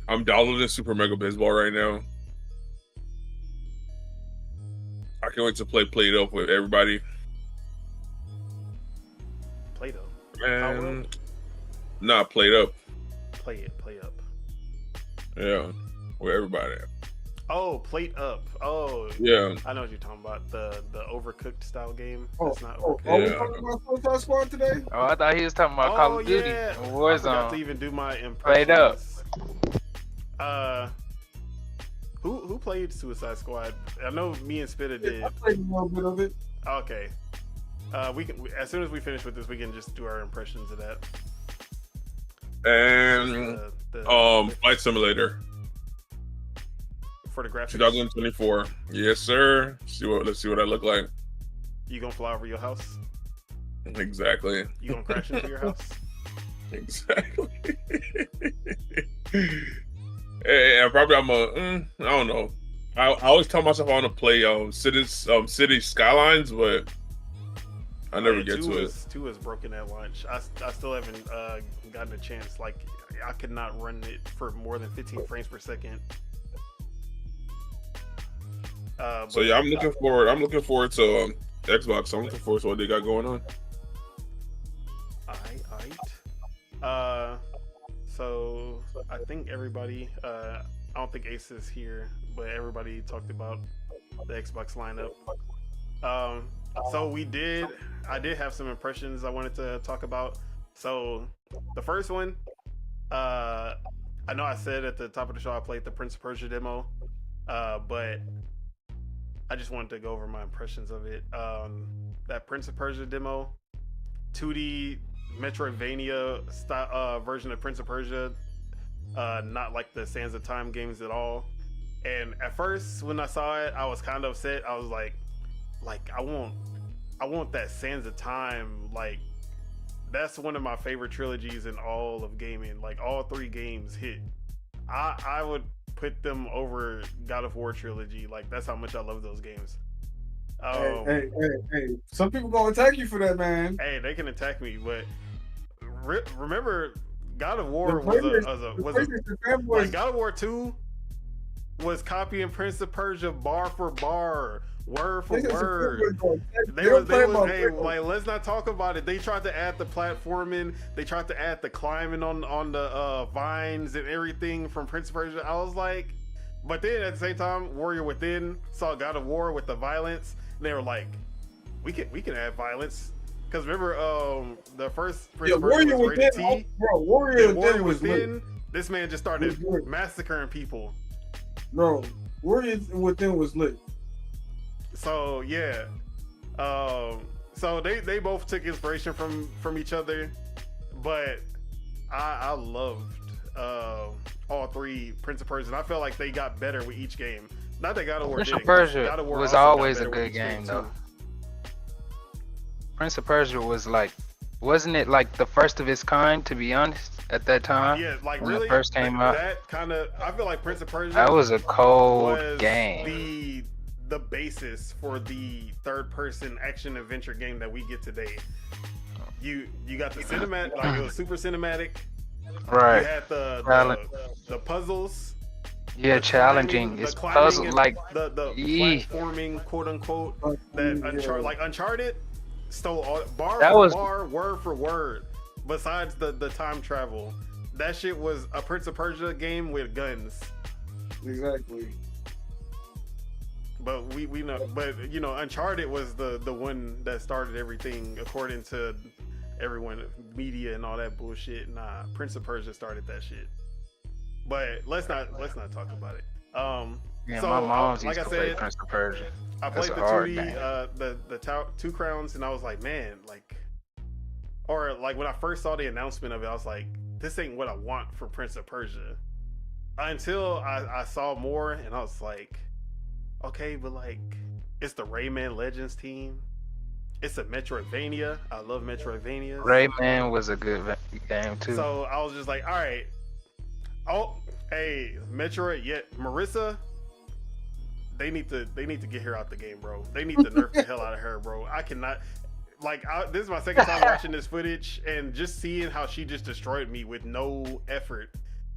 I'm downloading Super Mega Baseball right now. I can't wait to play Play-Doh with everybody. Play-Doh? Man, not Played Up. Play up. Yeah, with everybody. Oh, Plate Up. Oh, yeah. I know what you're talking about. The Overcooked style game. Oh, That's not are Overcooked. we talking about Suicide Squad today? Oh, I thought he was talking about Call of Duty. Yeah. I Warzone. forgot to even do my impressions. Played Up. Who played Suicide Squad? I know me and Spitta did. I played a little bit of it. Okay. We can as soon as we finish with this, we can just do our impressions of that. And Flight Simulator for the graphics. 2024. Yes, sir. Let's see what I look like. You gonna fly over your house? Exactly. You gonna crash into your house? Exactly. Hey, probably I don't know. I always tell myself I want to play City Skylines, but I never get to it. 2 is broken at launch. I still haven't gotten a chance. Like I could not run it for more than 15 frames per second. So yeah, I'm looking forward. I'm looking forward to Xbox. I'm looking forward to what they got going on. So I think everybody. I don't think Ace is here, but everybody talked about the Xbox lineup. So I did have some impressions I wanted to talk about. So the first one, I know I said at the top of the show I played the Prince of Persia demo, but I just wanted to go over my impressions of it. That Prince of Persia demo, 2D Metroidvania version of Prince of Persia, not like the Sands of Time games at all. And at first, when I saw it, I was kind of upset. I was like I want that Sands of Time. Like, that's one of my favorite trilogies in all of gaming. Like, all 3 games hit. I would put them over God of War trilogy. Like, that's how much I love those games. Hey. Some people gonna attack you for that, man. Hey, they can attack me, but remember, God of War was like, God of War 2 was copying Prince of Persia bar for bar, word for word. Hey, let's not talk about it. They tried to add the platforming, they tried to add the climbing on the vines and everything from Prince of Persia. I was like, but then at the same time, Warrior Within saw God of War with the violence, and they were like, we can add violence. Because remember, the first Prince of Persia was rated T. Warrior Within, this man just started massacring people. Bro, Warrior Within was lit. So yeah, so they both took inspiration from each other, but I loved all 3 Prince of Persia. And I felt like they got better with each game. Not that God of War Prince didn't. of Persia God of War was also always got a better good with each game though. too. Prince of Persia was like, wasn't it like the first of its kind, to be honest, at that time? Yeah, like when really, it first came out. That kind of, I feel like Prince of Persia. That was a cold was game. The basis for the third-person action adventure game that we get today. You got the cinematic, like it was super cinematic. Right. You had the puzzles. Yeah, challenging. It's puzzle like the platforming, quote unquote. That Uncharted stole all, bar, word for word. Besides the time travel, that shit was a Prince of Persia game with guns. Exactly. But we know, but you know, Uncharted was the one that started everything according to everyone, media and all that bullshit. Nah, Prince of Persia started that shit. But let's not talk about it. Yeah, so my mom's like used I to play said, Prince of Persia. I That's played a the hard 2D, game. the 2 Crowns, and I was like, man, like, or like when I first saw the announcement of it, I was like, this ain't what I want for Prince of Persia. Until I saw more, and I was like, okay, but like, it's the Rayman Legends team. It's a Metroidvania. I love Metroidvanias. Rayman was a good game too. So I was just like, all right. Oh, hey, Metroid. Yeah, Marissa. They need to get her out the game, bro. They need to nerf the hell out of her, bro. I cannot. Like, this is my second time watching this footage, and just seeing how she just destroyed me with no effort.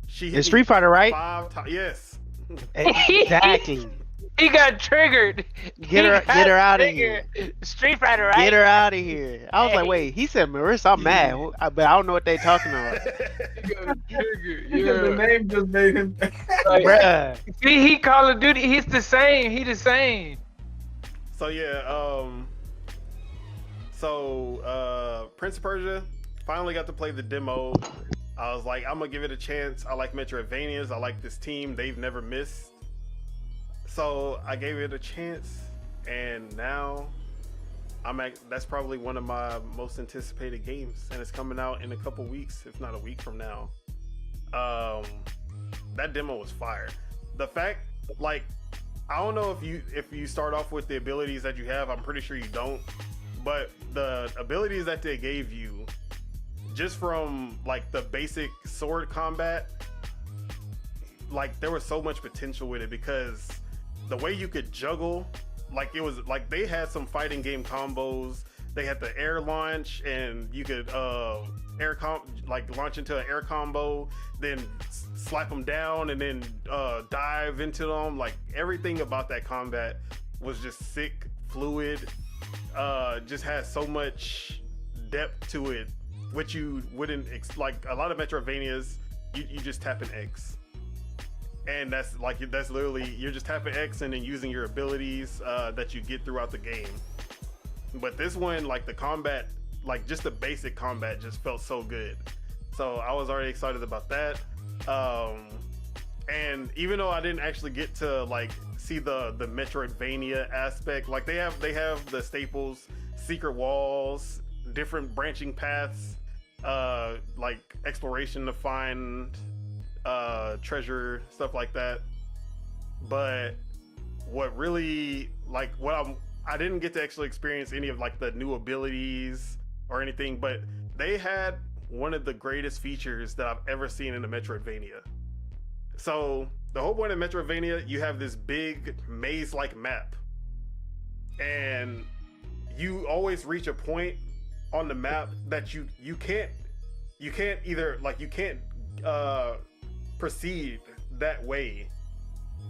She hit It's Street Fighter, right? 5 times. Yes. Exactly. He got triggered. Get her out of here. Street Fighter, right? Get her out of here. I was like, wait, he said Marissa, I'm mad. But I don't know what they talking about. The name just made him. Bruh. See, he Call of Duty. He's the same. He the same. So yeah, Prince of Persia, finally got to play the demo. I was like, I'm gonna give it a chance. I like Metroidvanias. I like this team. They've never missed. So I gave it a chance, and now that's probably one of my most anticipated games, and it's coming out in a couple weeks, if not a week from now. That demo was fire. The fact, like, I don't know if you start off with the abilities that you have. I'm pretty sure you don't, but the abilities that they gave you, just from like the basic sword combat, like there was so much potential with it, because the way you could juggle, like it was like they had some fighting game combos. They had the air launch, and you could launch into an air combo, then slap them down, and then dive into them. Like everything about that combat was just sick, fluid. Just had so much depth to it, which you wouldn't like. A lot of Metroidvanias, you just tap an X. And that's literally, you're just tapping X and then using your abilities that you get throughout the game. But this one, like the combat, like just the basic combat just felt so good. So I was already excited about that. And even though I didn't actually get to like see the Metroidvania aspect, like they have the staples, secret walls, different branching paths, like exploration to find treasure, stuff like that. But what really I didn't get to actually experience any of like the new abilities or anything, but they had one of the greatest features that I've ever seen in a Metroidvania. So the whole point of Metroidvania, you have this big maze-like map, and you always reach a point on the map that you can't either like you can't proceed that way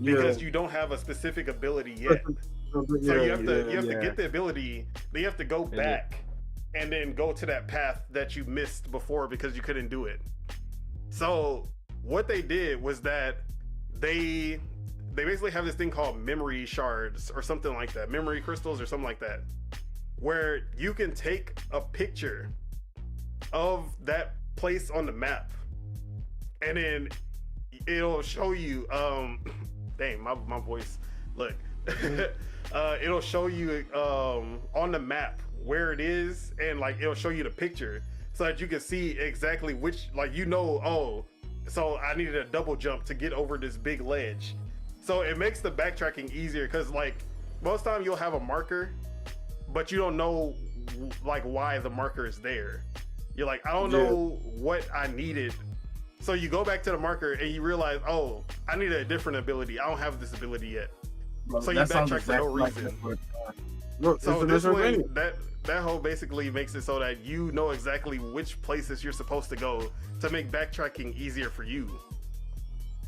because you don't have a specific ability yet. So you have to get the ability. Then you have to go back and then go to that path that you missed before because you couldn't do it. So what they did was that they basically have this thing called memory shards or something like that, memory crystals or something like that, where you can take a picture of that place on the map, and then it'll show you. Dang, my voice. Look, it'll show you on the map where it is, and like it'll show you the picture so that you can see exactly which, like, you know, oh, so I needed a double jump to get over this big ledge. So it makes the backtracking easier because like most time you'll have a marker, but you don't know like why the marker is there. You're like, I don't know what I needed. So you go back to the marker and you realize, oh, I need a different ability. I don't have this ability yet. Bro, so you backtrack for no reason. So this way, that whole basically makes it so that you know exactly which places you're supposed to go to make backtracking easier for you.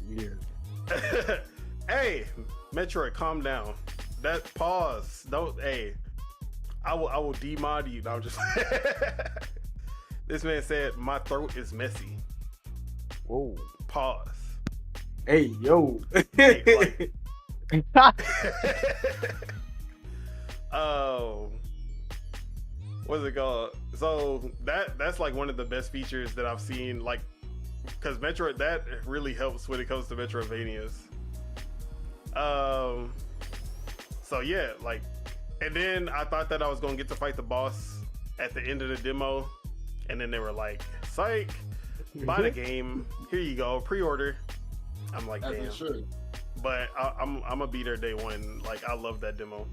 Yeah. Hey, Metroid, calm down. That pause. Don't. Hey, I will demod you. No, I'm just. This man said my throat is messy. Whoa. Pause. Hey, yo. Hey, oh, what's it called? So that's like one of the best features that I've seen, like, because Metroid, that really helps when it comes to Metroidvanias. So yeah, like, and then I thought that I was gonna get to fight the boss at the end of the demo, and then they were like, psych, buy the game, here you go, pre-order. I'm like, damn. But I'm gonna be there day one. Like, I love that demo.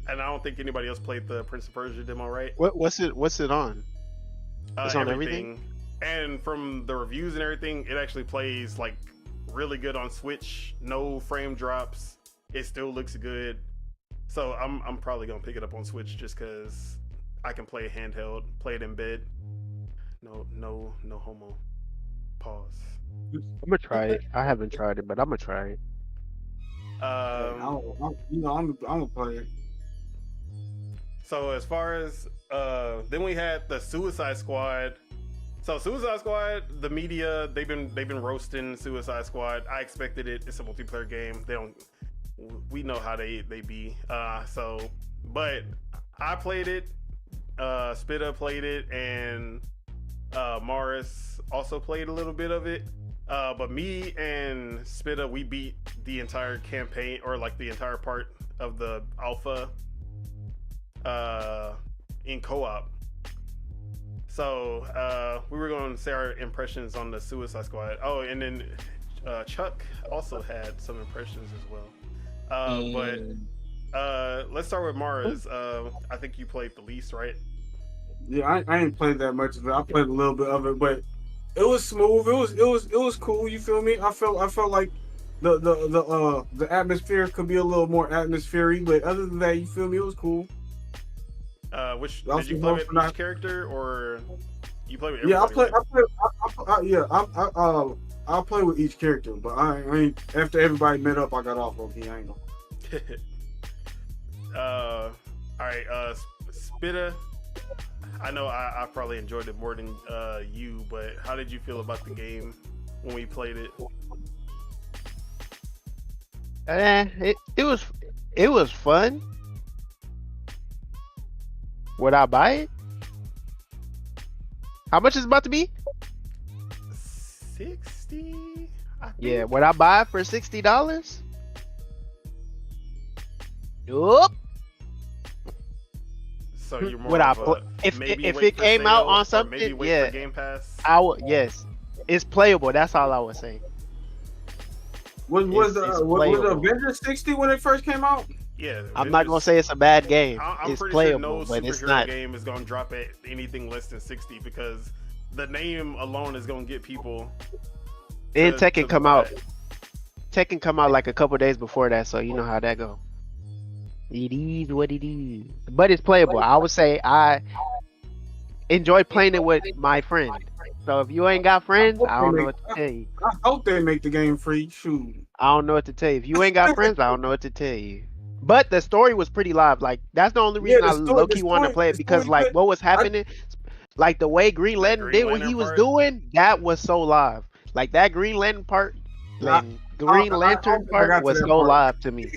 And I don't think anybody else played the Prince of Persia demo, right? What's it on? It's on everything. And from the reviews and everything, it actually plays like really good on Switch. No frame drops. It still looks good. So I'm probably gonna pick it up on Switch just because I can play it handheld, play it in bed. No homo. Pause. I'm gonna try it. I haven't tried it, but I'm gonna try it. I'm gonna play it. So as far as then we had the Suicide Squad. So Suicide Squad, the media, they've been roasting Suicide Squad. I expected it. It's a multiplayer game. We know how they be. But I played it. Spitta played it, and Morris also played a little bit of it. But me and Spitta, we beat the entire campaign, or like the entire part of the alpha in co-op. So we were going to say our impressions on the Suicide Squad. Oh, and then Chuck also had some impressions as well. But let's start with Mars. I think you played the least, right? Yeah, I ain't played that much of it. I played a little bit of it, but it was smooth. It was cool. You feel me? I felt like the atmosphere could be a little more atmospheric, but other than that, you feel me? It was cool. Which did you play with each character, or you play with everybody? I'll play with each character, but I ain't. After everybody met up, I got off. Okay, I ain't gonna. All right, Spitta. I know I probably enjoyed it more than you, but how did you feel about the game when we played it? It was fun. Would I buy it? How much is it about to be? 60. Yeah, would I buy it for $60? Yup. So you're more Would I of pl- a if maybe if wait it for came out sale, on or something? maybe wait Yeah, for Game Pass. I would. Yes, it's playable. That's all I would say. Was It's was playable. Avengers 60 when it first came out? Yeah, I'm not gonna Avengers- say it's a bad game. I'm It's pretty playable, sure no but it's superhero not. game is gonna drop at anything less than 60 because the name alone is gonna get people. And to Tekken come out. buy it. Tekken come out like a couple days before that, so you know how that go. It is what it is, but it's playable. I would say I enjoy playing it with my friend. So if you ain't got friends, I don't know what to tell you. I hope they make the game free. Shoot. I don't know what to tell you. If you ain't got friends, I don't know what to tell you. But the story was pretty live. Like that's the only reason Yeah, I the story- low key the wanted to story- play it the because story like good. what was happening, like the way Green Lantern Green did what he Lantern was part? doing, that was so live. Like that Green Lantern part, like Green I Lantern got part to was that so part. live to me.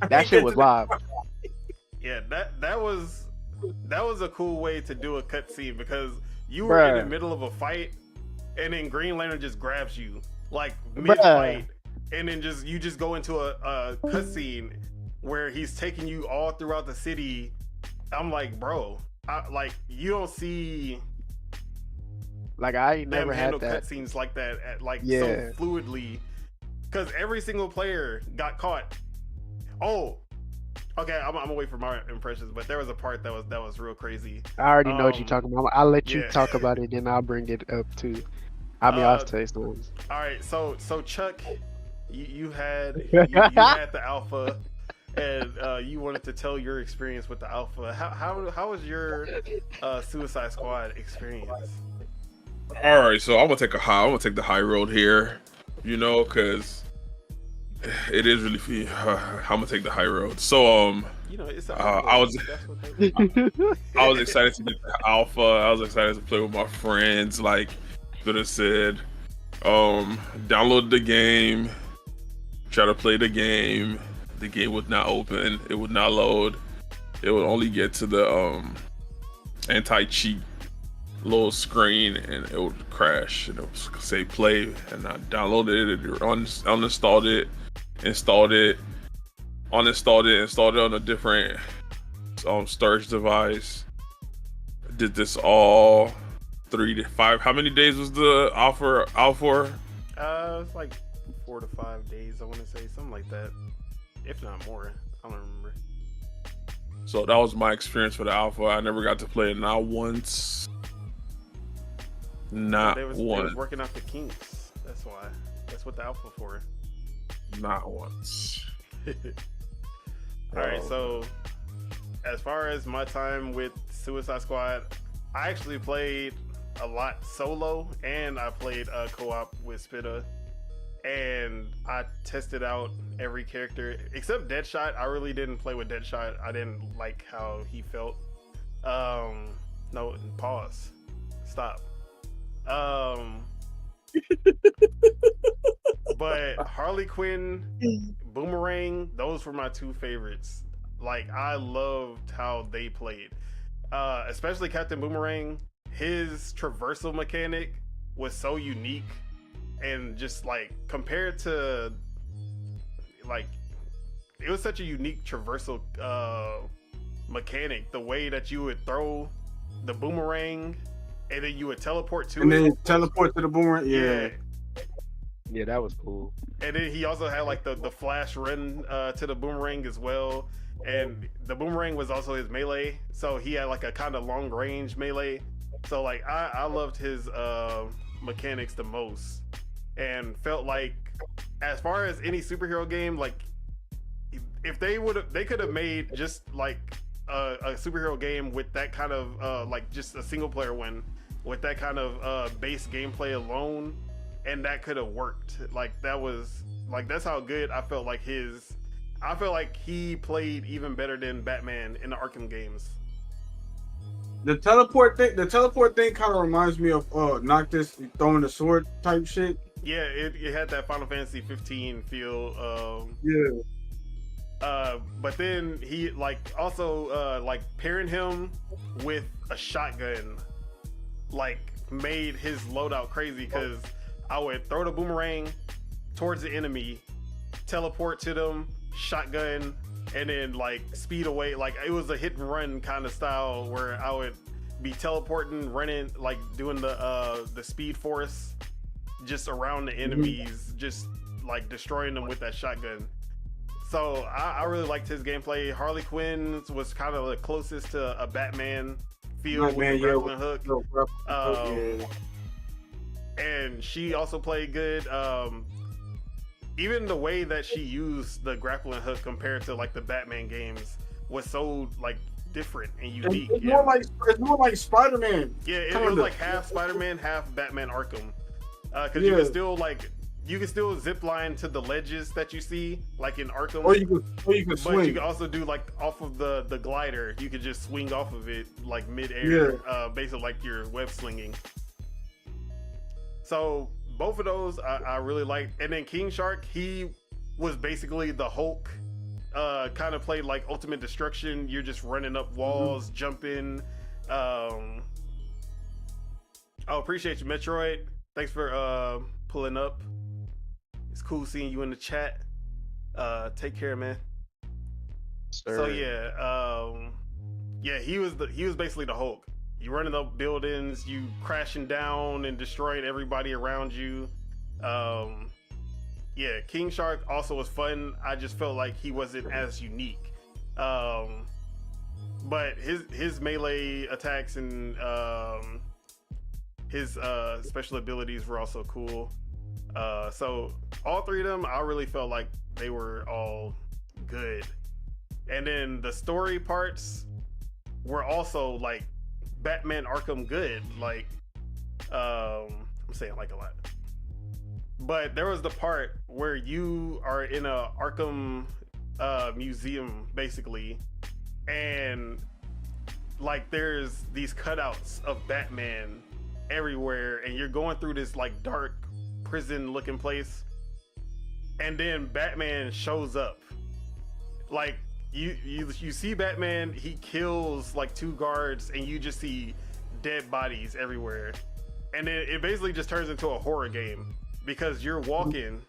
That shit was live. Yeah, that was a cool way to do a cutscene because you were in the Bruh. middle of a fight, and then Green Lantern just grabs you like Bruh. mid fight, and then you just go into a cutscene where he's taking you all throughout the city. I'm like, bro, you don't see Like I ain't them never handle had that. cutscenes like that so Yeah. fluidly because every single player got caught. Oh, okay, I'm gonna wait for my impressions, but there was a part that was real crazy. I already know what you're talking about. I'll let you yeah. talk about it, then I'll bring it up too. I'll tell you something. All right, so Chuck, you had had the alpha, and you wanted to tell your experience with the alpha. How was your Suicide Squad experience? All right, so I'm gonna take the high road here, you know, because it is really free. I'm gonna take the high road. So You know, it's I was excited to get the alpha. I was excited to play with my friends. Like could have said, download the game, try to play the game. The game would not open. It would not load. It would only get to the anti-cheat little screen, and it would crash. And it would say play, and I downloaded it, uninstalled it, installed it, uninstalled it, installed it on a different storage device. Did this all 3 to 5. How many days was the alpha? It's like 4 to 5 days. I want to say something like that, if not more. I don't remember. So that was my experience for the alpha. I never got to play it not once. Not They was once. working out the kinks. That's why. That's what the alpha for. Not once. All right, so as far as my time with Suicide Squad, I actually played a lot solo, and I played co-op with Spitta, and I tested out every character except Deadshot. I really didn't play with Deadshot. I didn't like how he felt. No, pause. Stop. But Harley Quinn, Boomerang, those were my two favorites. Like I loved how they played, especially Captain Boomerang. His traversal mechanic was so unique, and just like compared to like, it was such a unique traversal mechanic. The way that you would throw the boomerang and then you would teleport to And it. then teleport to the boomerang. Yeah. Yeah, that was cool. And then he also had like the flash run to the boomerang as well. And the boomerang was also his melee. So he had like a kind of long range melee. So like I loved his mechanics the most. And felt like as far as any superhero game, like if they could have made just like a superhero game with that kind of like just a single player one with that kind of base gameplay alone, and that could have worked. Like that was like that's how good I felt like I felt like he played even better than Batman in the Arkham games. The teleport thing kind of reminds me of Noctis throwing the sword type shit. Yeah, it had that Final Fantasy 15 feel. Yeah. But then he like also like pairing him with a shotgun like made his loadout crazy, because I would throw the boomerang towards the enemy, teleport to them, shotgun and then like speed away. Like it was a hit and run kind of style where I would be teleporting, running, like doing the speed force just around the enemies, just like destroying them with that shotgun. So I really liked his gameplay. Harley Quinn was kind of the closest to a Batman feel with the grappling hook. And she also played good. Even the way that she used the grappling hook compared to like the Batman games was so like different and unique. It's more like Spider-Man. Yeah, it was like half Spider-Man, half Batman Arkham. Because you can still zip line to the ledges that you see, like in Arkham. Or you can swing. But you can also do like off of the glider. You could just swing off of it like mid-air, basically like you're web slinging. So both of those I really liked. And then King Shark, he was basically the Hulk. Kind of played like Ultimate Destruction. You're just running up walls, jumping. Appreciate you, Metroid. Thanks for pulling up. It's cool seeing you in the chat. Take care, man. Sir. So yeah, he was basically the Hulk. You running up buildings, you crashing down and destroying everybody around you. Yeah, King Shark also was fun. I just felt like he wasn't as unique. But his melee attacks and his special abilities were also cool. So all three of them, I really felt like they were all good. And then the story parts were also like Batman Arkham good. Like, I'm saying like a lot. But there was the part where you are in a Arkham museum, basically, and like there's these cutouts of Batman everywhere, and you're going through this like dark prison looking place, and then Batman shows up. Like you see Batman, he kills like 2 guards, and you just see dead bodies everywhere, and then it basically just turns into a horror game because you're walking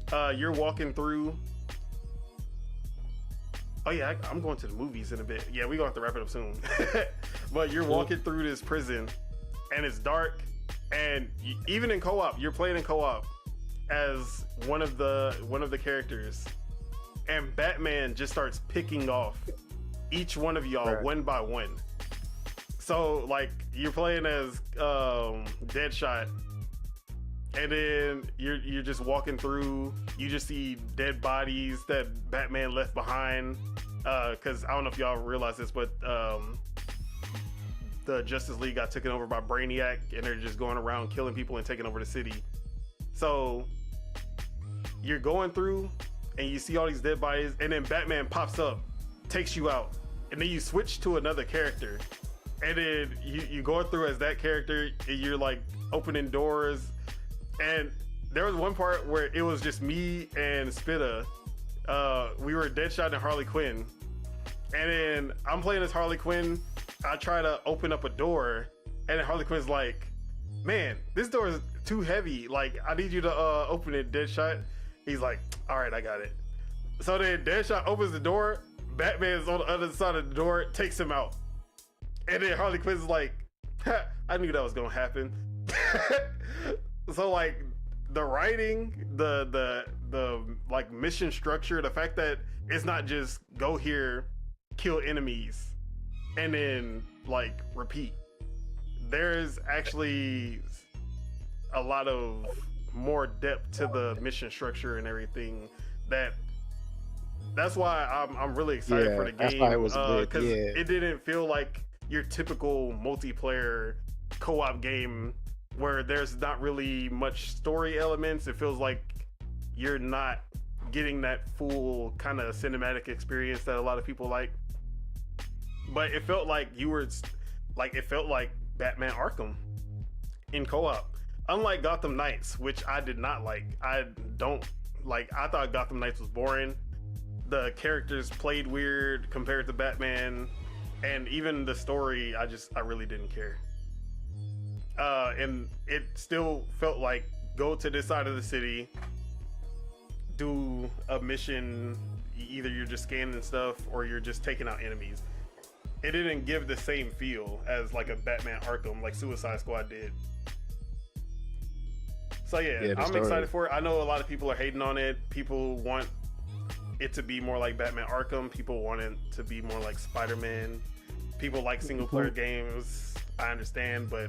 through. Oh yeah, I'm going to the movies in a bit. Yeah, we're gonna have to wrap it up soon. But you're walking through this prison, and it's dark, and even in co-op, you're playing in co-op as one of the characters, and Batman just starts picking off each one of y'all one by one. So like you're playing as Deadshot, and then you're just walking through. You just see dead bodies that Batman left behind. Because I don't know if y'all realize this, but the Justice League got taken over by Brainiac, and they're just going around killing people and taking over the city. So you're going through, and you see all these dead bodies, and then Batman pops up, takes you out, and then you switch to another character, and then you going through as that character, and you're like opening doors. And there was one part where it was just me and Spitta. We were Deadshot and Harley Quinn. And then I'm playing as Harley Quinn. I try to open up a door, and then Harley Quinn's like, man, this door is too heavy. Like, I need you to open it, Deadshot. He's like, all right, I got it. So then Deadshot opens the door. Batman's on the other side of the door, takes him out. And then Harley Quinn's like, I knew that was going to happen. So like the writing, the like mission structure, the fact that it's not just go here, kill enemies, and then like repeat. There's actually a lot of more depth to the mission structure and everything. That's why I'm really excited for the game. That's why it was good. Because it didn't feel like your typical multiplayer co-op game where there's not really much story elements. It feels like you're not getting that full kind of cinematic experience that a lot of people like. But it felt like it felt like Batman Arkham in co-op. Unlike Gotham Knights, which I did not like. I thought Gotham Knights was boring. The characters played weird compared to Batman, and even the story, I really didn't care. And it still felt like go to this side of the city, do a mission. Either you're just scanning stuff or you're just taking out enemies. It didn't give the same feel as like a Batman Arkham, like Suicide Squad did. So yeah, I'm excited for it. I know a lot of people are hating on it. People want it to be more like Batman Arkham. People want it to be more like Spider-Man. People like single player games. I understand, but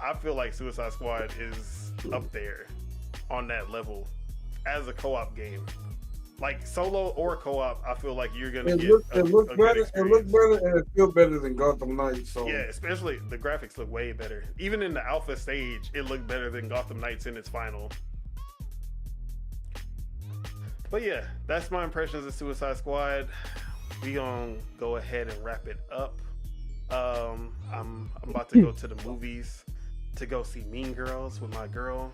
I feel like Suicide Squad is up there on that level as a co-op game. Like solo or co-op, I feel like you're gonna get it look better. It look better and it feel better than Gotham Knights. So yeah, especially the graphics look way better. Even in the alpha stage, it looked better than Gotham Knights in its final. But yeah, that's my impressions of Suicide Squad. We gonna go ahead and wrap it up. I'm about to go to the movies to go see Mean Girls with my girl.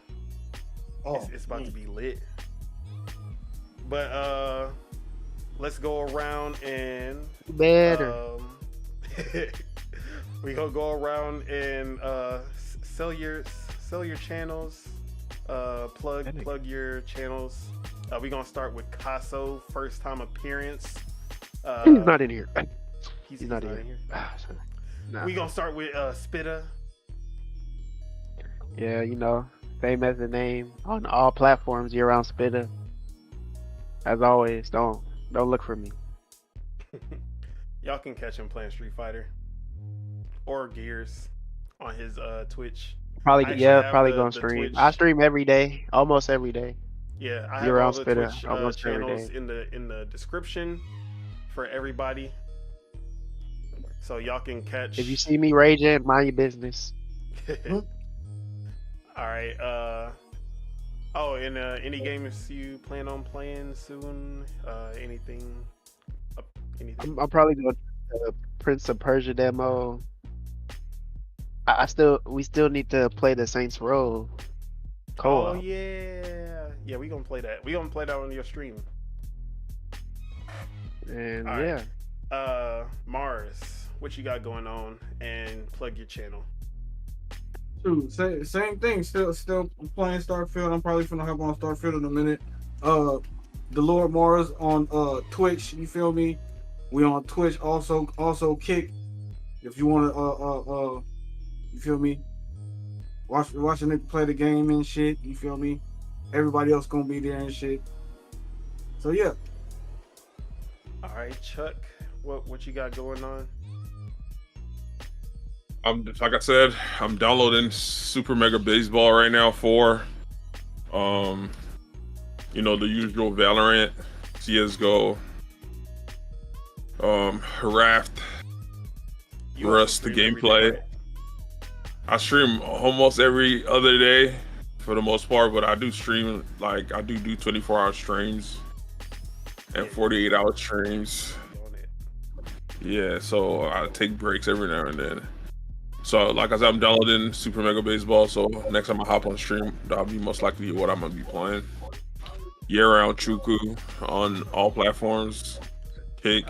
It's about to be lit. But let's go around and we gonna go around and sell your channels. Plug your channels. We gonna start with Casso, first time appearance. He's not in here. He's not in here. Nah. We gonna start with Spitta. Yeah, same as the name on all platforms. You're around Spitta. As always, don't look for me. Y'all can catch him playing Street Fighter or Gears on his Twitch. Probably gonna stream. Twitch. I stream every day, almost every day. Yeah, I have You're all on the Spitta, Twitch almost every channels day. in the description for everybody, so y'all can catch. If you see me raging, mind your business. All right. Oh, and any games you plan on playing soon? Anything? I'm probably going to the Prince of Persia demo. We still need to play the Saints Row co-op. Oh yeah, we gonna play that. We gonna play that on your stream. And All yeah, right. Mars, what you got going on? And plug your channel. Dude, same thing. Still playing Starfield. I'm probably gonna hop on Starfield in a minute. The Lord Mars on Twitch. You feel me? We on Twitch also Kick. If you wanna you feel me? Watch a nigga play the game and shit. You feel me? Everybody else gonna be there and shit. So yeah. All right, Chuck, what you got going on? Like I said, I'm downloading Super Mega Baseball right now for, the usual Valorant, CS:GO, Raft, Rust, the gameplay. I stream almost every other day for the most part, but I do stream, like, I do 24-hour streams and 48-hour streams. Yeah, so I take breaks every now and then. So, like I said, I'm downloading Super Mega Baseball, so next time I hop on stream, that'll be most likely what I'm going to be playing. Year-round Chuku on all platforms. Kick.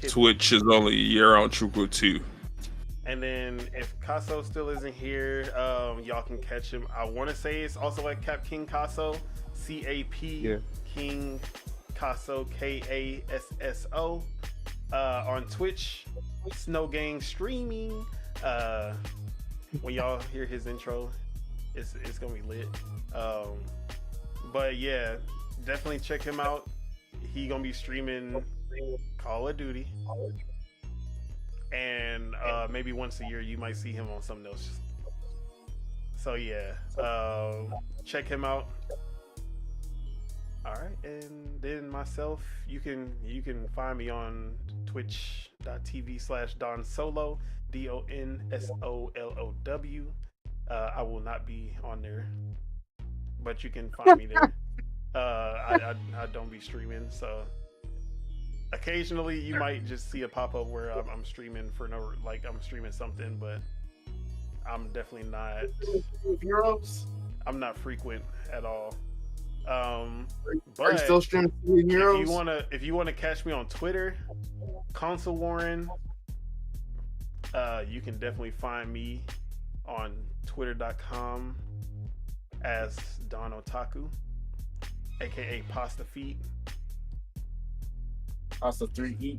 Twitch is only year-round Chuku 2. And then if Casso still isn't here, y'all can catch him. I want to say it's also at Cap King Casso, CAP King Casso, KASSO, on Twitch. Snow Gang streaming. When y'all hear his intro, it's gonna be lit. But yeah, definitely check him out. He gonna be streaming Call of Duty, and maybe once a year you might see him on something else. So yeah, check him out. All right, and then myself, you can find me on twitch.tv/DonSolo, DONSOLOW. I will not be on there, but you can find me there. I don't be streaming, so occasionally you might just see a pop-up where I'm streaming for I'm streaming something, but I'm definitely not. Heroes? I'm not frequent at all. Are you But still streaming Heroes? if you wanna catch me on Twitter, Console Warren, you can definitely find me on twitter.com as Don Otaku. aka Pasta Feet. Also 3E.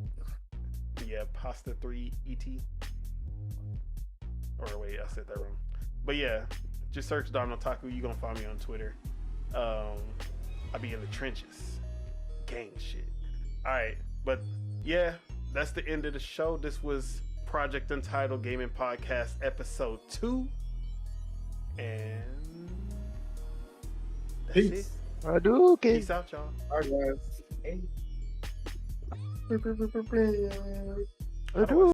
Yeah, Pasta 3 ET. Or wait, I said that wrong. But yeah, just search Don Otaku. You gonna find me on Twitter. I be in the trenches, gang shit. All right, but yeah, that's the end of the show. This was Project Untitled Gaming Podcast episode 2, and that's Peace. it. Hadouken. Peace out, y'all. All right, guys. Hey. Hadouken.